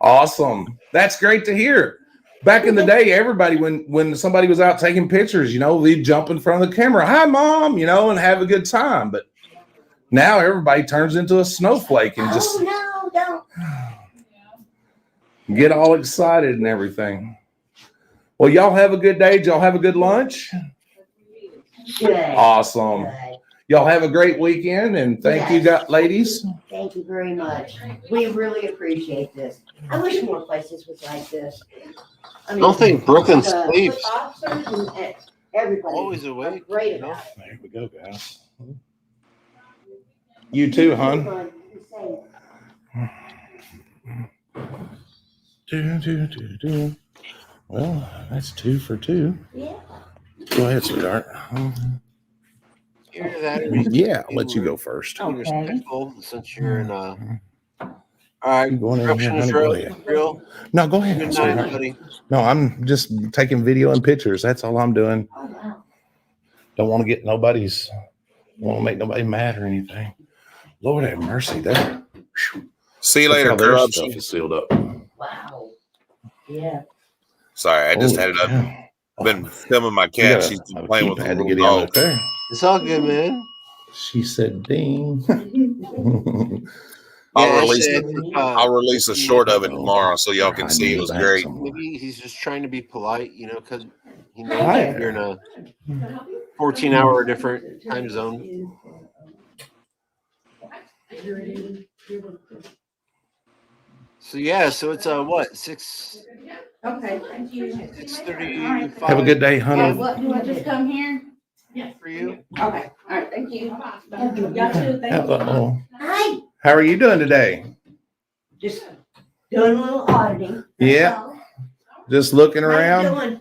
Awesome. That's great to hear. Back in the day, everybody, when somebody was out taking pictures, you know, they'd jump in front of the camera. Hi, Mom, you know, and have a good time. But now everybody turns into a snowflake and just. Oh, no, don't. Get all excited and everything. Well, y'all have a good day. Did y'all have a good lunch? Good. Awesome. Good. Y'all have a great weekend, and thank you, ladies. Thank you very much. We really appreciate this. I wish more places was like this. I don't think Brooklyn the sleeps. officers and everybody Always are awake. great about it. There we go, guys. You too, hon. Well, that's 2 for 2. Yeah. Go ahead, sweetheart. Either that or Yeah, I'll let you go first. be respectful since you're in a. All right, You going in here, corruption is honey? Go ahead. real. No, go ahead, Good night, sweetheart. buddy. No, I'm just taking video and pictures. That's all I'm doing. Oh, wow. Don't want to get nobody's, don't want to make nobody mad or anything. Lord have mercy there. See you Look later, how their corruption. stuff is sealed up. Wow. Yeah. Sorry, I just Holy had it cow. up. I've been filming my We cat. gotta She's have a playing with a keypad to little get in dog. up there. It's all good, man. She said, "Ding." I'll release a short of it tomorrow so y'all can see it was great. Maybe he's just trying to be polite, because he knows that you're in a 14-hour different time zone. So yeah, so it's what 6? Okay. Thank you. 6:35. Have a good day, honey. What do I just come here? Yeah, for you. Okay. All right. Thank you. Y'all too. Thank you. Hello. Hi. How are you doing today? Just doing a little auditing. Yeah. Just looking How you around. doing?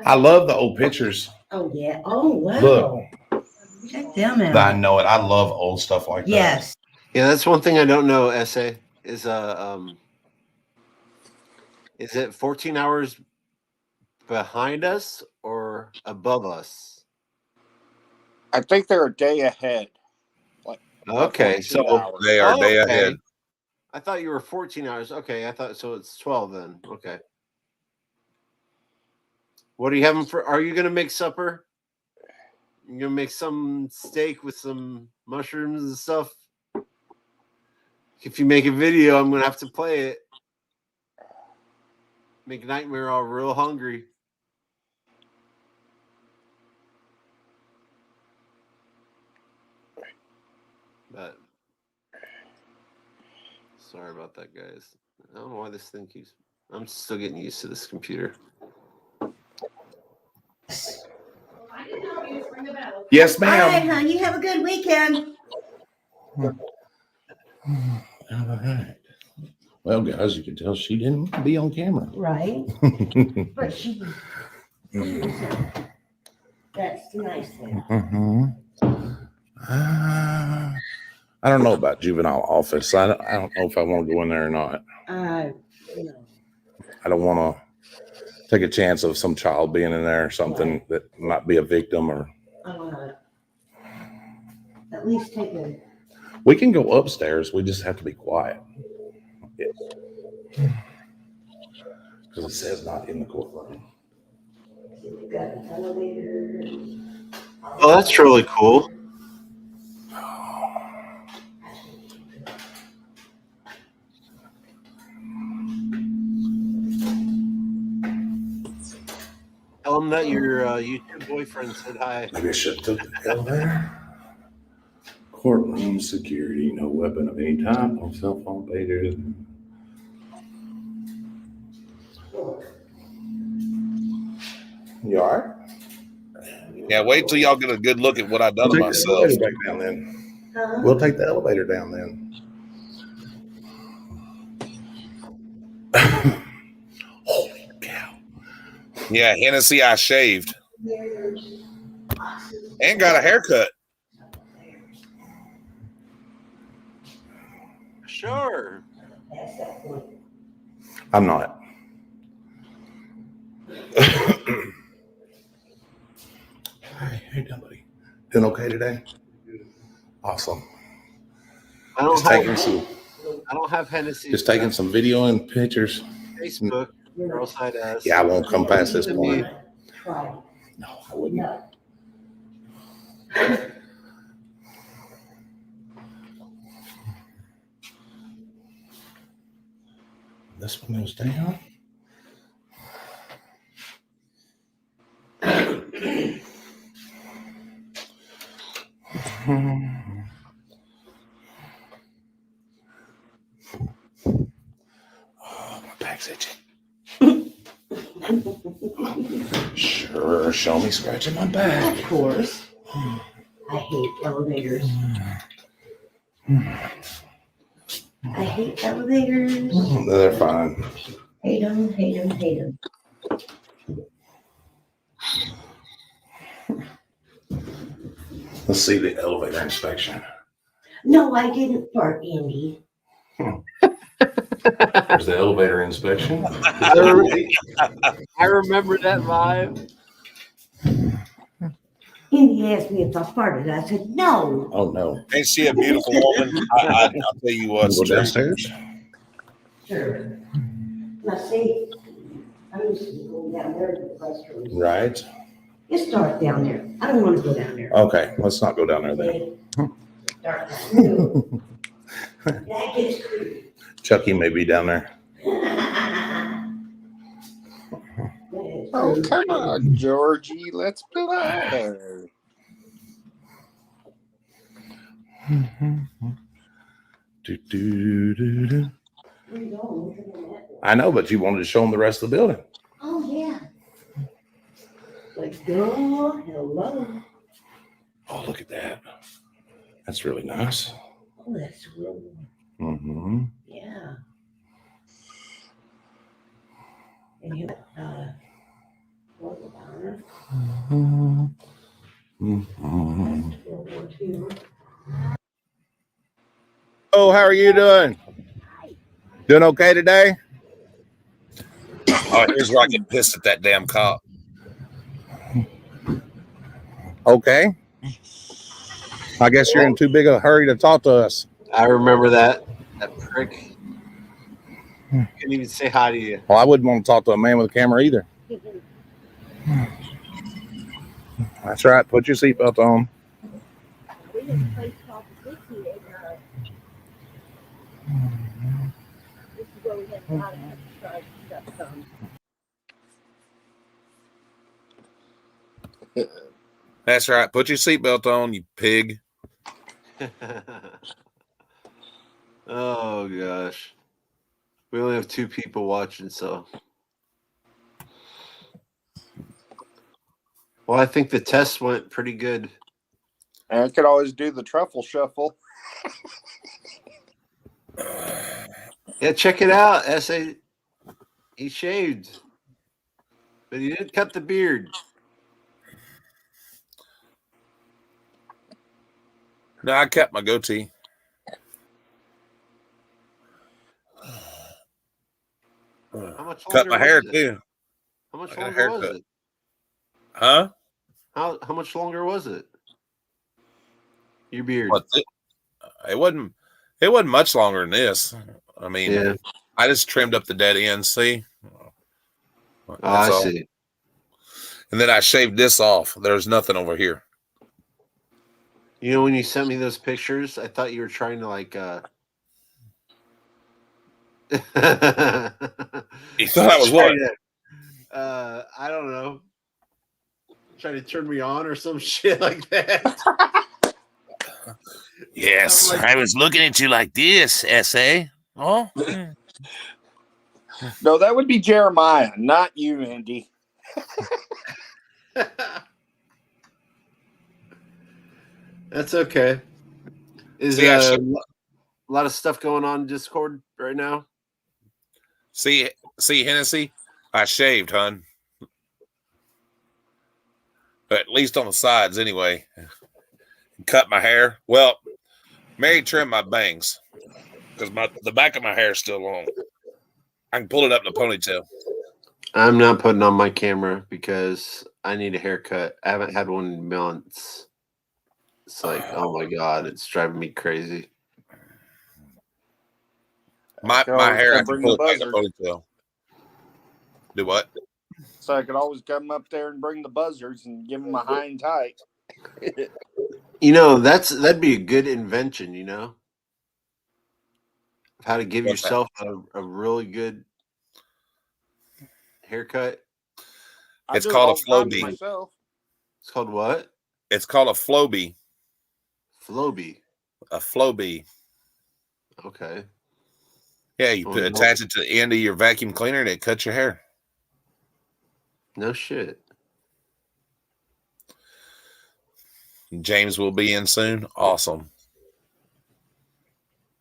I love the old pictures. Oh yeah. Oh wow. Look. Check them out. I know it. I love old stuff like that. Yes. Yeah, that's one thing I don't know. Essay is it 14 hours behind us or above us? I think they're a day ahead. Okay, so hours. They are day ahead. I thought you were 14 hours. Okay, I thought so. It's 12 then. Okay. What are you having for? Are you gonna make supper? You're gonna make some steak with some mushrooms and stuff. If you make a video, I'm gonna have to play it. Make Nightmare all real hungry. But sorry about that, guys. I don't know why this thing keeps. I'm still getting used to this computer. Yes, All right, ma'am. hon. You have a good weekend. All right. Well, guys, you can tell she didn't want to be on camera. Right. But she. That's the nice thing. I don't know about juvenile office. I don't know if I want to go in there or not. No. I don't want to take a chance of some child being in there or something that might be a victim or. I want to at least take a. We can go upstairs. We just have to be quiet. Because it says not in the courtroom. We've got an elevator. Oh, that's really cool. Tell them that your YouTube boyfriend said hi. Maybe I should have took the elevator. Courtroom security, no weapon of any type, no cell phone pages. You all right? Yeah, wait till y'all get a good look at what I've done to We'll take the myself. elevator back down then. We'll take the elevator down then. Holy cow. Yeah, Hennessy, I shaved. And got a haircut. Sure. I'm not. Hey, how you doing, buddy? Doing okay today? Awesome. I don't have Hennessy. Just taking some video and pictures. Facebook. Girl side ass. Yeah, I won't come past this point. Try. No, I wouldn't. This one goes down. Oh, my back's itchy. Sure, show me scratching my back. Of course. I hate elevators. I hate elevators. They're fine. Hate them, hate them, hate them. Let's see the elevator inspection. No, I didn't fart, Andy. There's the elevator inspection. I remember that vibe. Andy asked me if I farted. I said no. Oh no. Ain't she a beautiful woman? I'll tell you what. Go downstairs. Sure. Now see, I'm used to going down there to the restrooms. Right. It's dark down there. I don't want to go down there. Okay, let's not go down there then. Dark down there. That gets creepy. Chucky may be down there. Oh, come on, Georgie. Let's play. Do, do, do, do. I know, but you wanted to show them the rest of the building. Oh, yeah. Like, oh, hello. Oh, look at that. That's really nice. Oh, that's really, Mm-hmm. yeah. And you, World War II. Oh, how are you doing? Doing okay today? Oh, here's where I get pissed at that damn cop. Okay. I guess you're in too big a hurry to talk to us. I remember that prick. Couldn't even say hi to you. Well, I wouldn't want to talk to a man with a camera either. That's right. Put your seatbelt on. That's right. Put your seatbelt on, you pig. Oh gosh. We only have 2 people watching, so. Well, I think the test went pretty good. I could always do the truffle shuffle. Yeah, check it out. He shaved, but he didn't cut the beard. No, I kept my goatee. How much Cut my longer hair was it? too. How much I got a longer was haircut. it? Huh? How much longer was it? Your beard. What, it wasn't much longer than this. I mean, Yeah. I just trimmed up the dead ends. See? Oh, I all. see. And then I shaved this off. There's nothing over here. You know, when you sent me those pictures, I thought you were trying to like You thought I was what? I don't know. Trying to turn me on or some shit like that. Yes, I'm like- I was looking at you like this, S.A. Oh, No, that would be Jeremiah, not you, Andy. That's okay. Is See, I a should- lot of stuff going on in Discord right now? see, Hennessy, I shaved, hun. At least on the sides, anyway. Cut my hair. Well, Mary trimmed my bangs because the back of my hair is still long. I can pull it up in a ponytail. I'm not putting on my camera because I need a haircut. I haven't had one in months. It's like, oh my God, it's driving me crazy. My Go, hair, I can bring pull the it back in a buzzard. ponytail. Do what? So I could always come up there and bring the buzzards and give them a hind tight. You know, that'd be a good invention, you know? how to give What's that? yourself a really good haircut. I It's do it called all a the time to Flowbee. myself. It's called what? It's called a Flowbee. Flowbee. A Flowbee. Okay. Yeah, you Oh, no. attach it to the end of your vacuum cleaner and it cuts your hair. No shit. James will be in soon. Awesome.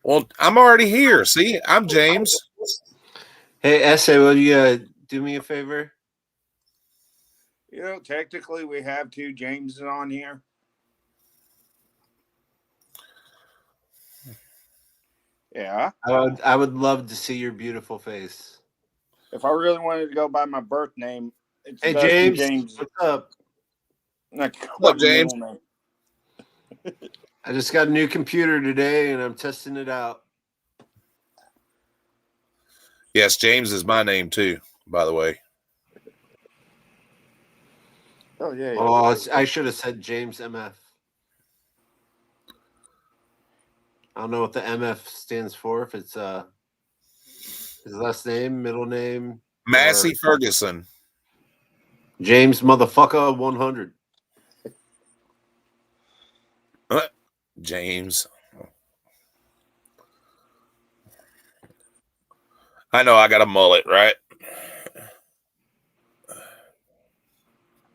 Well, I'm already here. See, I'm James. Hey, Essay, will you do me a favor? You know, technically we have 2 Jameses on here. Yeah. I would love to see your beautiful face. If I really wanted to go by my birth name, it's Hey, Dustin James. What's up? I can go What's up, by my James? middle name. I just got a new computer today and I'm testing it out. Yes, James is my name too, by the way. Oh, yeah. Oh, I should have said James MF. I don't know what the MF stands for. If it's his last name, middle name. Massey or Ferguson. James motherfucker 100. James. I know I got a mullet, right?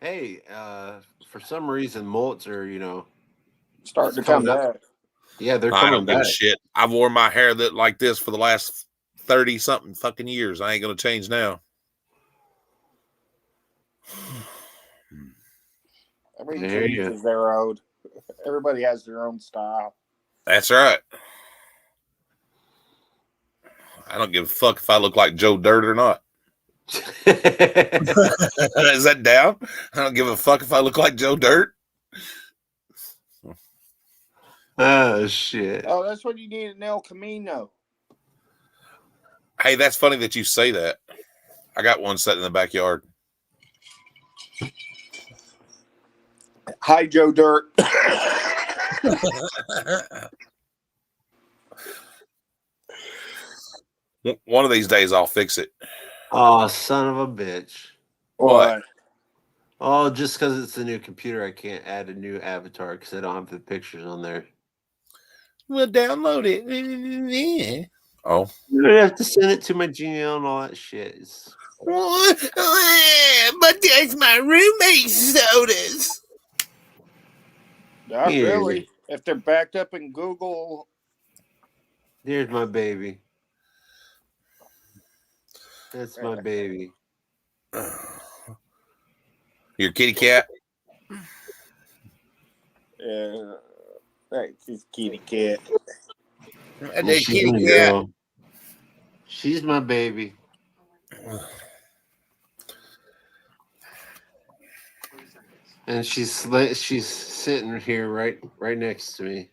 Hey, for some reason, mullets are, starting to come back. Yeah, they're I coming don't give a back. shit. I've worn my hair like this for the last 30 something fucking years. I ain't gonna change now. Everybody There you changes their own. Everybody has their own style. That's right. I don't give a fuck if I look like Joe Dirt or not. Is that down? I don't give a fuck if I look like Joe Dirt. Oh shit. Oh, that's what you need in El Camino. Hey, that's funny that you say that. I got one set in the backyard. Hi, Joe Dirt. One of these days I'll fix it. Oh, son of a bitch. What? Oh, just because it's a new computer, I can't add a new avatar because I don't have the pictures on there. We'll download it. Oh. You don't have to send it to my Gmail and all that shit. But there's my roommate's sodas. Not Here. really. If they're backed up in Google. There's my baby. That's my baby. Your kitty cat? Yeah. That's his kitty cat. And she's my girl. She's my baby. And she's sitting here right next to me.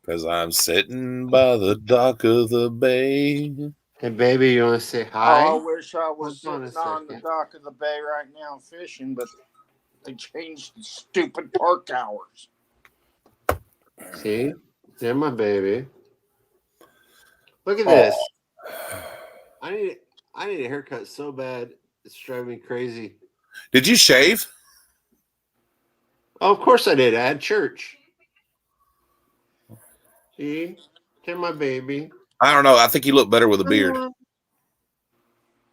Because I'm sitting by the dock of the bay. Hey, baby, you want to say hi? Oh, I wish I was Hold on a sitting on the second. dock of the bay right now fishing, but they changed the stupid park hours. See? They're my baby. Look at this. I need a haircut so bad. It's driving me crazy. Did you shave? Oh, of course I did. I had church. See? They're my baby. I don't know. I think you look better with a beard.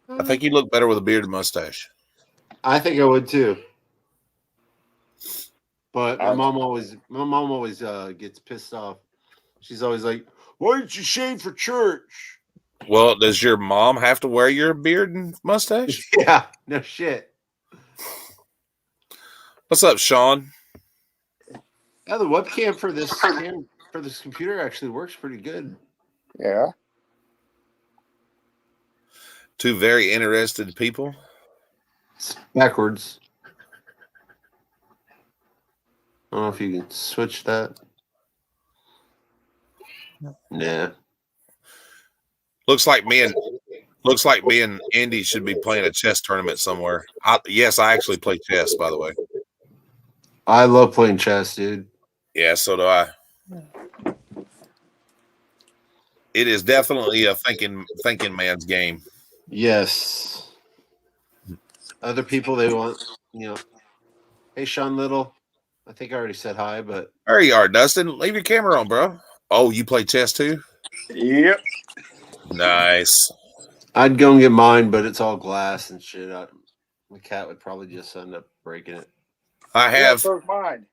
I think you look better with a beard and mustache. I think I would too. But my mom always gets pissed off. She's always like, "Why didn't you shave for church?" Well, does your mom have to wear your beard and mustache? Yeah, no shit. What's up, Sean? Yeah, the webcam for this computer actually works pretty good. Yeah. Two very interested people. It's backwards. I don't know if you can switch that. Nah. Looks like me and Andy should be playing a chess tournament somewhere. Yes, I actually play chess, by the way. I love playing chess, dude. Yeah, so do I. it is definitely a thinking man's game. Yes. Other people they want, Hey, Sean Little. I think I already said hi, but There you are, Dustin. Leave your camera on, bro. Oh, you play chess too? Yep. Nice. I'd go and get mine, but it's all glass and shit. My cat would probably just end up breaking it. I have mine.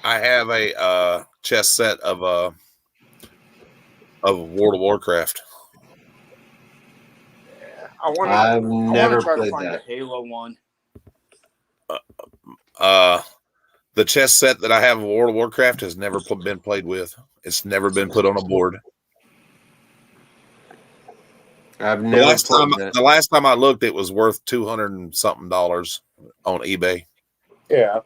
I have a chess set of World of Warcraft. I've never try to played find that. a Halo one. The chess set that I have of World of Warcraft has never been played with. It's never been put on a board. I've never played that. The last time I looked, it was worth $200 and something on eBay. Yeah.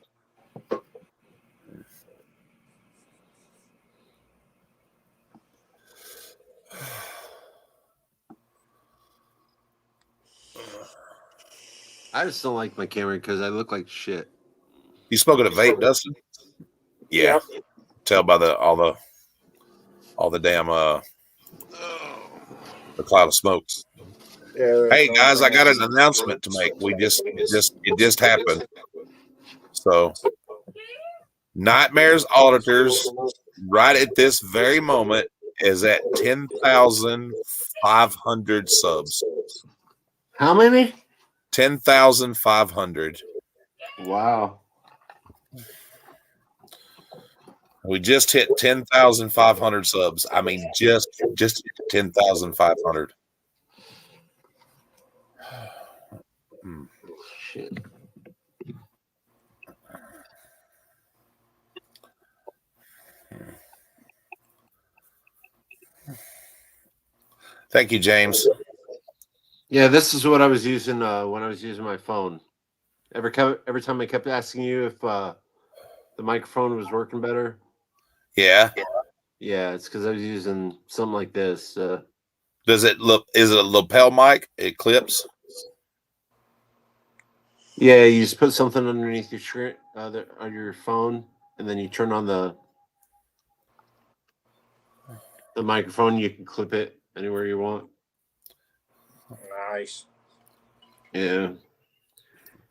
I just don't like my camera because I look like shit. You smoking a vape, Dustin? Yeah. Yep. Tell by all the damn the cloud of smokes. Yeah, Hey guys, I got an announcement to make. It just happened. So Nightmares Auditors right at this very moment is at 10,500 subs. How many? 10,500. Wow. We just hit 10,500 subs. I mean, just 10,500. Shit. Thank you, James. Yeah, this is what I was using when I was using my phone. Every time I kept asking you if the microphone was working better. Yeah. Yeah, it's because I was using something like this. Does it look? Is it a lapel mic? It clips. Yeah, you just put something underneath your screen on your phone, and then you turn on the microphone. You can clip it anywhere you want. Nice. Yeah.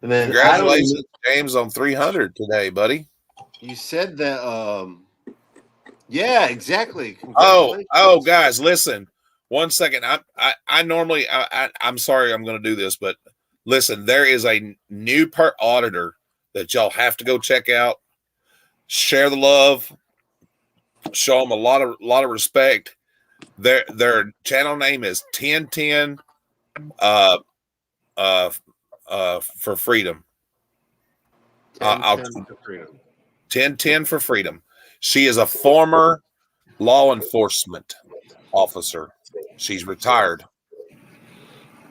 And then Congratulations, James, on 300 today, buddy. You said that. Yeah, exactly. Oh, guys, listen. 1 second. I normally I'm sorry I'm going to do this, but listen, there is a new auditor that y'all have to go check out. Share the love. Show them a lot of respect. Their channel name is 1010 for freedom. 1010 for freedom. 1010 for freedom. She is a former law enforcement officer. She's retired.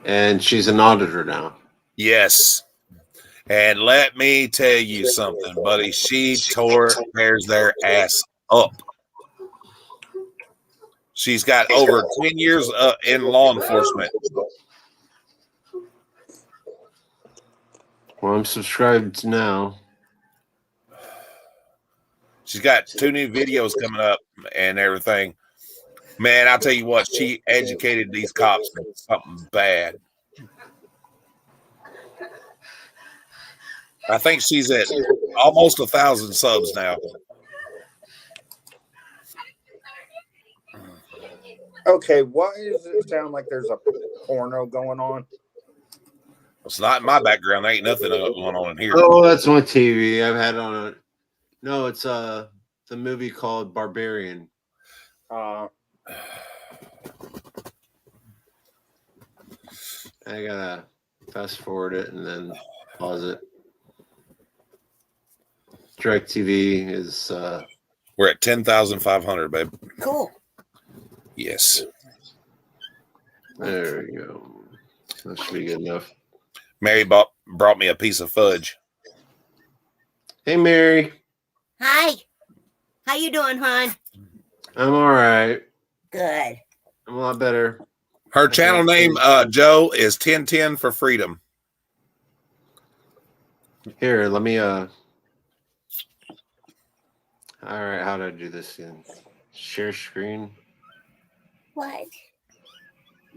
And she's an auditor now. Yes. And let me tell you something, buddy. She tears their ass up. She's got over 10 years in law enforcement. Well, I'm subscribed now. She's got 2 new videos coming up and everything. Man, I'll tell you what, she educated these cops in something bad. I think she's at almost 1,000 subs now. Okay, why does it sound like there's a porno going on? It's not in my background. There ain't nothing going on in here. Oh, that's my TV. I've had it on it. No, it's the movie called Barbarian. I gotta fast forward it and then pause it. Direct TV is we're at 10,500, babe. Cool. Yes. There we go. That should be good enough. Mary brought me a piece of fudge. Hey, Mary. Hi. How you doing, hon? I'm all right. Good. I'm a lot better. Her channel name, Joe, is 1010 for freedom. Here, let me all right, how do I do this again? Share screen. What?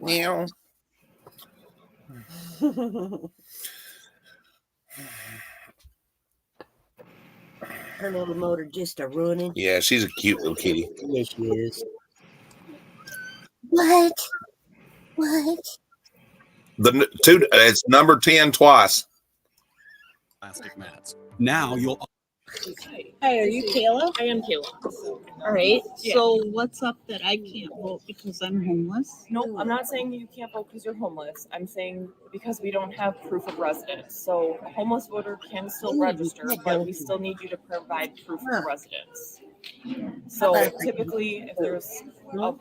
Meow. Her little motor just a running. Yeah, she's a cute little kitty. Yes, she is. What? What? It's number 10 twice. Plastic mats. Now you'll. Hi, are you Kayla? I am Kayla. All right. Yeah. So what's up that I can't vote because I'm homeless? No, I'm not saying you can't vote because you're homeless. I'm saying because we don't have proof of residence. So a homeless voter can still register, but we still need you to provide proof of residence. So typically, if there's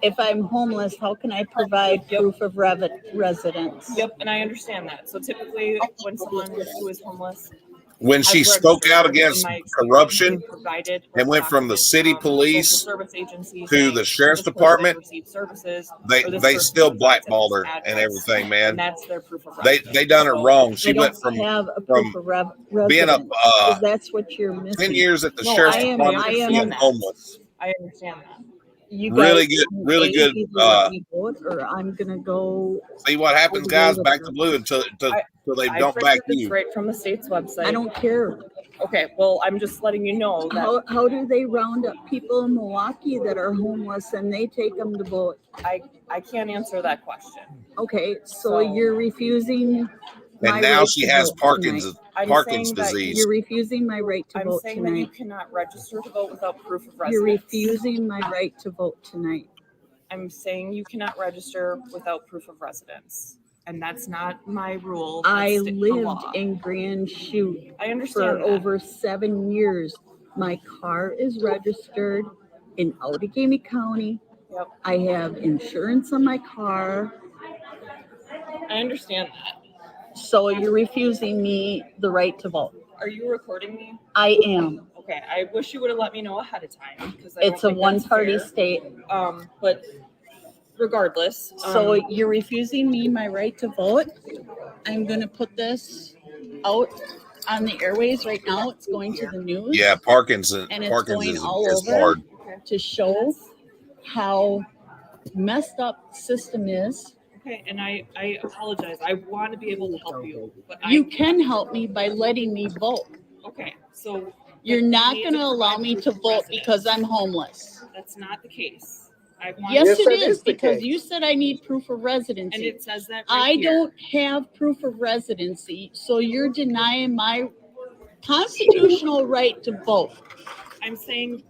If I'm homeless, how can I provide proof of residence? Yep, and I understand that. So typically, when someone who is homeless, When she has spoke out registered, against in my experience, corruption provided and went from the city police social service agencies to saying the sheriff's this person department, received services, they or this they person still resides at blackballed this her and address, everything, man. and that's their proof of They residence. done her wrong. She I went don't from have a proof of being residence. a Is that's what you're missing? 10 years at the No, sheriff's I am- department I to am- being homeless. I understand that. You Really guys good, can really good. either let me vote or I'm gonna go. See what happens, over guys. there Back with to her. blue until they I don't back printed this you. right from the state's website. I don't care. Okay, well, I'm just letting you know that How do they round up people in Milwaukee that are homeless and they take them to vote? I can't answer that question. Okay, so you're refusing my And now right she to has vote Parkinson's tonight. I'm Parkinson's saying that disease. You're refusing my right to I'm vote saying that you tonight. cannot register to vote without proof of residence. You're refusing my right to vote tonight. I'm saying you cannot register without proof of residence. And that's not my rule. I That's the lived law. in Grand Chute I for understand that. over 7 years. My car is registered in Outagamie County. Yep. I have insurance on my car. I understand that. So you're refusing me the right to vote. Are you recording me? I am. Okay, I wish you would have let me know ahead of time because It's a one-party state. But regardless, So you're refusing me my right to vote. I'm going to put this out on the airways right now. It's going to the news. Yeah, Parkinson's. And it's Parkinson's going all is over hard. to show how messed up the system is. okay, and I apologize. I want to be able to help you, but You can help me by letting me vote. okay. So You're but you not need going to allow provide me proof to of vote residence. because I'm homeless. That's not the case. I want Yes, it is, because you said I need proof of and residency. it says that right I here. don't have proof of residency, so you're denying my constitutional right to vote. I'm saying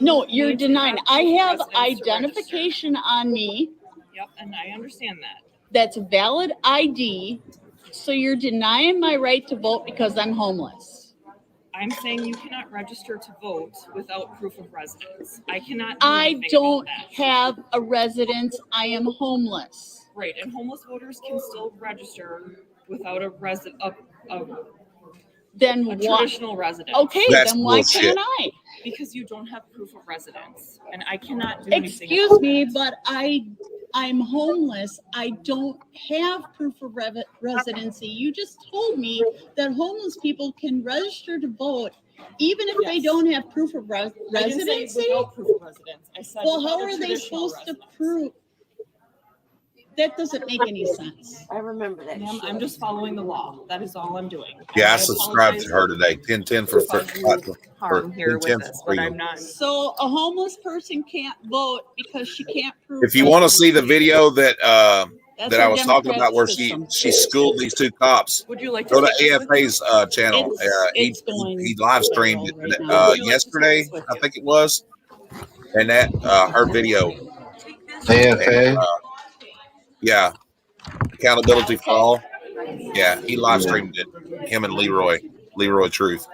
No, you're need to denying. have I proof of have residence to register. identification on me Yep, and I understand that. that's a valid ID, so you're denying my right to vote because I'm homeless. I'm saying you cannot register to vote without proof of residence. I cannot. I anything don't about that. have a residence. I am homeless. Right, and homeless voters can still register without a Then a why? traditional residence. Okay, That's then why bullshit. can't I? Because you don't have proof of residence, and I cannot do anything. Excuse about me, that. but I'm homeless. I don't have proof of residency. You just told me that homeless people can register to vote even if they Yes. don't have proof of I didn't say residency. without proof of residence. I said Well, without how a are they traditional supposed to residence. prove? That doesn't make any sense. I remember that. Ma'am, shit. I'm just following the law. That is all I'm doing. Yeah, I And subscribed to her apologize today. 1010 for harm here with 1010 this, for but I'm freedom. not. So a homeless person can't vote because she can't prove. If you want to see the residency. video that That's I our was talking about, democratic where system. she schooled these two cops, Would you like to go to take this with you? AFA's channel. It's going He live streamed it viral right now. Would you like to take yesterday, this with I you? think it was, and that her video. AFA. Yeah, accountability for all. Yeah, he live streamed it. Him and Leroy Truth.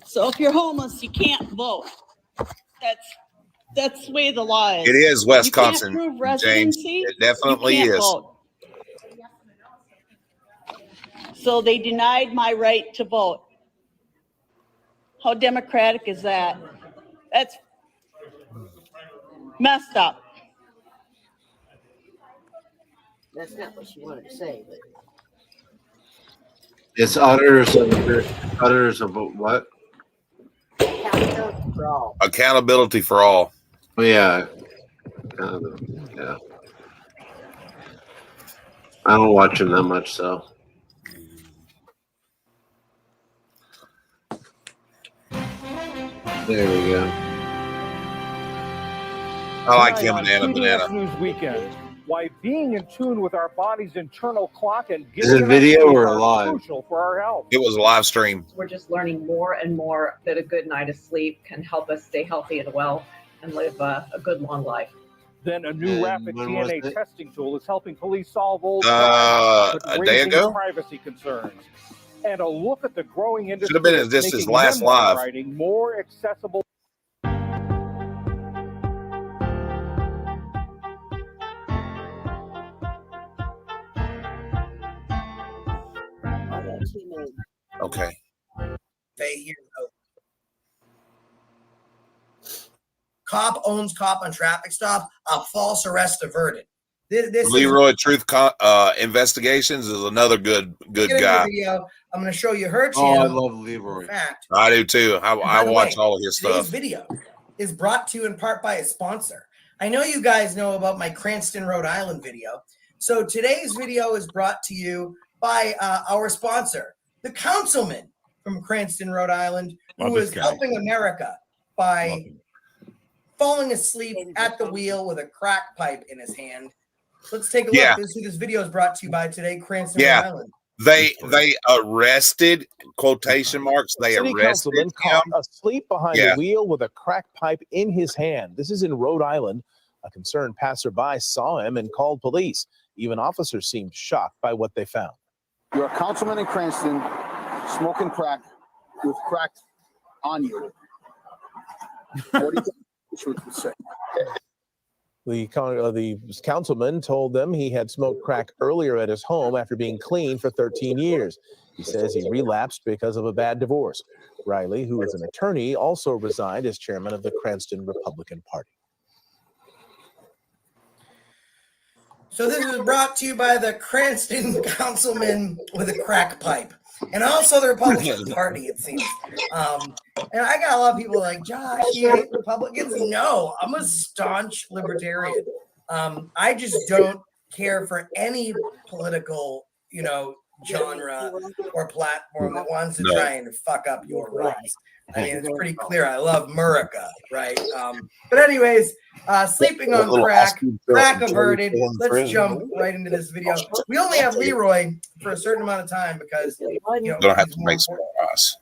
So if you're homeless, you can't vote. That's the way the law is. It is Wisconsin, You can't prove James. residency. It definitely you can't is. Vote. So they denied my right to vote. How democratic is that? That's messed up. That's not what she wanted to say, but It's utters of what? counterfeit Accountability for all. Oh, yeah. Yeah. I don't watch him that much, so. There we go. I like Tonight him on and CBS Banana. News Weekend, why being in tune with our body's internal clock and Is getting it enough video sleep or are live? crucial for our health. It was a live stream. We're just learning more and more that a good night of sleep can help us stay healthy and well and live a good long life. Then a new And rapid when was DNA it? testing tool is helping police solve old crimes, but A day raising ago? privacy concerns. And a look at the growing Should industry have been that's just his making last memoir live. writing more accessible. Okay. Cop owns cop on traffic stop. A false arrest averted. This is Leroy Truth Investigations is another good get into the guy. video. I'm going to show you her Oh, I channel. love Leroy. In fact, I do too. I by the watch way, all of his today's stuff. video is brought to you in part by a sponsor. I know you guys know about my Cranston, Rhode Island video. So today's video is brought to you by our sponsor, the councilman from Cranston, Rhode Island, who is helping America by falling asleep at the wheel with a crack pipe in his hand. Let's take a look. Yeah. This is who this video is brought to you by today, Cranston, Yeah. Rhode Island. They arrested, quotation marks, they City arrested councilman caught him. asleep behind Yeah. the wheel with a crack pipe in his hand. This is in Rhode Island. A concerned passerby saw him and called police. Even officers seemed shocked by what they found. You're a councilman in Cranston, smoking crack with crack on you. What do you think the say? The councilman told them he had smoked crack earlier at his home after being clean for 13 years. He says he relapsed because of a bad divorce. Riley, who is an attorney, also resigned as chairman of the Cranston Republican Party. So this is brought to you by the Cranston councilman with a crack pipe, and also the Republican Party, it seems. And I got a lot of people like, Josh, you hate Republicans? No, I'm a staunch libertarian. I just don't care for any political, genre or platform that wants to try and fuck up your rights. I mean, it's pretty clear. I love America, right? But anyways, sleeping on crack averted. Let's jump right into this video. We only have Leroy for a certain amount of time because Don't have to make some us.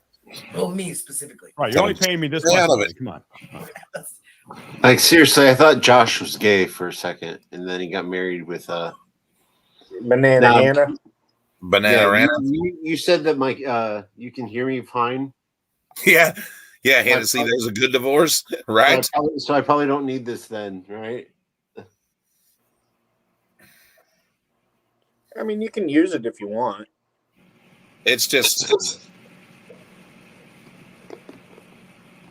Well, me specifically. Right, you're only paying me this Stay out much. of it. Come on. Like, seriously, I thought Josh was gay for a second, and then he got married with Banana Anna. Banana Anna. You said that, Mike, you can hear me fine. Yeah. Yeah, Hennessy, there's a good divorce, right? So I probably don't need this then, right? I mean, you can use it if you want. It's just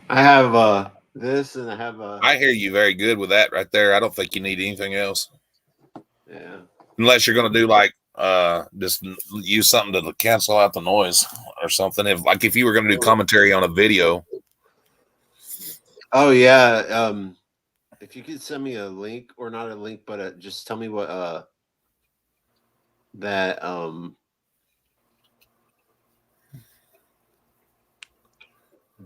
I have this, and I have I hear you very good with that right there. I don't think you need anything else. Yeah. Unless you're gonna do like just use something to cancel out the noise or something. If you were gonna do commentary on a video. Oh yeah. If you could send me a link, or not a link, but just tell me what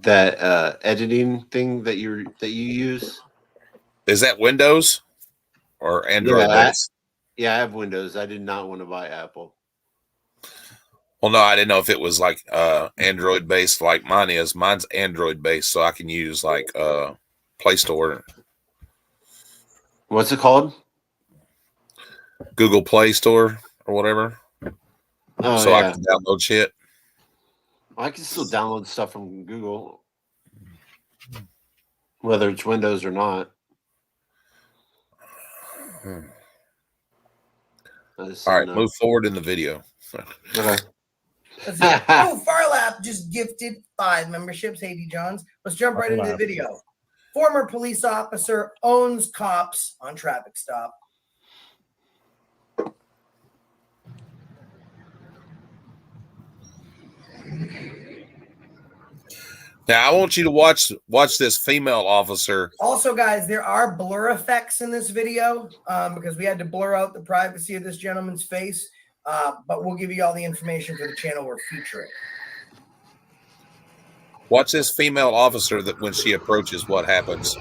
that editing thing that you use. Is that Windows or Android based? Yeah, I have Windows. I did not want to buy Apple. Well, no, I didn't know if it was like Android based like mine is. Mine's Android based, so I can use like Play Store. What's it called? Google Play Store or whatever. Oh, so yeah. I can download shit. I can still download stuff from Google, whether it's Windows or not. All right, move forward in the video. Okay. Let's see. Oh, Farlap just gifted 5 memberships. Haiti Johns. Let's jump right into the video. Former police officer owns cops on traffic stop. Now I want you to watch this female officer. Also, guys, there are blur effects in this video because we had to blur out the privacy of this gentleman's face. But we'll give you all the information for the channel we're featuring. Watch this female officer that when she approaches, what happens.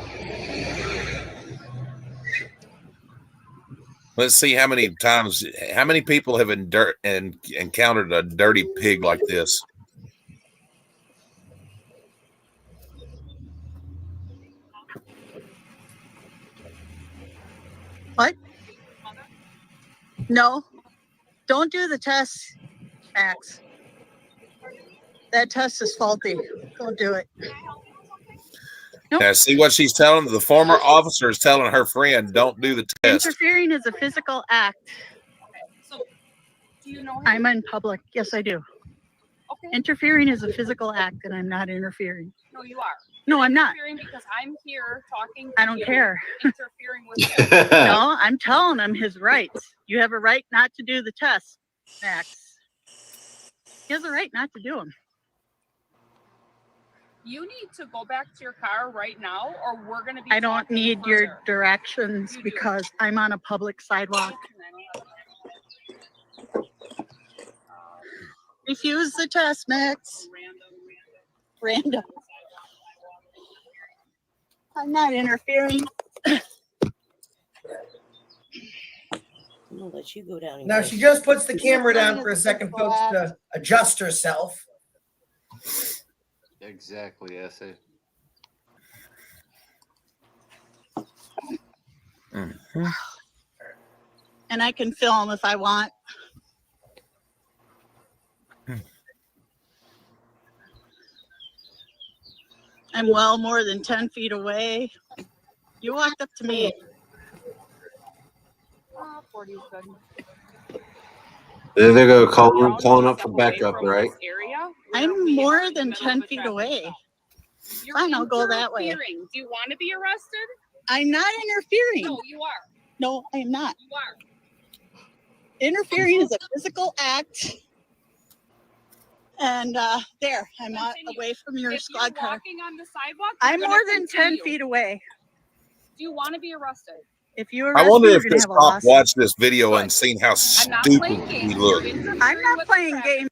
Let's see how many people have encountered a dirty pig like this. What? No, don't do the test, Max. That test is faulty. Don't do it. Nope. Now, see what she's telling? The former officer is telling her friend, don't do the test. Interfering is a physical act. So, do you know him? I'm in public. Yes, I do. Okay. Interfering is a physical act, and I'm not interfering. No, you are. No, I'm not. Interfering because I'm here talking to I don't you, care. Interfering with you. No, I'm telling him his rights. You have a right not to do the test, Max. He has a right not to do them. You need to go back to your car right now, or we're going to be. I don't talking need further. your directions because I'm on a public sidewalk. Refuse the test, Max. Random. I'm not interfering. I'm gonna let you go down. and Now get she it. just puts the camera down for a second, folks, to adjust herself. Exactly, Essay. And I can film if I want. I'm well more than 10 feet away. You walked up to me. 40 is good. There they go, calling up for backup, right? I'm more than 10 feet away. You're Fine, I'll go that way. interfering. Do you want to be arrested? I'm not interfering. No, you are. No, I am not. You are. Interfering is a physical act. And there, I'm out away from your If squad you're car. walking on the sidewalk, I'm you're more gonna than 10 continue. feet away. Do you want to be arrested? If you I arrest wonder me, if you're gonna this have a cop lawsuit. watched this video and seen how I'm not stupid playing he games. looked. You're interfering I'm not with playing traffic. games.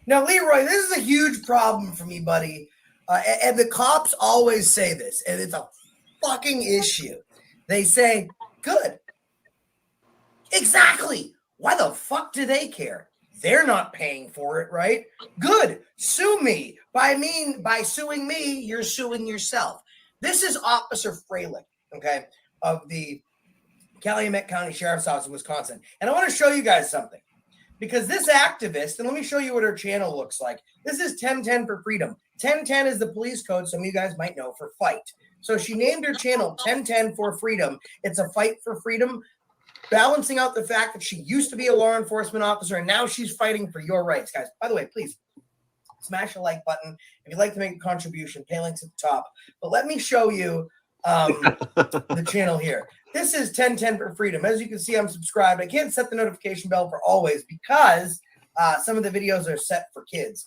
Now, Leroy, this is a huge problem for me, buddy. And the cops always say this, and it's a fucking issue. They say, good. Exactly. Why the fuck do they care? They're not paying for it, right? Good. Sue me. By suing me, you're suing yourself. This is Officer Freilich, okay, of the Calumet County Sheriff's Office in Wisconsin. And I want to show you guys something. Because this activist, and let me show you what her channel looks like. This is 1010 for Freedom. 1010 is the police code, some of you guys might know, for fight. So she named her channel 1010 for Freedom. It's a fight for freedom, balancing out the fact that she used to be a law enforcement officer and now she's fighting for your rights, guys. By the way, please smash the like button. If you'd like to make a contribution, pay links at the top. But let me show you the channel here. This is 1010 for Freedom. As you can see, I'm subscribed. I can't set the notification bell for always because some of the videos are set for kids.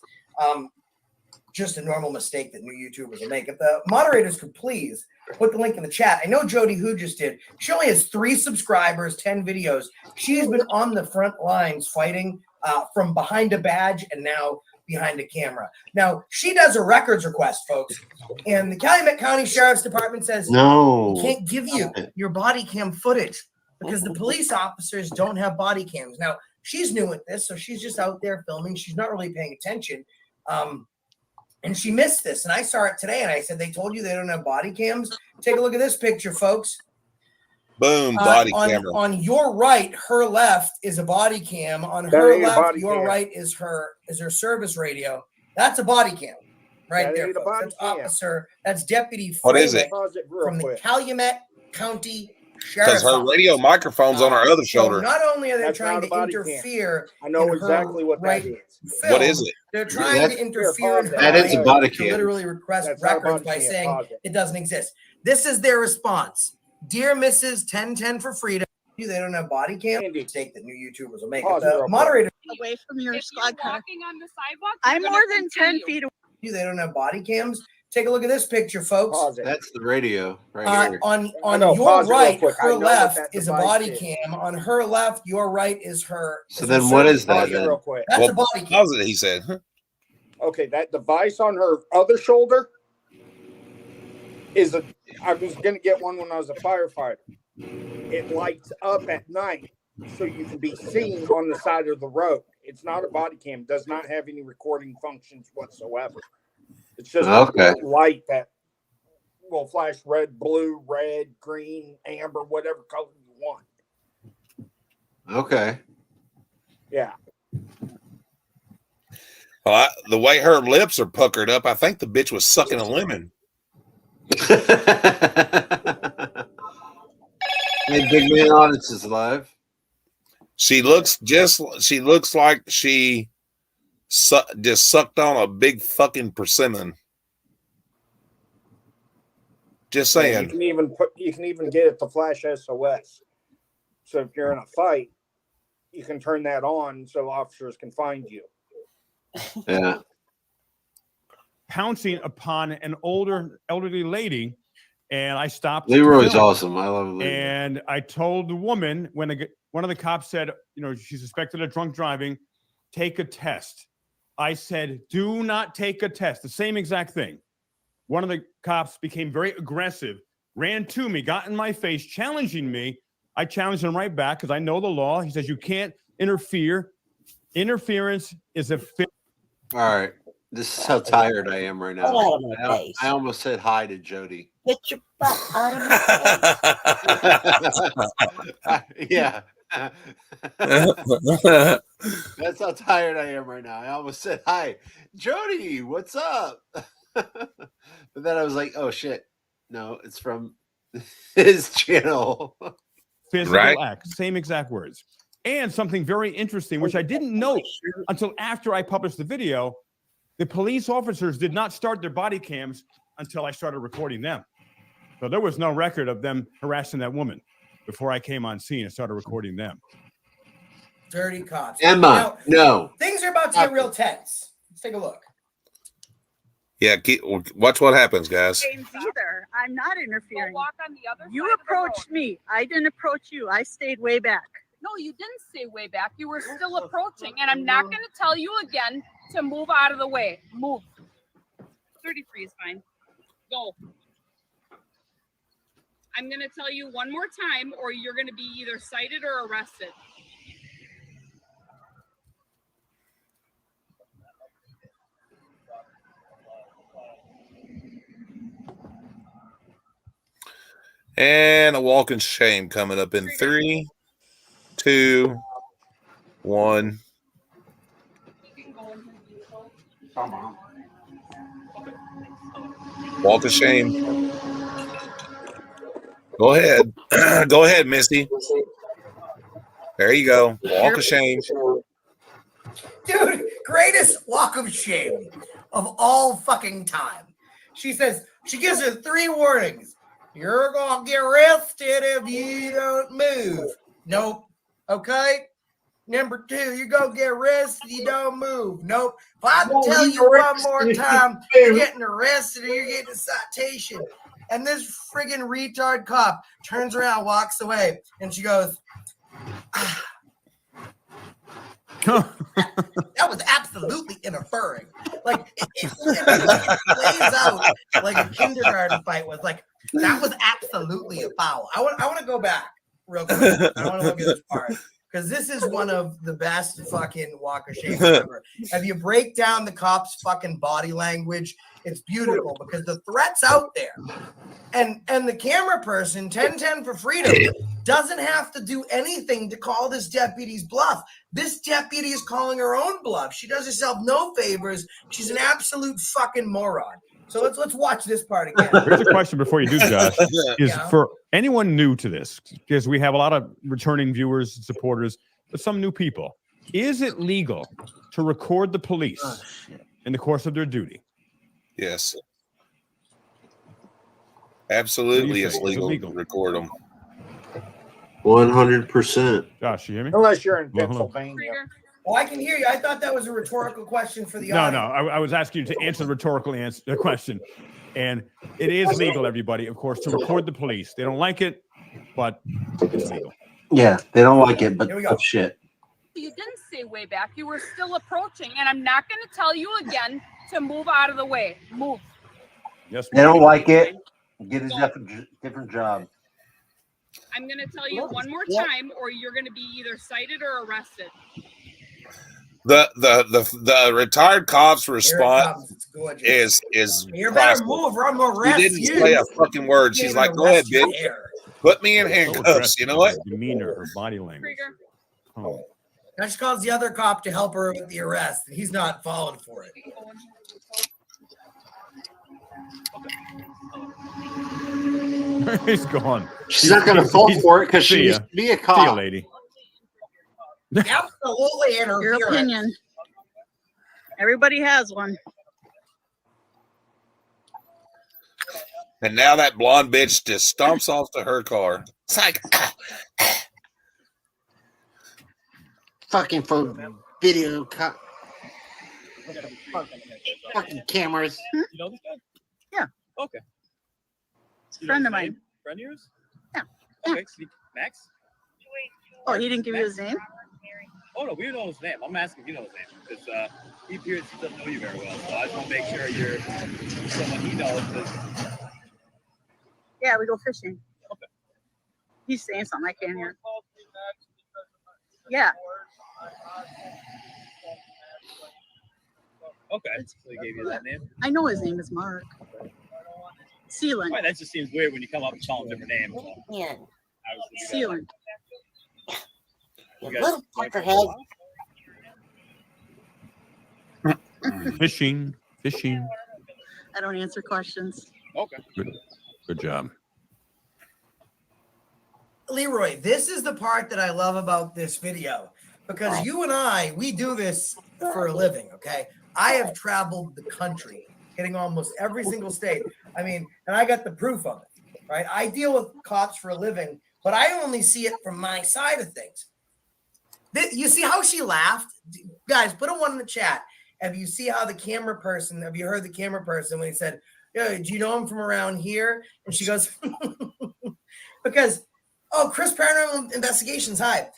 Just a normal mistake that new YouTubers will make. If the moderators could please put the link in the chat. I know Jody, who just did. She only has 3 subscribers, 10 videos. She's been on the front lines fighting from behind a badge and now behind a camera. Now, she does a records request, folks. And the Calumet County Sheriff's Department says, No. we can't give you your body cam footage because the police officers don't have body cams. Now, she's new at this, so she's just out there filming. She's not really paying attention. And she missed this. And I saw it today, and I said, they told you they don't have body cams? Take a look at this picture, folks. Boom, body on, camera. On your right, her left is a body cam. On That her ain't a left, body your cam. right is her service radio. That's a body cam right That there, ain't a folks. body That's cam. officer. That's Deputy What is it? Freilich from the Calumet County Because Sheriff's her Office. radio microphone's on her other shoulder. So not only are they That's trying not to a body cam. interfere, I know in exactly her what that right is. film, What is it? They're trying to interfere in her That is a right body to cam. literally request That's not a records body by cam. saying Pause it. it doesn't exist. This is their response. Dear Mrs. 1010 for Freedom, they don't have body cam. Mistake that new YouTubers will make. Pause it The real quick. moderator. Away from your If squad you're car. walking on the sidewalk, I'm you're more gonna than 10 continue. feet away. They don't have body cams. Take a look at this picture, folks. Pause it. That's the radio right here. On know, your pause it real right, quick. I her know what left that is a device body is. cam. On her left, your right is her. So then what is that Pause it real then? quick. That's a body cam. Pause it, he said. Okay, that device on her other shoulder is I was going to get one when I was a firefighter. It lights up at night so you can be seen on the side of the road. It's not a body cam. Does not have any recording functions whatsoever. It's just a light that will flash red, blue, red, green, amber, whatever color you want. Okay. Yeah. Well, the way her lips are puckered up, I think the bitch was sucking a lemon. Hey, Big Man Audience is live. She looks like she just sucked on a big fucking persimmon. Just saying. You can even get it to flash SOS. So if you're in a fight, you can turn that on so officers can find you. Yeah. Pouncing upon an elderly lady, and I stopped. Leroy's awesome. I love Leroy. And I told the woman when one of the cops said, she suspected of drunk driving, take a test. I said, do not take a test. The same exact thing. One of the cops became very aggressive, ran to me, got in my face, challenging me. I challenged him right back because I know the law. He says you can't interfere. Interference is a All right. This is how tired I am right now. Get out of my face. I almost said hi to Jody. Get your butt out of my face. Yeah. That's how tired I am right now. I almost said hi, Jody. What's up? But then I was like, oh shit. No, it's from his channel. physical act, same exact words. And something very interesting, which I didn't know until after I published the video, the police officers did not start their body cams until I started recording them. So there was no record of them harassing that woman before I came on scene and started recording them. Dirty cops. Emma, no. Things are about to get real tense. Let's take a look. Yeah, watch what happens, guys. James either. I'm not interfering. Walk on the other You side of the approached road. me. I didn't approach you. I stayed way back. No, you didn't stay way back. You were still approaching, and I'm not going to tell you again to move out of the way. Move. 33 is fine. Go. I'm going to tell you one more time, or you're going to be either cited or arrested. And a walk in shame coming up in 3, 2, 1. Walk of shame. Go ahead. Go ahead, Misty. There you go. Walk of shame. Dude, greatest walk of shame of all fucking time. She says, she gives her 3 warnings. You're going to get arrested if you don't move. Nope. Okay? Number 2, you're going to get arrested if you don't move. Nope. If I tell you one more time, you're getting arrested or you're getting a citation. And this friggin' retard cop turns around, walks away, and she goes, that was absolutely interfering. Like, it plays out like a kindergarten fight was like, that was absolutely a foul. I want to go back real quick. I want to look at this part because this is one of the best fucking walk of shame ever. If you break down the cop's fucking body language, it's beautiful because the threat's out there. And the camera person, 1010 for freedom, doesn't have to do anything to call this deputy's bluff. This deputy is calling her own bluff. She does herself no favors. She's an absolute fucking moron. So let's watch this part again. Here's a question before you do, Josh. Is Yeah. for anyone new to this, because we have a lot of returning viewers and supporters, but some new people. Is it legal to record the police in the course of their duty? Yes. Absolutely, it's Is it legal legal? to record them. 100%. Josh, you hear me? Unless you're in Hello, hello. Pennsylvania. Oh, I can hear you. I thought that was a rhetorical question for the No, audience. I was asking you to answer the rhetorical question. And it is legal, everybody, of course, to record the police. They don't like it, but it's legal. Yeah, they don't like it, but Here we go. tough shit. You didn't say way back. You were still approaching, and I'm not going to tell you again to move out of the way. Move. Yes, They don't like it. Get a different job. I'm going to tell you one more time, or you're going to be either cited or arrested. The retired cop's response is You better classic. move or I'm gonna arrest She didn't say a fucking word. She's like, "Go ahead, bitch. Put me in handcuffs." You know what? Her demeanor, her body language. Oh. Now she calls the other cop to help her with the arrest, and he's not falling for it. He's gone. She's not gonna fall for it because she used to be a cop. See ya, lady. Absolutely interference. Your opinion. Everybody has one. And now that blonde bitch just stomps off to her car. It's like, fucking for video fucking cameras. You know this guy? Yeah. Okay. It's a friend of mine. Friend of yours? Yeah. Okay. Max? Oh, he didn't give you his name? Oh, no, we know his name. I'm asking if you know his name because he appears to know you very well. So I just want to make sure you're someone he knows. Yeah, we go fishing. Okay. He's saying something I can't hear. Yeah. Okay. So he gave you that name? I know his name is Mark. Sealand. Right, that just seems weird when you come up and call him different names. Yeah. Sealand. You little fuckerhead. Fishing. I don't answer questions. Okay. Good job. Leroy, this is the part that I love about this video because you and I, we do this for a living, okay? I have traveled the country, hitting almost every single state. I mean, and I got the proof of it, right? I deal with cops for a living, but I only see it from my side of things. You see how she laughed? Guys, put a 1 in the chat. Have you see how the camera person, have you heard the camera person when he said, "Yo, do you know him from around here?" And she goes, because, oh, Chris Paranormal Investigations, hi.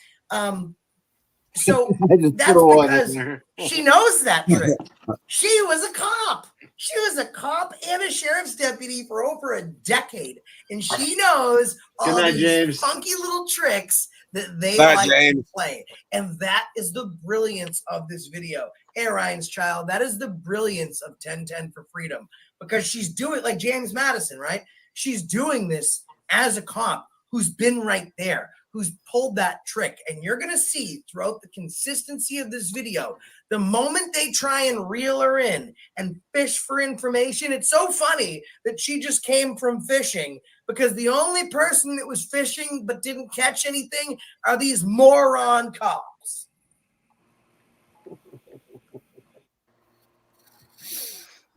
So that's because she knows that trick. She was a cop. She was a cop and a sheriff's deputy for over a decade. And she knows all these funky little tricks that they like to play. And that is the brilliance of this video. Hey, Ryan's child, that is the brilliance of 1010 for Freedom. Because she's doing like James Madison, right? She's doing this as a cop who's been right there, who's pulled that trick. And you're going to see throughout the consistency of this video, the moment they try and reel her in and fish for information, it's so funny that she just came from fishing because the only person that was fishing but didn't catch anything are these moron cops.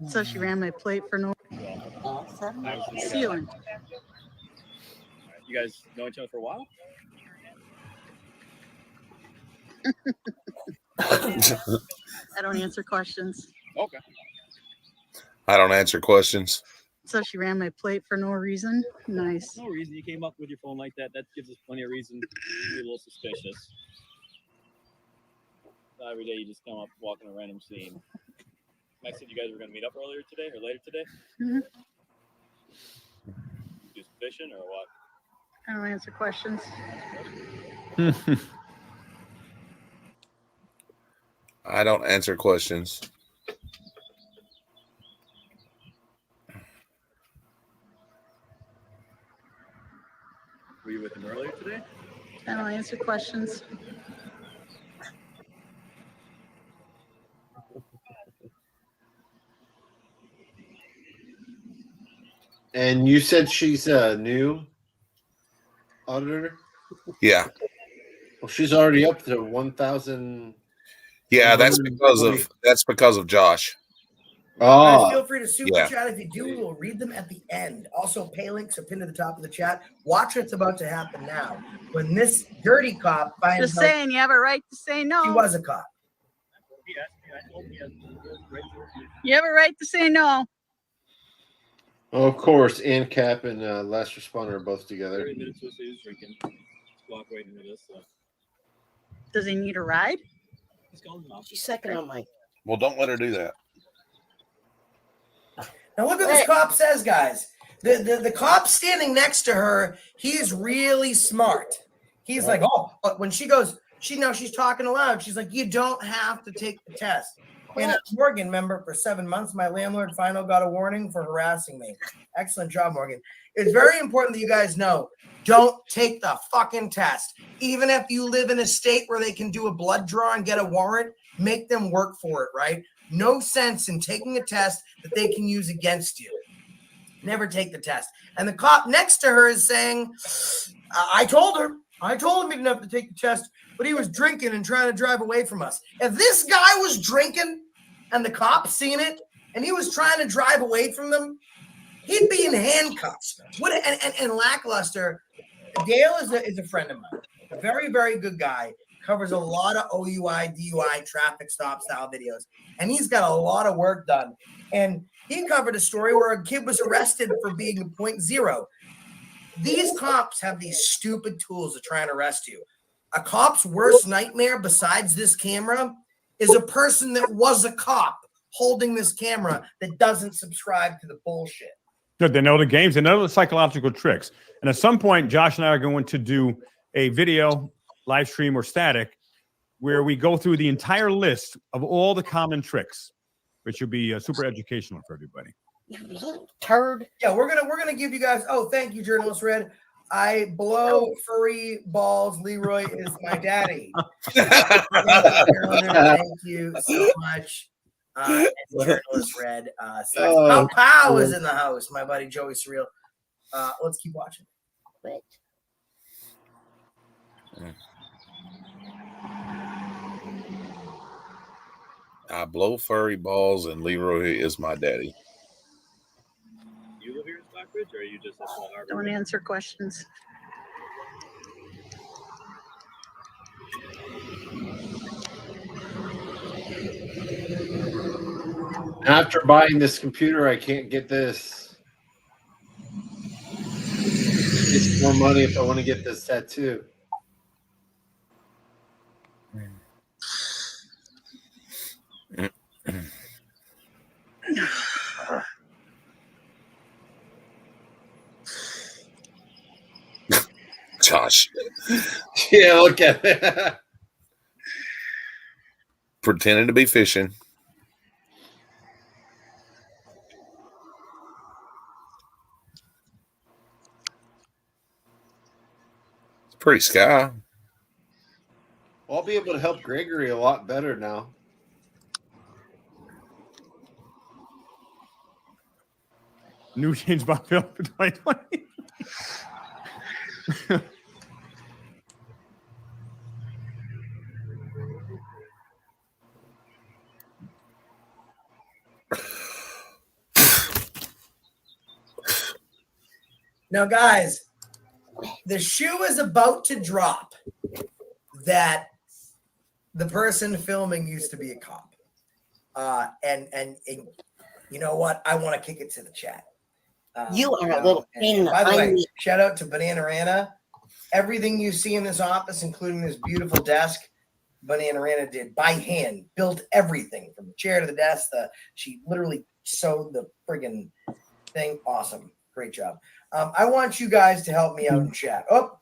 So she ran my plate for no Sealand. You guys know each other for a while? I don't answer questions. Okay. I don't answer questions. So she ran my plate for no reason. Nice. No reason you came up with your phone like that. That gives us plenty of reason to be a little suspicious. Not every day you just come up walking a random scene. Max said you guys were going to meet up earlier today or later today? Mm-hmm. Do some fishing or what? I don't answer questions. I don't answer questions. Were you with him earlier today? I don't answer questions. And you said she's a new auditor? Yeah. Well, she's already up to 1,000. Yeah, that's because of Josh. Guys, feel free to super chat if you do. We'll read them at the end. Also, pay links are pinned to the top of the chat. Watch what's about to happen now. When this dirty cop finds Just saying, you have a right to say no. She was a cop. He asked me. I told him he has right to refuse. You have a right to say no. Of course, ANCAP and last responder are both together. 30 minutes was he was drinking. He's cooperating with us. So. Does he need a ride? He's calling him off. She's second on my. Well, don't let her do that. Now look what this cop says, guys. The cop standing next to her, he's really smart. He's like, oh, but when she goes, she's talking aloud. She's like, you don't have to take the test. And Morgan, member for 7 months, my landlord finally got a warning for harassing me. Excellent job, Morgan. It's very important that you guys know, don't take the fucking test. Even if you live in a state where they can do a blood draw and get a warrant, make them work for it, right? No sense in taking a test that they can use against you. Never take the test. And the cop next to her is saying, I told him he didn't have to take the test, but he was drinking and trying to drive away from us. If this guy was drinking and the cop seen it and he was trying to drive away from them, he'd be in handcuffs. And Lackluster, Dale is a friend of mine. A very, very good guy. Covers a lot of OUI, DUI, traffic stop style videos. And he's got a lot of work done. And he covered a story where a kid was arrested for being a 0.0. These cops have these stupid tools to try and arrest you. A cop's worst nightmare besides this camera is a person that was a cop holding this camera that doesn't subscribe to the bullshit. Good. They know the games. They know the psychological tricks. And at some point, Josh and I are going to do a video, live stream, or static where we go through the entire list of all the common tricks, which will be super educational for everybody. Turd. Yeah, we're gonna give you guys. Oh, thank you, Journalist Red. I blow furry balls. Leroy is my daddy. Thank you so much. And Journalist Red. Pow is in the house. My buddy Joey Surreal. Let's keep watching. Wait. I blow furry balls, and Leroy is my daddy. You live here in Stockbridge, or are you just a small harbor? Don't answer questions. After buying this computer, I can't get this. It's more money if I want to get this tattoo. Josh. Yeah, look at it. Pretending to be fishing. It's pretty sky. I'll be able to help Gregory a lot better now. New James Bond film for 2020. Now, guys, the shoe is about to drop that the person filming used to be a cop. And you know what? I want to kick it to the chat. You are a little pain in the By the way, behind. shout out to Bananarana. Everything you see in this office, including this beautiful desk, Bananarana did by hand, built everything from the chair to the desk. She literally sewed the friggin' thing. Awesome. Great job. I want you guys to help me out in chat. Oh,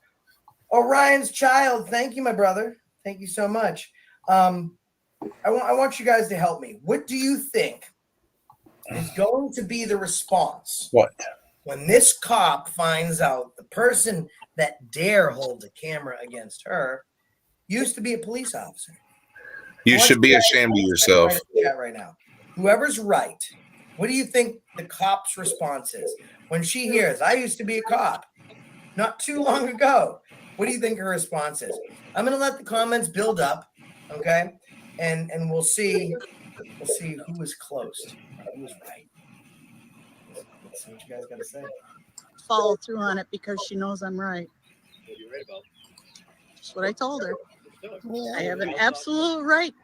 Orion's child. Thank you, my brother. Thank you so much. I want you guys to help me. What do you think is going to be the response? What? When this cop finds out the person that dare hold the camera against her used to be a police officer. You should be ashamed of yourself. Right now, whoever's right, what do you think the cop's response is when she hears, "I used to be a cop not too long ago"? What do you think her response is? I'm going to let the comments build up, okay, and we'll see who is close, who is right. Let's see what you guys got to say. Follow through on it because she knows I'm right. What are you right about? That's what I told her. I have an absolute right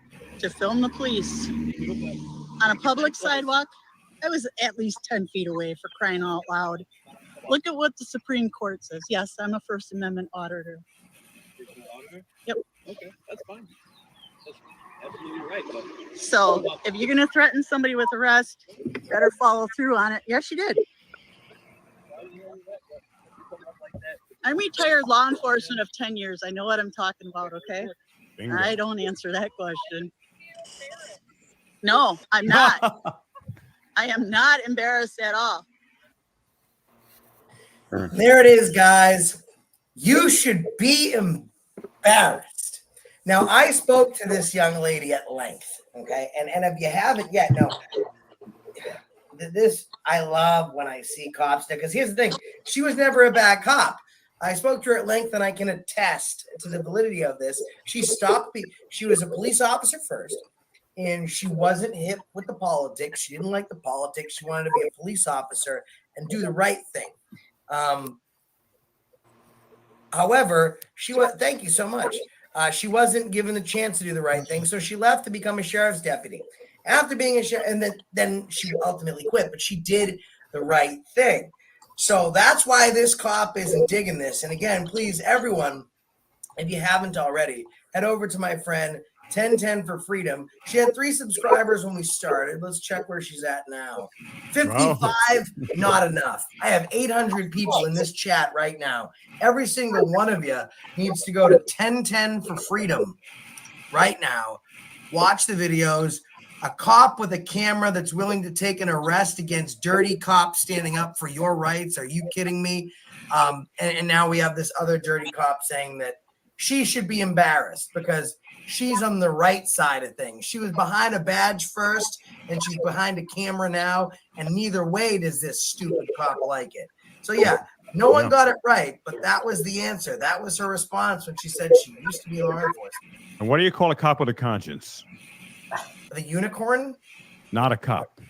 to film the police on a public sidewalk. I was at least 10 feet away, for crying out loud. Look at what the Supreme Court says. Yes, I'm a First Amendment auditor. Yep. Okay, that's fine. That's absolutely right. But So if you're going to threaten somebody with arrest, better follow through on it. Yeah, she did. I'm retired law enforcement of 10 years. I know what I'm talking about, okay? Bingo. I don't answer that question. No, I'm not. I am not embarrassed at all. There it is, guys. You should be embarrassed. Now, I spoke to this young lady at length, okay? And if you haven't yet, no. This, I love when I see cops there, because here's the thing. She was never a bad cop. I spoke to her at length, and I can attest to the validity of this. She stopped. She was a police officer first, and she wasn't hip with the politics. She didn't like the politics. She wanted to be a police officer and do the right thing. However, she was. Thank you so much. She wasn't given the chance to do the right thing, so she left to become a sheriff's deputy. After being a sheriff, and then she ultimately quit, but she did the right thing. So that's why this cop isn't digging this. And again, please, everyone, if you haven't already, head over to my friend 1010 for Freedom. She had 3 subscribers when we started. Let's check where she's at now. 55, not enough. I have 800 people in this chat right now. Every single one of you needs to go to 1010 for Freedom right now. Watch the videos. A cop with a camera that's willing to take an arrest against dirty cops standing up for your rights. Are you kidding me? And now we have this other dirty cop saying that she should be embarrassed because she's on the right side of things. She was behind a badge first, and she's behind a camera now, and neither way does this stupid cop like it. So, yeah, no one got it right, but that was the answer. That was her response when she said she used to be law enforcement. And what do you call a cop with a conscience? The unicorn? Not a cop.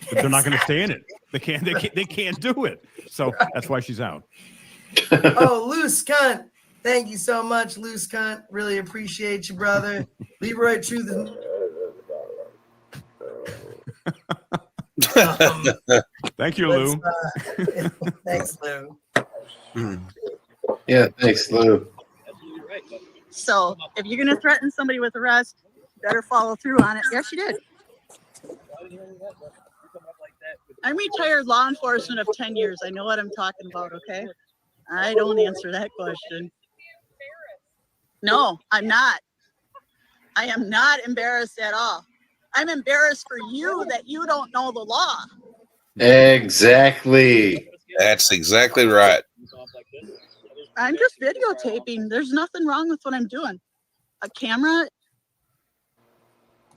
But they're not going to stay in it. They can't do it. So that's why she's out. Oh, loose cunt. Thank you so much, loose cunt. Really appreciate you, brother. Leroy Truth. Thank you, Lou. Thanks, Lou. Yeah, thanks, Lou. So if you're going to threaten somebody with arrest, better follow through on it. Yeah, she did. I'm retired law enforcement of 10 years. I know what I'm talking about, okay? I don't answer that question. No, I'm not. I am not embarrassed at all. I'm embarrassed for you that you don't know the law. Exactly. That's exactly right. I'm just videotaping. There's nothing wrong with what I'm doing. A camera.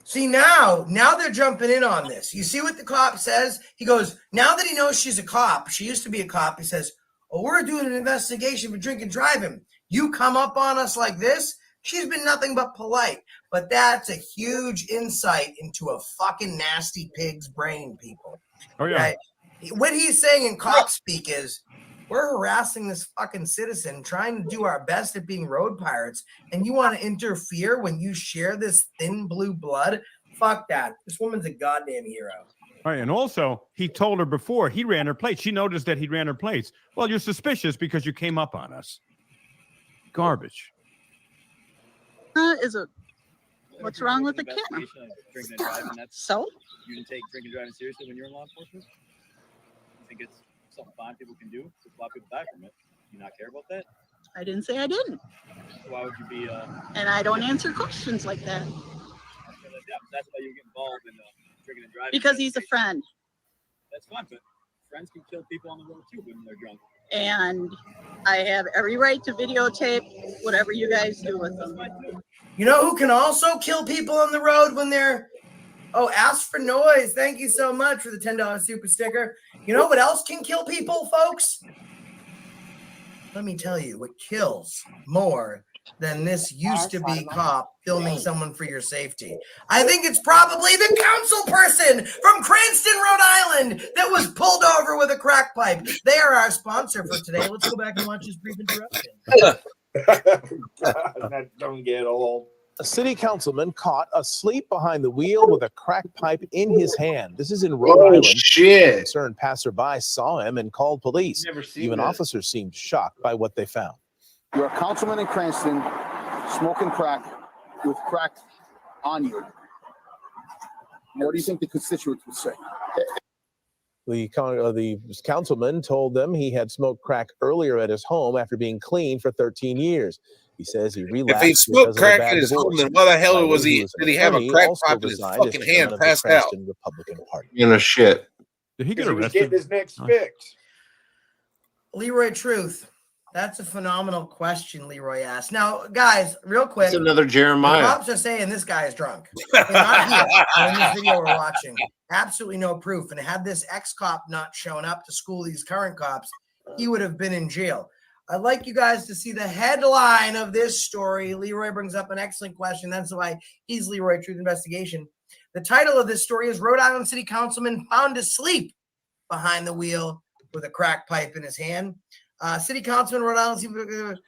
See, now they're jumping in on this. You see what the cop says? He goes, now that he knows she's a cop, she used to be a cop, he says, oh, we're doing an investigation for drink and driving. You come up on us like this? She's been nothing but polite. But that's a huge insight into a fucking nasty pig's brain, people. Oh, yeah. Right? What he's saying in cop speak is, we're harassing this fucking citizen, trying to do our best at being road pirates, and you want to interfere when you share this thin blue blood? Fuck that. This woman's a goddamn hero. Right, and also, he told her before he ran her plates. She noticed that he ran her plates. Well, you're suspicious because you came up on us. Garbage. What's wrong with the camera? So? You didn't take drinking and driving seriously when you're in law enforcement? You think it's something fine people can do? Because a lot of people die from it. Do you not care about that? I didn't say I didn't. So why would you be? And I don't answer questions like that. That's why you get involved in drinking and driving. Because he's a friend. That's fine, but friends can kill people on the road too when they're drunk. And I have every right to videotape whatever you guys do with them. You know who can also kill people on the road when they're... Oh, Ask for Noise. Thank you so much for the $10 super sticker. You know what else can kill people, folks? Let me tell you what kills more than this used to be cop filming someone for your safety. I think it's probably the council person from Cranston, Rhode Island that was pulled over with a crack pipe. They are our sponsor for today. Let's go back and watch this brief interruption. That don't get old. A city councilman caught asleep behind the wheel with a crack pipe in his hand. This is in Rhode Oh, Island. shit. Concerned passerby saw him and called police. Never seen Even that. officers seemed shocked by what they found. You're a councilman in Cranston smoking crack with crack on you. What do you think the constituents would say? The councilman told them he had smoked crack earlier at his home after being clean for 13 years. He says he relapsed. If he smoked because of a crack bad at his home, divorce. then why the hell Riley, was who he? is an Did he have a attorney, crack also pipe in his resigned as fucking chairman hand, of the passed out? Cranston Republican Party. You know, shit. Did he get Because he was arrested? getting his next fix. Leroy Truth. That's a phenomenal question Leroy asked. Now, guys, real quick. It's another Jeremiah. The cops are saying this guy is drunk. Okay, not here, but in this video we're watching. Absolutely no proof. And had this ex-cop not shown up to school these current cops, he would have been in jail. I'd like you guys to see the headline of this story. Leroy brings up an excellent question. That's why he's Leroy Truth Investigation. The title of this story is Rhode Island City Councilman Found Asleep Behind the Wheel with a crack pipe in his hand. City Councilman Rhode Island.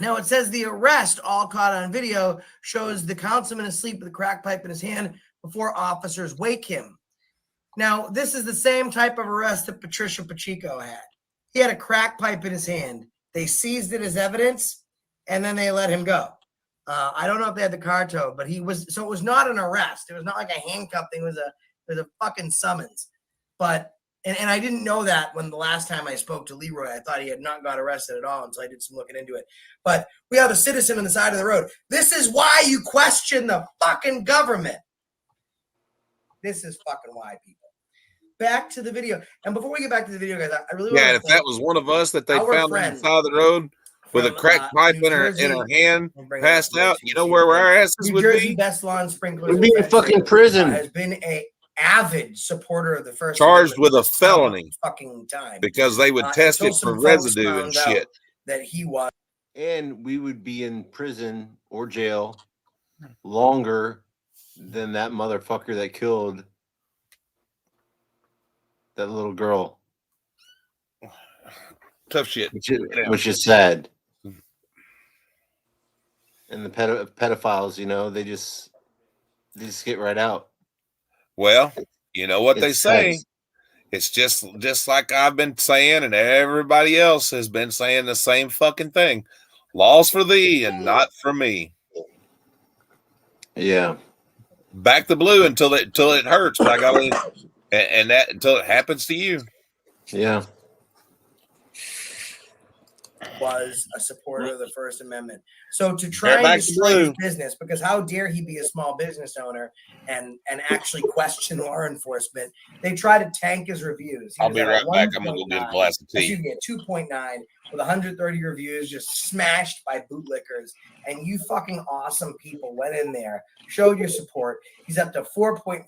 Now it says the arrest, all caught on video, shows the councilman asleep with a crack pipe in his hand before officers wake him. Now, this is the same type of arrest that Patricia Pacheco had. He had a crack pipe in his hand. They seized it as evidence, and then they let him go. I don't know if they had the car towed, but he was. So it was not an arrest. It was not like a handcuff thing. It was a fucking summons. But and I didn't know that when the last time I spoke to Leroy. I thought he had not got arrested at all until I did some looking into it. But we have a citizen on the side of the road. This is why you question the fucking government. This is fucking why, people. Back to the video. And before we get back to the video, guys, I really want Yeah, to and if that was one of us that they our found on the friend side of the road with a from, crack pipe New in her Jersey. hand, We'll bring it passed up out, later. you know where our asses New would Jersey be? Best Lawn Sprinklers. We'd be in and Fencing, fucking prison. has been a avid supporter of the First Charged Amendment with a felony fucking time because they would test until it for some folks residue and found out shit. that he was. And we would be in prison or jail longer than that motherfucker that killed that little girl. Tough shit. Which is sad. And the pedophiles, you know, they just get right out. Well, you know what they It's say. sad. It's just like I've been saying, and everybody else has been saying the same fucking thing. Laws for thee and not for me. Yeah. Back the blue until it hurts. But I gotta and that until it happens to you. Yeah. Was a supporter of the First Amendment. So to They're try and back to destroy his blue. business, because how dare he be a small business owner and actually question law enforcement? They try to tank his reviews. He I'll was be at right a back. I'm gonna go get a glass of tea. Excuse me, at 2.9 with 130 reviews, just smashed by bootlickers. And you fucking awesome people went in there, showed your support. He's up to 4.4,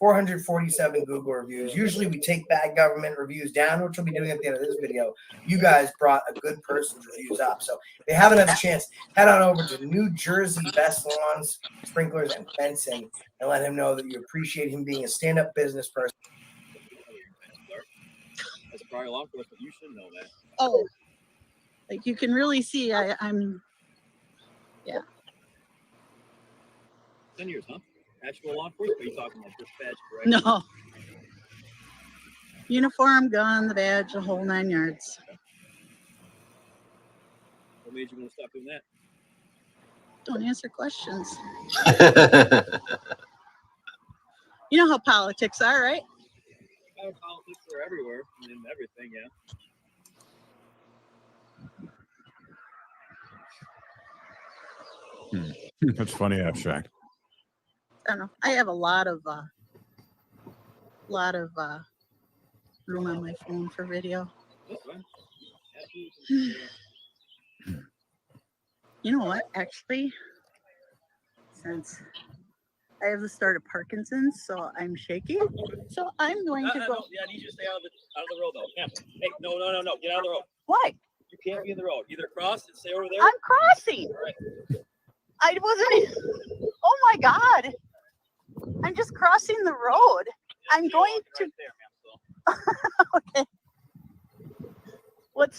447 Google reviews. Usually we take bad government reviews down, which we'll be doing at the end of this video. You guys brought a good person's reviews up. So if you haven't had a chance, head on over to New Jersey Best Lawns, Sprinklers, and Fencing and let him know that you appreciate him being a stand-up business person. As a prior law enforcement, you should know that. Oh, like you can really see I'm, yeah. 10 years, huh? Actual law enforcement? Or are you talking about dispatch, right? No. Uniform, gun, the badge, the whole 9 yards. What made you want to stop doing that? Don't answer questions. You know how politics are, right? Politics are everywhere and in everything, yeah. That's funny, abstract. I don't know. I have a lot of room on my phone for video. You know what? Actually, since I have the start of Parkinson's, so I'm shaky. So I'm going to go. No, yeah, I need you to stay out of the road, though. Yeah. Hey, no, get out of the road. Why? You can't be in the road. Either cross and stay over there. I'm crossing. All right. I wasn't. Oh my God! I'm just crossing the road. I'm going to. Okay.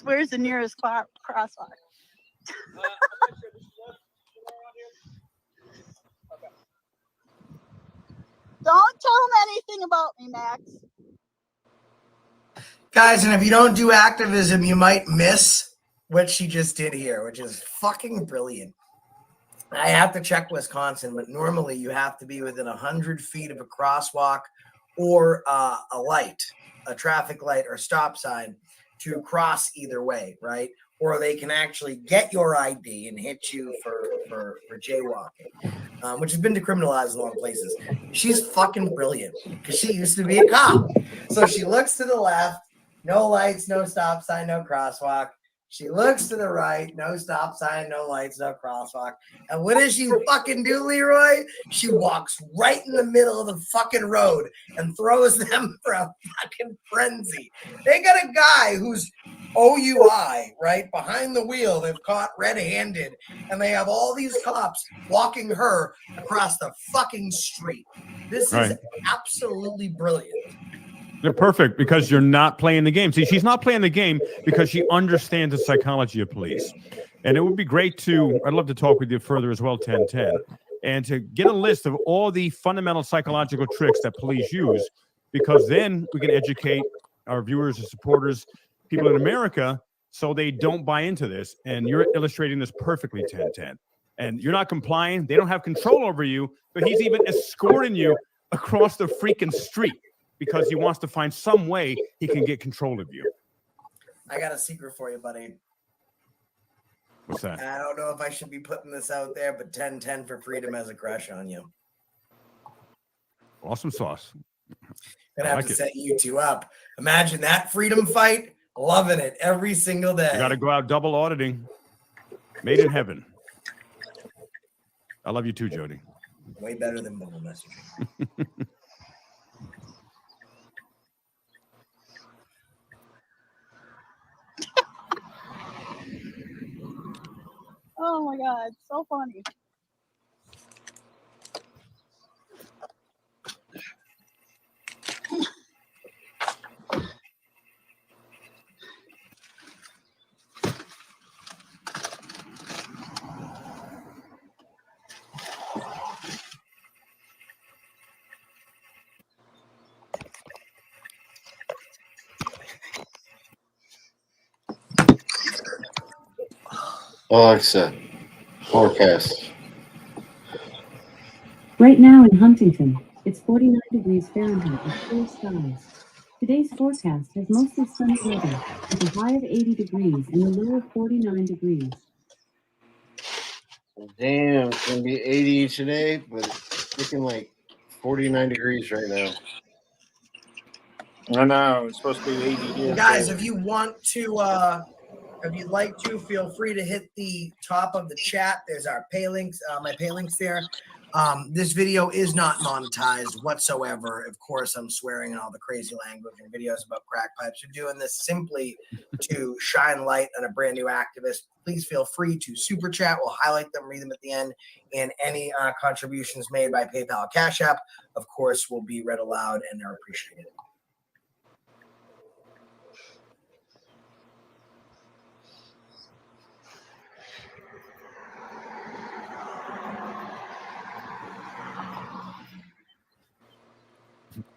Where's the nearest crosswalk? I'm not sure. tell him anything about me, Max. Guys, and if you don't do activism, you might miss what she just did here, which is fucking brilliant. I have to check Wisconsin, but normally you have to be within 100 feet of a crosswalk or a light, a traffic light or stop sign to cross either way, right? Or they can actually get your ID and hit you for jaywalking, which has been decriminalized in a lot of places. She's fucking brilliant because she used to be a cop. So she looks to the left, no lights, no stop sign, no crosswalk. She looks to the right, no stop sign, no lights, no crosswalk. And what does she fucking do, Leroy? She walks right in the middle of the fucking road and throws them for a fucking frenzy. They got a guy who's OUI, right, behind the wheel they've caught red-handed, and they have all these cops walking her across the fucking street. This is absolutely brilliant. They're perfect because you're not playing the game. See, she's not playing the game because she understands the psychology of police. And it would be great I'd love to talk with you further as well, 1010, and to get a list of all the fundamental psychological tricks that police use, because then we can educate our viewers and supporters, people in America, so they don't buy into this. And you're illustrating this perfectly, 1010. And you're not complying. They don't have control over you, but he's even escorting you across the freaking street, because he wants to find some way he can get control of you. I got a secret for you, buddy. What's that? I don't know if I should be putting this out there, but 1010 for freedom has a crush on you. Awesome sauce. Gonna have to set you two up. Imagine that freedom fight. Loving it every single day. You got to go out double auditing. Made in heaven. I love you too, Jody. Way better than bubble messaging. Oh my God, so funny. Alexa, forecast. Right now in Huntington, it's 49 degrees Fahrenheit with clear skies. Today's forecast has mostly sunny weather with a high of 80 degrees and a low of 49 degrees. Damn, it's gonna be 80 today, but it's looking like 49 degrees right now. I know it's supposed to be 80 here. Guys, if you want to, if you'd like to, feel free to hit the top of the chat. There's our pay links, my pay links there. This video is not monetized whatsoever. Of course, I'm swearing and all the crazy language and videos about crack pipes. We're doing this simply to shine light on a brand new activist. Please feel free to super chat. We'll highlight them, read them at the end. And any contributions made by PayPal or Cash App, of course, will be read aloud and are appreciated.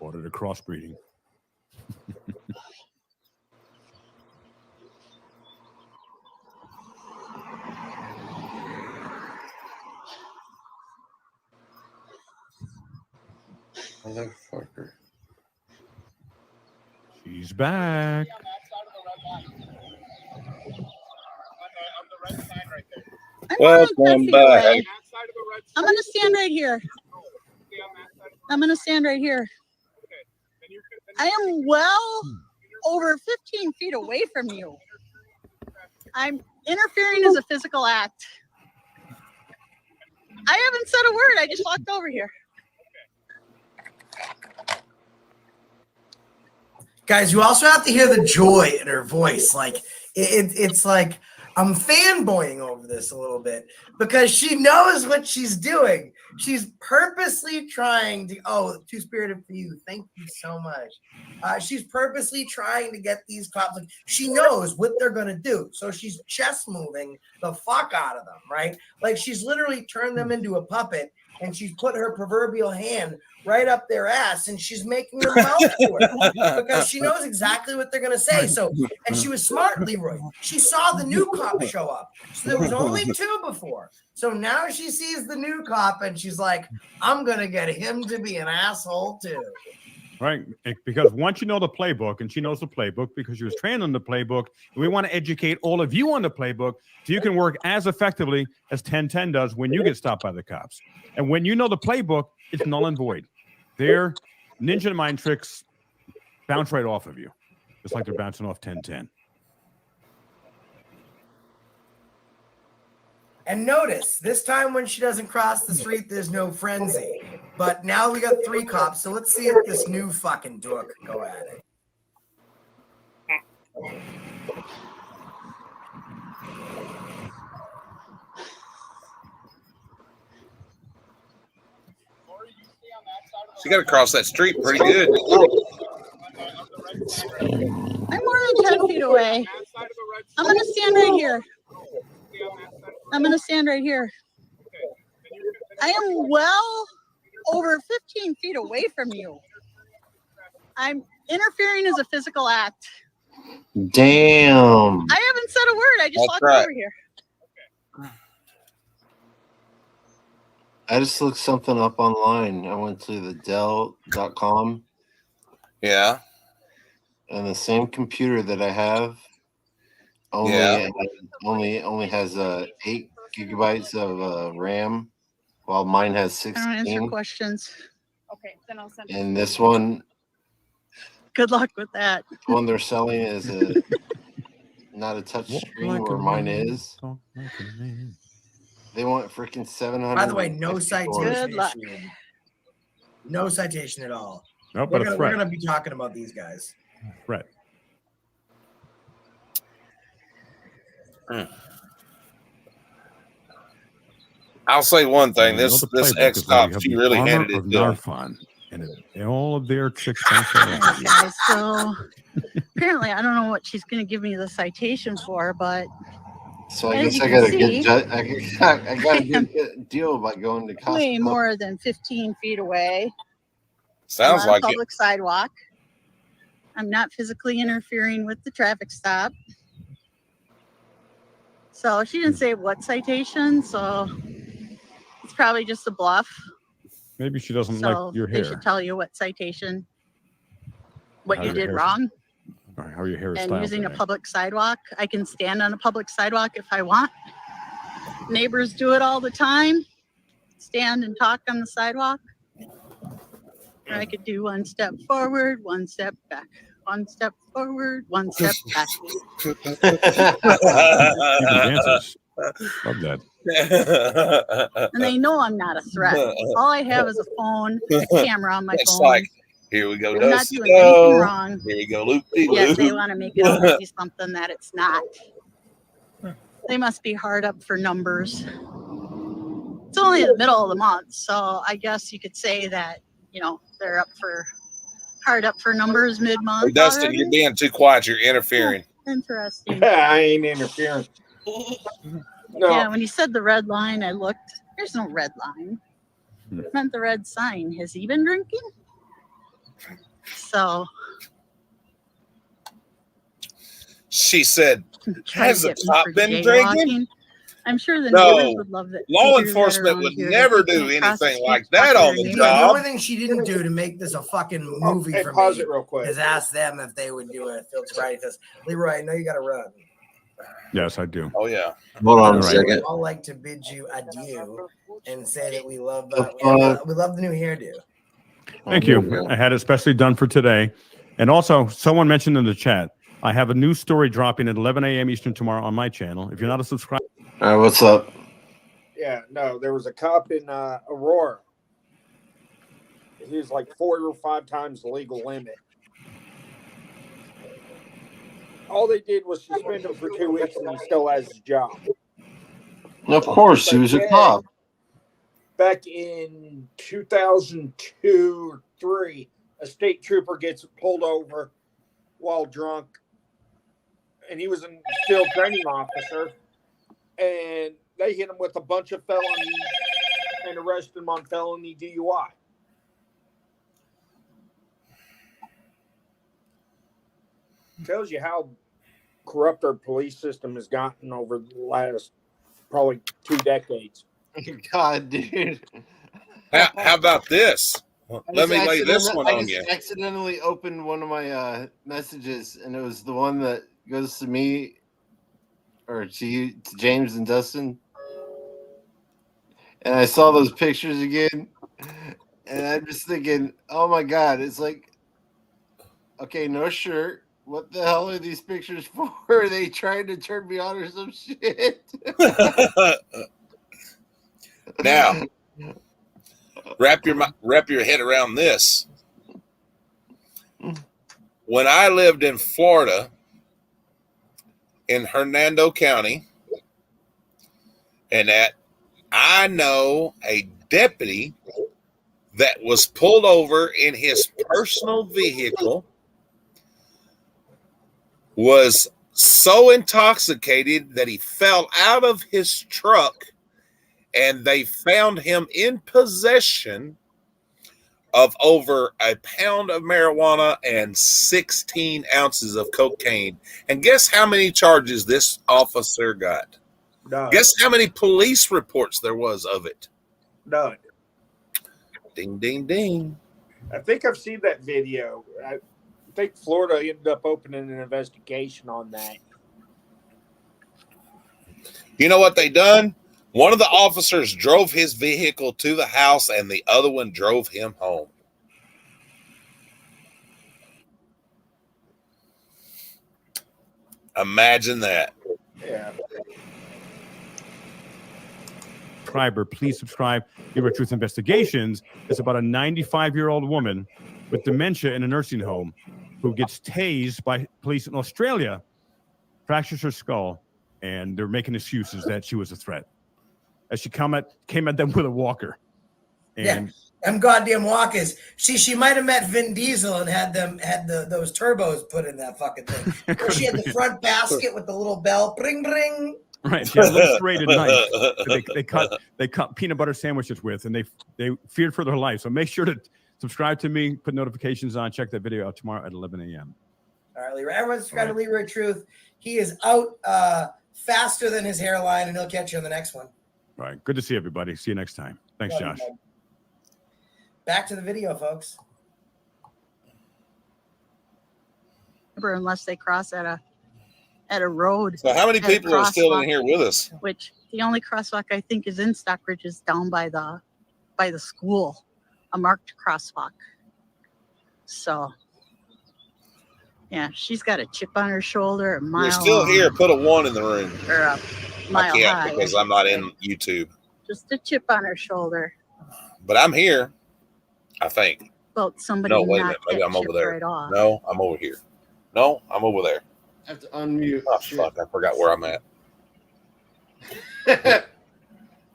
Ordered a crossbreeding. Motherfucker. She's back. Welcome back. I'm gonna stand right here. I'm gonna stand right here. I am well over 15 feet away from you. I'm interfering as a physical act. I haven't said a word. I just walked over here. Guys, you also have to hear the joy in her voice. Like it's like I'm fanboying over this a little bit because she knows what she's doing. She's purposely trying to, too spirited for you. Thank you so much. She's purposely trying to get these cops. Like, she knows what they're going to do. So she's chess moving the fuck out of them, right? Like she's literally turned them into a puppet and she's put her proverbial hand right up their ass, and she's making them mouth to her because she knows exactly what they're gonna say. So, and she was smart, Leroy. She saw the new cop show up. So there was only 2 before. So now she sees the new cop, and she's like, "I'm gonna get him to be an asshole too." Right, because once you know the playbook, and she knows the playbook because she was trained on the playbook, and we want to educate all of you on the playbook so you can work as effectively as 1010 does when you get stopped by the cops. And when you know the playbook, it's null and void. Their ninja mind tricks bounce right off of you, just like they're bouncing off 1010. And notice, this time when she doesn't cross the street, there's no frenzy. But now we got 3 cops, so let's see if this new fucking dork go at it. She got to cross that street pretty good. I'm more than 10 feet away. I'm going to stand right here. I'm going to stand right here. I am well over 15 feet away from you. I'm interfering is a physical act. Damn. I haven't said a word. I just That's walked right. over here. I just looked something up online. I went to the Dell.com. Yeah. And the same computer that I have only has 8 gigabytes of RAM, while mine has I don't answer 16. questions. Okay, then I'll send And this one, Good luck with that. the one they're selling is not a touch screen where mine is. They want freaking 700. By the way, no citation. Good luck. issued. No citation at all. No, but a we're threat. gonna be talking about these guys. Right. I'll say one thing. You know This the this playbook ex is where cop, you have she the really armor handed it of to him. Narfon, and all of their tricks bounce right off of you. Guys, so apparently I don't know what she's going to give me the citation for, but So I as guess you I can got a see, good I got a good deal by going to Costco. way more than 15 feet away. Sounds I'm on like a it. public sidewalk. I'm not physically interfering with the traffic stop. So she didn't say what citation, so it's probably just a bluff. Maybe she doesn't So like your they hair. should tell you what citation, what How you your did hair's- wrong. Or how your hair is And styled using a today. public sidewalk, I can stand on a public sidewalk if I want. Neighbors do it all the time. Stand and talk on the sidewalk. Or I could do 1 step forward, 1 step back. 1 step forward, 1 step back. Even dances. Love that. And they know I'm not a threat. All I have is a phone, a camera on my It's phone. like, here we go, I'm not dusty doing anything do. wrong. Here we go, loop-de-loop. Yet they want to make it out to be something that it's not. They must be hard up for numbers. It's only the middle of the month, so I guess you could say that, you know, they're hard up for numbers Hey, mid-month. Dustin, already. you're being too quiet. You're interfering. Interesting. I ain't interfering. No. Yeah, when you said the red line, I looked. There's no red line. It meant the red sign. Has he been drinking? So She said, try has to the get me cop for been jaywalking. drinking? I'm sure the No. neighbors would love that. Law to hear that enforcement around would here, never that you do can't cross the anything street like to talk that to on your the neighbor. The job. only thing she didn't do to make this a fucking movie Hey, for pause me it real quick. is ask them if they would do a field sobriety test. Leroy, I know you got to run. Yes, I do. Oh, yeah. Hold on a All right. second. I'd like to bid you adieu and say that we love fuck? we love the new hairdo. Thank you. I had it specially done for today. And also, someone mentioned in the chat, I have a new story dropping at 11 a.m. Eastern tomorrow on my channel. If you're not a subscriber. All right, what's up? Yeah, no, there was a cop in Aurora. He was like 4 or 5 times the legal limit. All they did was suspend him for 2 weeks, and he still has his job. Of course, he was a cop. Back in 2002 or 3, a state trooper gets pulled over while drunk, and he was a still training officer, and they hit him with a bunch of felonies and arrested him on felony DUI. Tells you how corrupt our police system has gotten over the last probably 2 decades. God, dude. How about this? Let me lay this one I on just you. accidentally opened one of my messages, and it was the one that goes to me or to you, to James and Dustin. And I saw those pictures again, and I'm just thinking, oh my God, it's like, okay, no shirt. What the hell are these pictures for? Are they trying to turn me on or some shit? Now, wrap your head around this. When I lived in Florida, in Hernando County, and that I know a deputy that was pulled over in his personal vehicle, was so intoxicated that he fell out of his truck, and they found him in possession of over a pound of marijuana and 16 ounces of cocaine. And guess how many charges this officer got? None. Guess how many police reports there was of it? None. Ding, ding, ding. I think I've seen that video. I think Florida ended up opening an investigation on that. You know what they done? One of the officers drove his vehicle to the house, and the other one drove him home. Imagine that. Yeah. Subscriber, please subscribe. Give Truth Investigations. It's about a 95-year-old woman with dementia in a nursing home who gets tased by police in Australia, fractures her skull, and they're making excuses that she was a threat. As she came at them with a walker. And them goddamn walkers. She might have met Vin Diesel and had those turbos put in that fucking thing. Or she had the front basket with the little bell, bring bring. Right, she had a little serrated knife that they cut peanut butter sandwiches with, and they feared for their life. So make sure to subscribe to me, put notifications on, check that video out tomorrow at 11 a.m. All right, Leroy. Everyone subscribe to Leroy Truth. He is out faster than his hairline, and he'll catch you on the next one. All right, good to see everybody. See you next time. Thanks, Love you, Josh. bud. Back to the video, folks. Unless they cross at a road. So how many at a people are still in crosswalk, here with us? Which the only crosswalk I think is in Stockbridge is down by the school, a marked crosswalk. So yeah, she's got a chip on her shoulder, a mile You're still long, here. Put a 1 in the room. or a mile I can't high. because I'm not in YouTube. Just a chip on her shoulder. But I'm here, I think. About somebody No, wait a minute. knocked Maybe that I'm over chip there. right off. No, I'm over here. No, I'm over there. I have to unmute. Oh, fuck. I forgot where I'm at.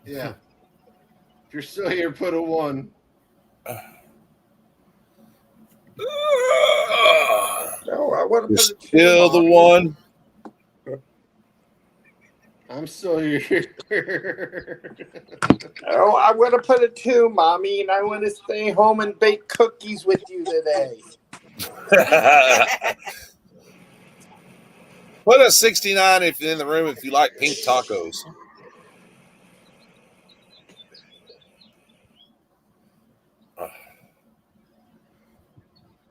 Yeah. If you're still here, put a 1. No, I want to You're still the 1. I'm still here. Oh, I want to put a 2, Mommy, and I want to stay home and bake cookies with you today. Put a 69 if you're in the room if you like pink tacos.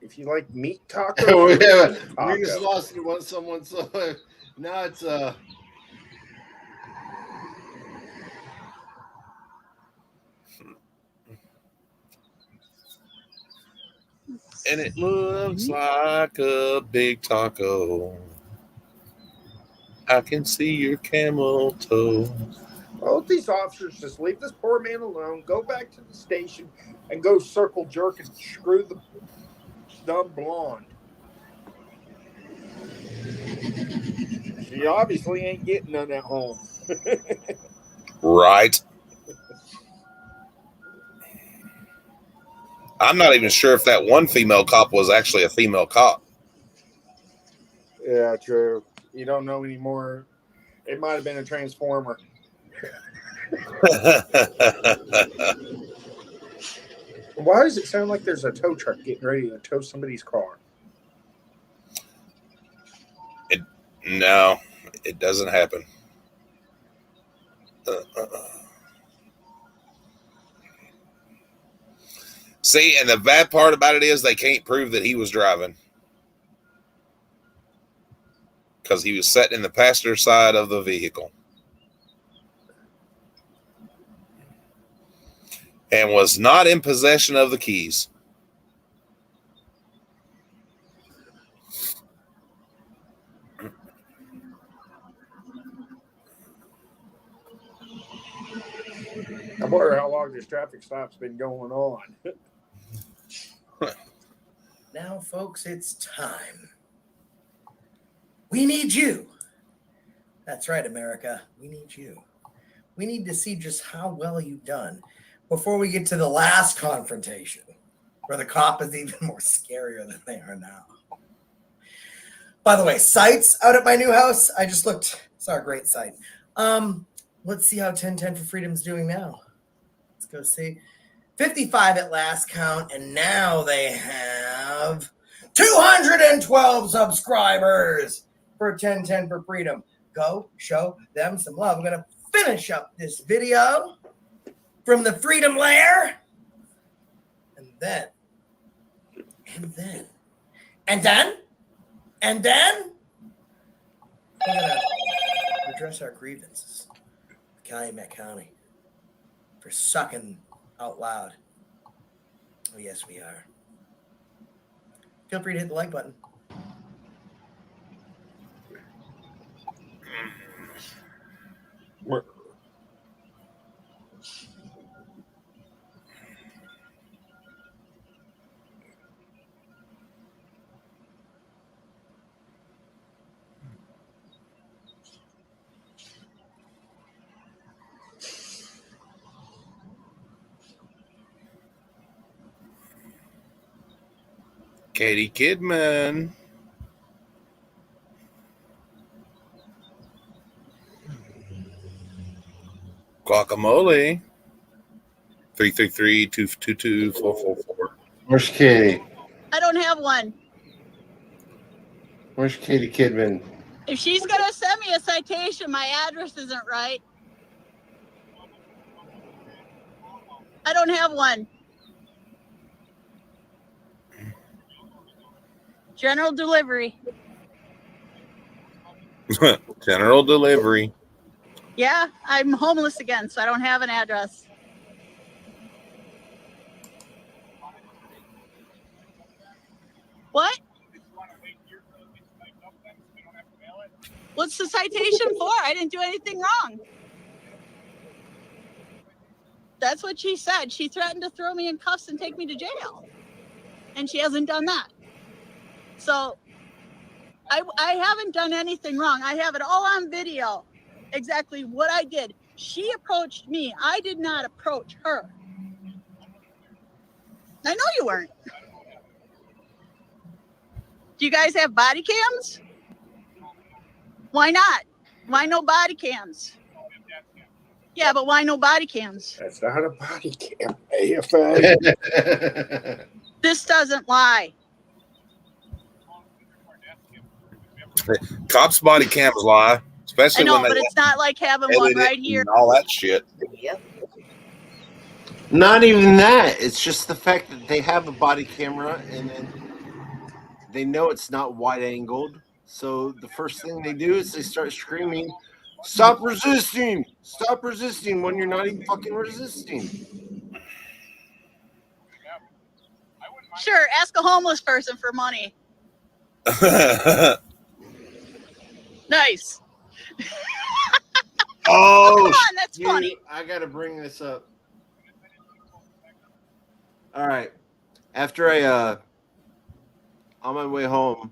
If you like meat tacos, We just lost it once someone saw it. Now it's And it looks like a big taco. I can see your camel toe. both these officers just leave this poor man alone, go back to the station, and go circle jerk and screw the dumb blonde. She obviously ain't getting none at home. Right. I'm not even sure if that one female cop was actually a female cop. Yeah, true. You don't know anymore. It might have been a transformer. Why does it sound like there's a tow truck getting ready to tow somebody's car? No, it doesn't happen. See, and the bad part about it is they can't prove that he was driving because he was sitting in the passenger side of the vehicle and was not in possession of the keys. I wonder how long this traffic stop's been going on. Now, folks, it's time. We need you. That's right, America. We need you. We need to see just how well you've done before we get to the last confrontation, where the cop is even more scarier than they are now. By the way, sights out at my new house. I just looked. Saw a great sight. Let's see how 1010 for Freedom's doing now. Let's go see. 55 at last count, and now they have 212 subscribers for 1010 for Freedom. Go show them some love. I'm going to finish up this video from the Freedom Lair. And then we're going to address our grievances with Calumet County for sucking out loud. Oh, yes, we are. Feel free to hit the like button. Katie Kidman. Guacamole. 333-222-444. Where's Katie? I don't have one. Where's Katie Kidman? If she's going to send me a citation, my address isn't right. I don't have one. General delivery. General delivery. Yeah, I'm homeless again, so I don't have an address. What? What's the citation for? I didn't do anything wrong. That's what she said. She threatened to throw me in cuffs and take me to jail. And she hasn't done that. So I haven't done anything wrong. I have it all on video, exactly what I did. She approached me. I did not approach her. I know you weren't. Do you guys have body cams? Why not? Why no body cams? Yeah, but why no body cams? That's not a body cam, AFA. This doesn't lie. Cops' body cams lie, especially I know, when they but it's not like having one edit it right here. and all that shit. Not even that. It's just the fact that they have a body camera and then they know it's not wide angled. So the first thing they do is they start screaming, "Stop resisting! Stop resisting!" when you're not even fucking resisting. Sure, ask a homeless person for money. Nice. Oh, come on, that's dude, funny. I gotta bring this up. All right. After I on my way home,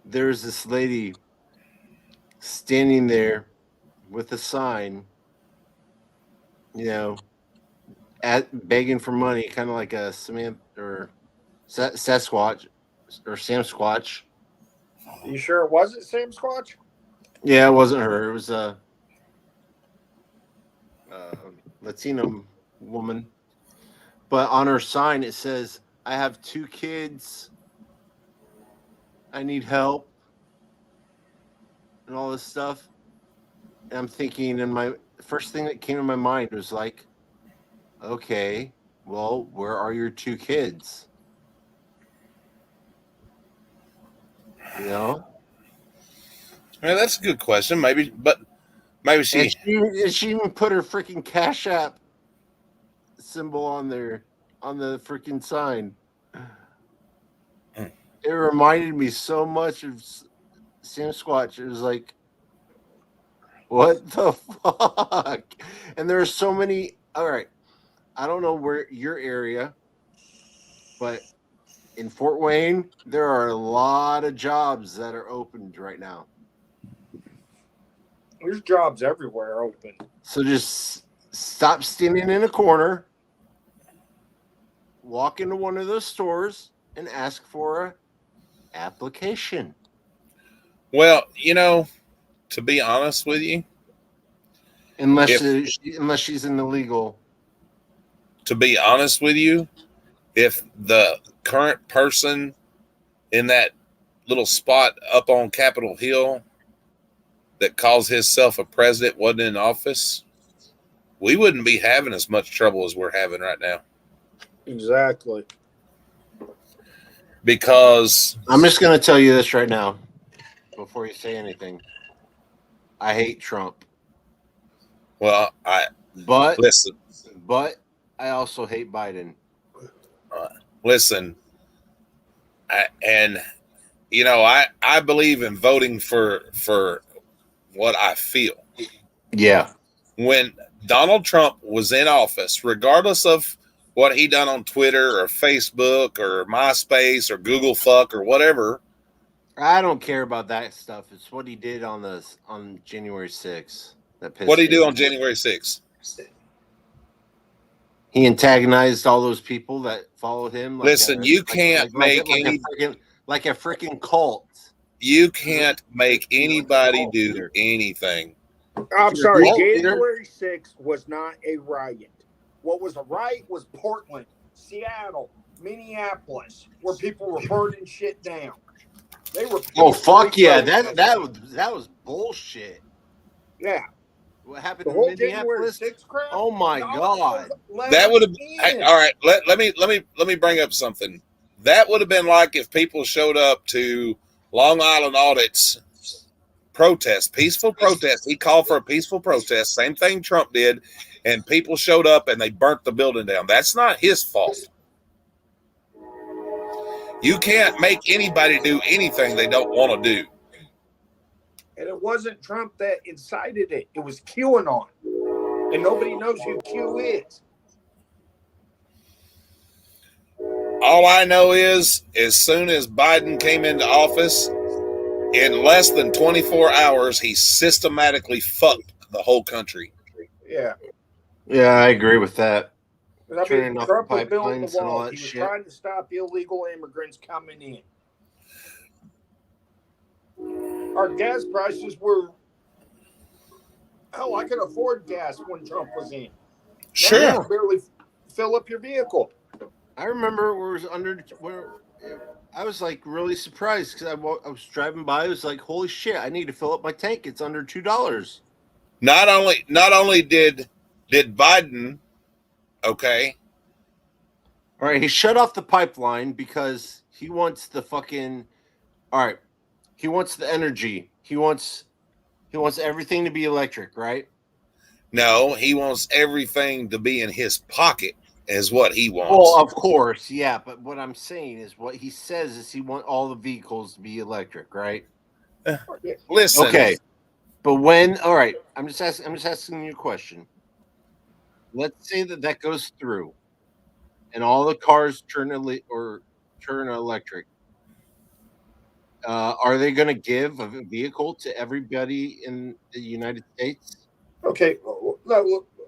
there's this lady standing there with a sign, you know, begging for money, kind of like a Samantha or Sasquatch or Sam Squatch. You sure it wasn't Sam Squatch? Yeah, it wasn't her. It was Latino woman. But on her sign, it says, I have 2 kids. I need help. And all this stuff. And I'm thinking, and my first thing that came to my mind was like, okay, well, where are your 2 kids? You know? Yeah, that's a good question. Maybe, but maybe And she even put her freaking Cash App symbol on there, on the freaking sign. It reminded me so much of Sam Squatch. It was like, what the fuck? And there are so many. All right, I don't know where your area, but in Fort Wayne, there are a lot of jobs that are opened right now. There's jobs everywhere open. So just stop standing in a corner, walk into one of those stores, and ask for an application. Well, you know, to be honest with you, unless she's an illegal. To be honest with you, if the current person in that little spot up on Capitol Hill that calls himself a president wasn't in office, we wouldn't be having as much trouble as we're having right now. Exactly. Because I'm just going to tell you this right now before you say anything. I hate Trump. Well, listen. But I also hate Biden. Listen, I believe in voting for what I feel. Yeah. When Donald Trump was in office, regardless of what he done on Twitter or Facebook or MySpace or Google fuck or whatever, I don't care about that stuff. It's what he did on January 6th. What did he do on January 6th? He antagonized all those people that followed him. Listen, you can't make any like a freaking cult. You can't make anybody do anything. I'm sorry. January 6th was not a riot. What was a riot was Portland, Seattle, Minneapolis, where people were burning shit down. They were. Oh fuck yeah! That was bullshit. Yeah. What happened the in whole Minneapolis? January 6th crap? Oh my god! That would have. All right, let me bring up something. That would have been like if people showed up to Long Island Audit's protest, peaceful protest. He called for a peaceful protest. Same thing Trump did, and people showed up and they burnt the building down. That's not his fault. You can't make anybody do anything they don't want to do. And it wasn't Trump that incited it. It was QAnon. And nobody knows who Q is. All I know is as soon as Biden came into office, in less than 24 hours, he systematically fucked the whole country. Yeah. Yeah, I agree with that. I mean, Trump was building the wall. He was trying to stop illegal immigrants coming in. Our gas prices were, hell, I could afford gas when Trump was in. Sure. Now you barely fill up your vehicle. I remember I was like really surprised because I was driving by. I was like, holy shit, I need to fill up my tank. It's under $2. Not only did Biden, okay. All right, he shut off the pipeline because he wants the fucking. All right, he wants the energy. He wants everything to be electric, right? No, he wants everything to be in his pocket, is what he wants. Well, of course, yeah. But what I'm saying is, what he says is he wants all the vehicles to be electric, right? Listen, okay, but all right, I'm just asking you a question. Let's say that goes through, and all the cars turn electric. Are they going to give a vehicle to everybody in the United States? Okay,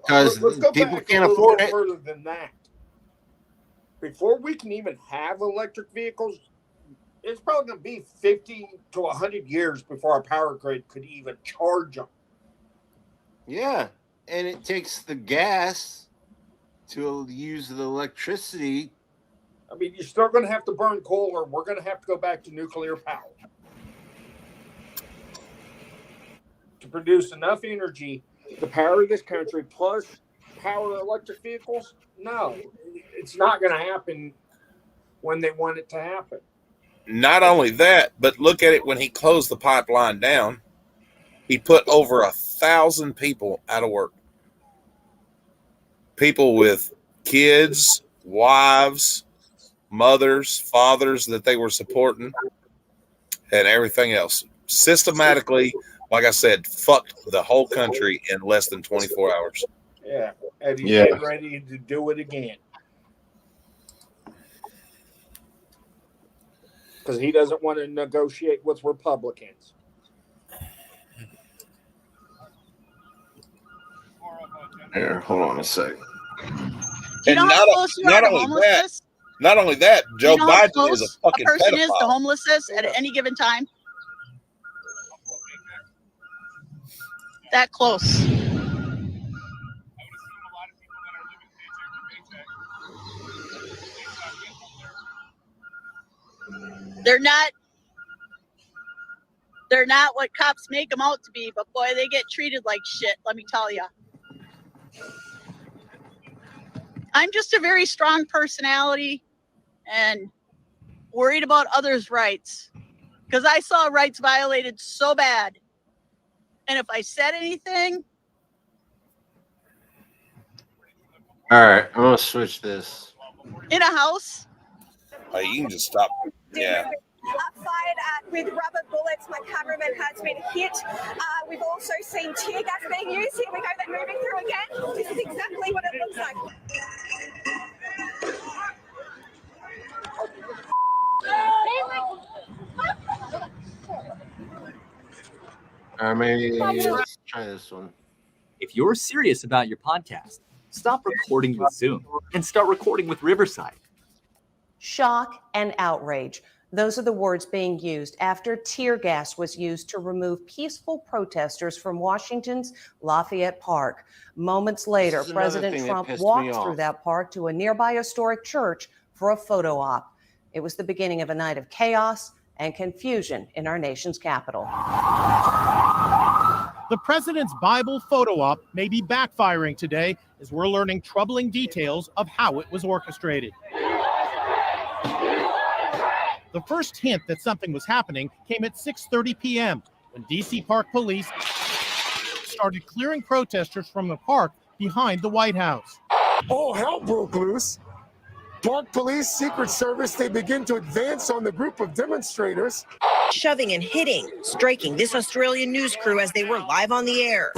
because people can't afford it. Further than that, before we can even have electric vehicles, it's probably going to be 50 to 100 years before our power grid could even charge them. Yeah. and it takes the gas to use the electricity. I mean, you're still going to have to burn coal, or we're going to have to go back to nuclear power to produce enough energy to power this country, plus power electric vehicles. No, it's not going to happen when they want it to happen. Not only that, but look at it when he closed the pipeline down. He put over 1,000 people out of work. People with kids, wives, mothers, fathers that they were supporting, and everything else. Systematically, like I said, fucked the whole country in less than 24 hours. Yeah, and he's getting ready to do it again. Because he doesn't want to negotiate with Republicans. Here, hold on a sec. Do you know how close you are to homelessness? Not only that, Joe Do you know how Biden is a close fucking person is to pedophile. homelessness at any given time? That close. They're not what cops make them out to be, but boy, they get treated like shit, let me tell you. I'm just a very strong personality and worried about others' rights because I saw rights violated so bad. And if I said anything. All right, I'm going to switch this. In a house. Oh, you can just stop. Yeah. Fired with rubber bullets. My cameraman has been hit. We've also seen tear gas being used. Here we go, they're moving through again. This is exactly what it looks like. Let's try this one. If you're serious about your podcast, stop recording with Zoom and start recording with Riverside. Shock and outrage. Those are the words being used after tear gas was used to remove peaceful protesters from Washington's Lafayette Park. Moments later, President Trump walked through that park to a nearby historic church for a photo op. It was the beginning of a night of chaos and confusion in our nation's capital. The president's Bible photo op may be backfiring today as we're learning troubling details of how it was orchestrated. The first hint that something was happening came at 6:30 p.m. when D.C. Park Police started clearing protesters from the park behind the White House. All hell broke loose. Park Police, Secret Service, they begin to advance on the group of demonstrators. Shoving and hitting, striking this Australian news crew as they were live on the air.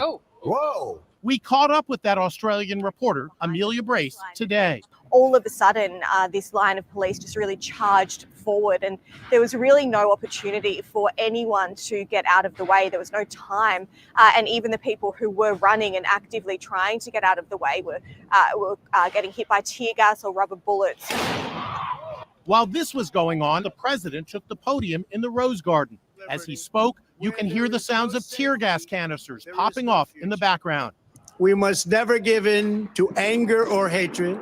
Oh. Whoa. We caught up with that Australian reporter, Amelia Brace, today. All of a sudden, this line of police just really charged forward, and there was really no opportunity for anyone to get out of the way. There was no time, and even the people who were running and actively trying to get out of the way were getting hit by tear gas or rubber bullets. While this was going on, the president took the podium in the Rose Garden. As he spoke, you can hear the sounds of tear gas canisters popping off in the background. We must never give in to anger or hatred.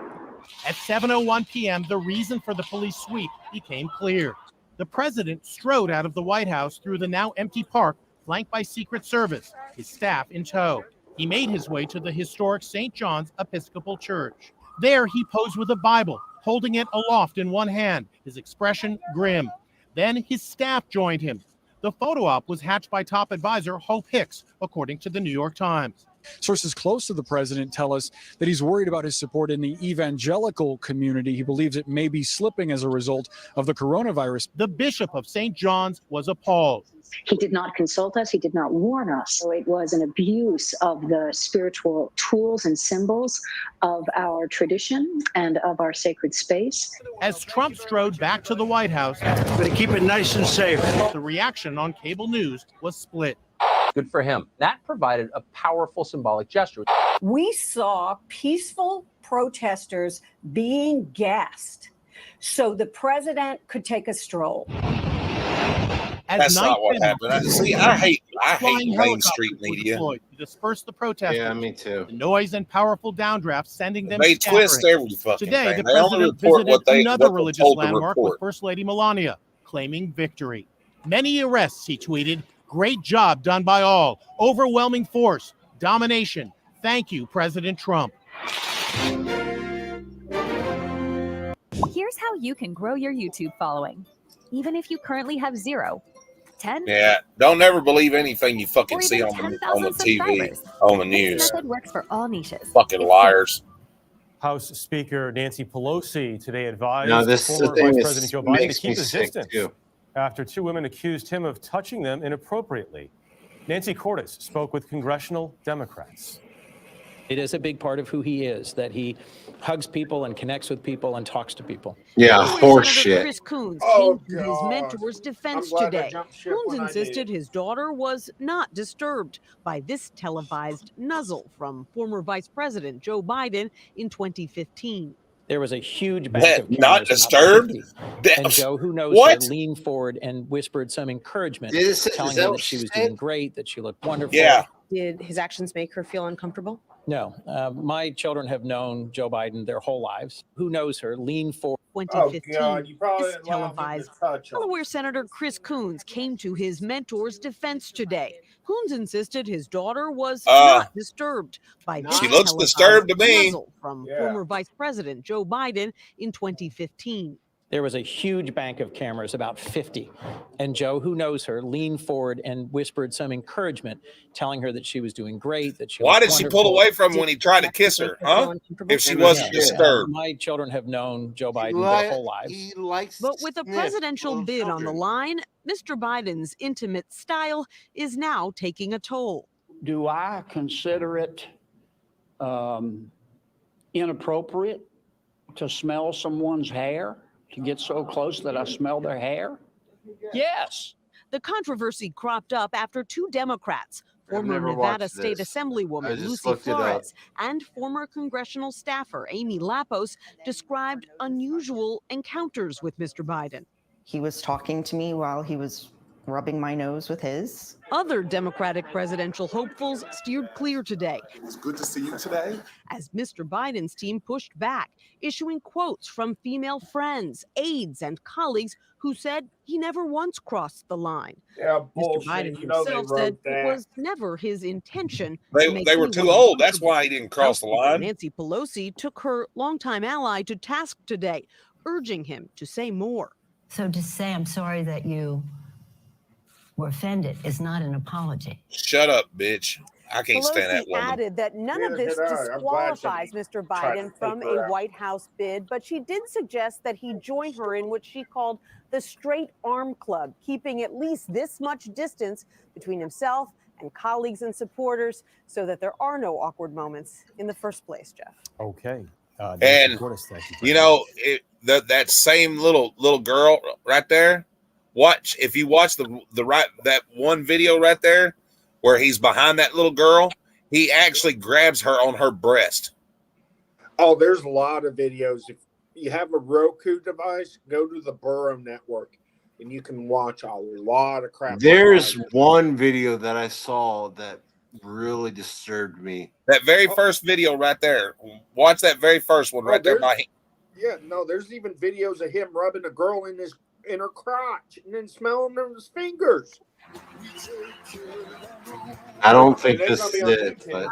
At 7:01 p.m., the reason for the police sweep became clear. The president strode out of the White House through the now empty park, flanked by Secret Service, his staff in tow. He made his way to the historic St. John's Episcopal Church. There, he posed with a Bible, holding it aloft in one hand, his expression grim. Then his staff joined him. The photo op was hatched by top advisor Hope Hicks, according to the New York Times. Sources close to the president tell us that he's worried about his support in the evangelical community. He believes it may be slipping as a result of the coronavirus. The Bishop of St. John's was appalled. He did not consult us. He did not warn us. So it was an abuse of the spiritual tools and symbols of our tradition and of our sacred space. As Trump strode back to the White House, they keep it nice and safe. The reaction on cable news was split. Good for him. That provided a powerful symbolic gesture. We saw peaceful protesters being gassed so the president could take a stroll. As That's night not what fell, happened. I hate flying Main Street helicopters were media. deployed to disperse the protesters. Yeah, me too. The noise and powerful downdraft sending them They twist scattering. every fucking Today, thing. the They only president report visited another what they're religious told to landmark report. with First Lady Melania, claiming victory. Many arrests, he tweeted. Great job done by all. Overwhelming force, domination. Thank you, President Trump. Here's how you can grow your YouTube following, even if you currently have 0, 10, Yeah, don't ever believe anything you fucking or see even on the 10,000 TV, subscribers. on the This news. method works for all niches. Fucking It's liars. House Speaker Nancy Pelosi today advised No, this former thing Vice is, President Joe Biden to makes me keep his sick distance too. after 2 women accused him of touching them inappropriately. Nancy Cordes spoke with congressional Democrats. It is a big part of who he is, that he hugs people and connects with people and talks to people. Yeah, horse Senator shit. Chris Coons Oh, came to his God. mentor's defense I'm glad I today. jumped ship Coons when I insisted did. his daughter was not disturbed by this televised nuzzle from former Vice President Joe Biden in 2015. There was a huge bank of Not cameras, disturbed? about 50. And Joe, who knows What? her, leaned forward and whispered some encouragement, Is telling that her what that she she was said? doing great, that she looked wonderful. Yeah. Did his actions make her feel uncomfortable? No, my children have known Joe Biden their whole lives. Who knows her, leaned forward. 2015. God, you probably This allowed him to televised touch her. Delaware Senator Chris Coons came to his mentor's defense today. Coons insisted his daughter was not disturbed by this She looks televised disturbed to me. nuzzle from former Vice President Joe Biden in 2015. There was a huge bank of cameras, about 50. And Joe, who knows her, leaned forward and whispered some encouragement, telling her that she was doing great, that she Why looked did she wonderful. pull away from him when he tried to kiss her, huh? If she wasn't disturbed. My children have known Joe Biden their whole lives. He likes But with a presidential bid on the line, Mr. Biden's intimate style is now taking a toll. Do I consider it inappropriate to smell someone's hair, to get so close that I smell their hair? Yes. The controversy cropped up after 2 Democrats, former never Nevada watched State this. Assemblywoman I just Lucy looked it up. Flores and former congressional staffer Amy Lapos, described unusual encounters with Mr. Biden. He was talking to me while he was rubbing my nose with his. Other Democratic presidential hopefuls steered clear today. It's good to see you today. As Mr. Biden's team pushed back, issuing quotes from female friends, aides, and colleagues who said he never once crossed the line. Yeah, Mr. bullshit. Biden You know they himself said wrote it that. was never his intention. They to make were too anyone old. That's uncomfortable. why he didn't cross the House Speaker line. Nancy Pelosi took her longtime ally to task today, urging him to say more. So to say I'm sorry that you were offended is not an apology. Shut up, bitch. I can't stand that Pelosi woman. added that none of Neither this did I. I'm glad disqualifies somebody Mr. tried to Biden from take her a out. White House bid, but she did suggest that he join her in what she called the straight arm club, keeping at least this much distance between himself and colleagues and supporters so that there are no awkward moments in the first place, Jeff. Okay. And you know, that same little girl right there. Watch if you watch that one video right there where he's behind that little girl, he actually grabs her on her breast. Oh, there's a lot of videos. If you have a Roku device, go to the Burrow Network, and you can watch a lot of crap. There's one video that I saw that really disturbed me. That very first video right there. Watch that very first one right there. Yeah, no, there's even videos of him rubbing a girl in her crotch and then smelling his fingers. I don't think And this it's is gonna be on it, YouTube. but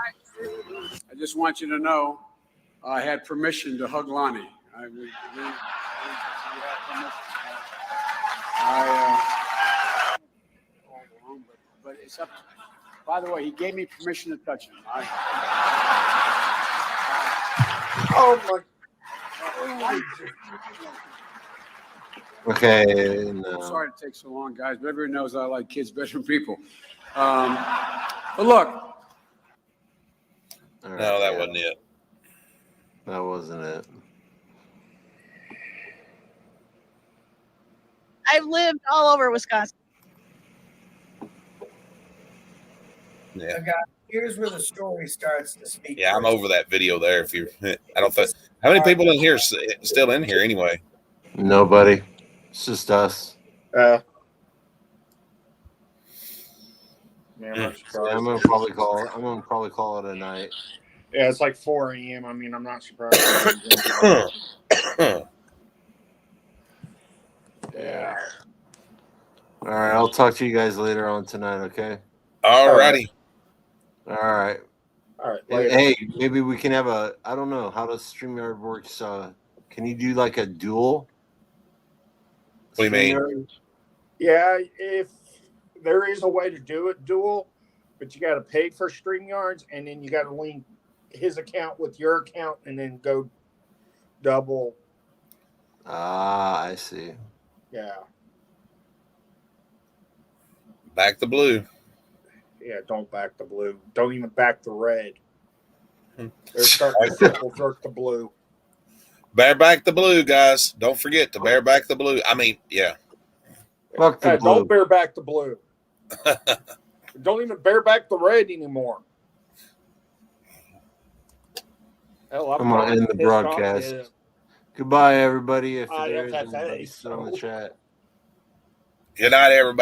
I just want you to know I had permission to hug Lonnie. But it's up to, by the way, he gave me permission to touch him. Oh my. okay. I'm No. sorry it takes so long, guys, but everyone knows I like kids better than people. But look. No, that wasn't it. That wasn't it. I've lived all over Wisconsin. Yeah. Here's where the story starts to speak. Yeah, I'm over that video there. If you, I don't think. How many people in here still in here anyway? Nobody. It's just us. I'm not Yeah, surprised. I'm gonna probably call it a night. Yeah, it's like 4 a.m. I mean, I'm not surprised. Yeah. All right, I'll talk to you guys later on tonight. Okay. All righty. All right. All right. Hey, maybe we can have a. I don't know how does StreamYard works. Can you do like a duel? What do you mean? StreamYard? Yeah, if there is a way to do it dual, but you got to pay for StreamYards, and then you got to link his account with your account, and then go double. Ah, I see. Yeah, Back the blue. yeah. Don't back the blue. Don't even back the red. They're starting to triple jerk the blue. Bareback the blue, guys. Don't forget to bareback the blue. I mean, yeah. Fuck the blue. Don't bareback the blue. Don't even bareback the red anymore. Hell, I'm gonna end the pissed off broadcast. at it. Goodbye, everybody. If there is FFA, anybody still in the chat. Good night, everybody.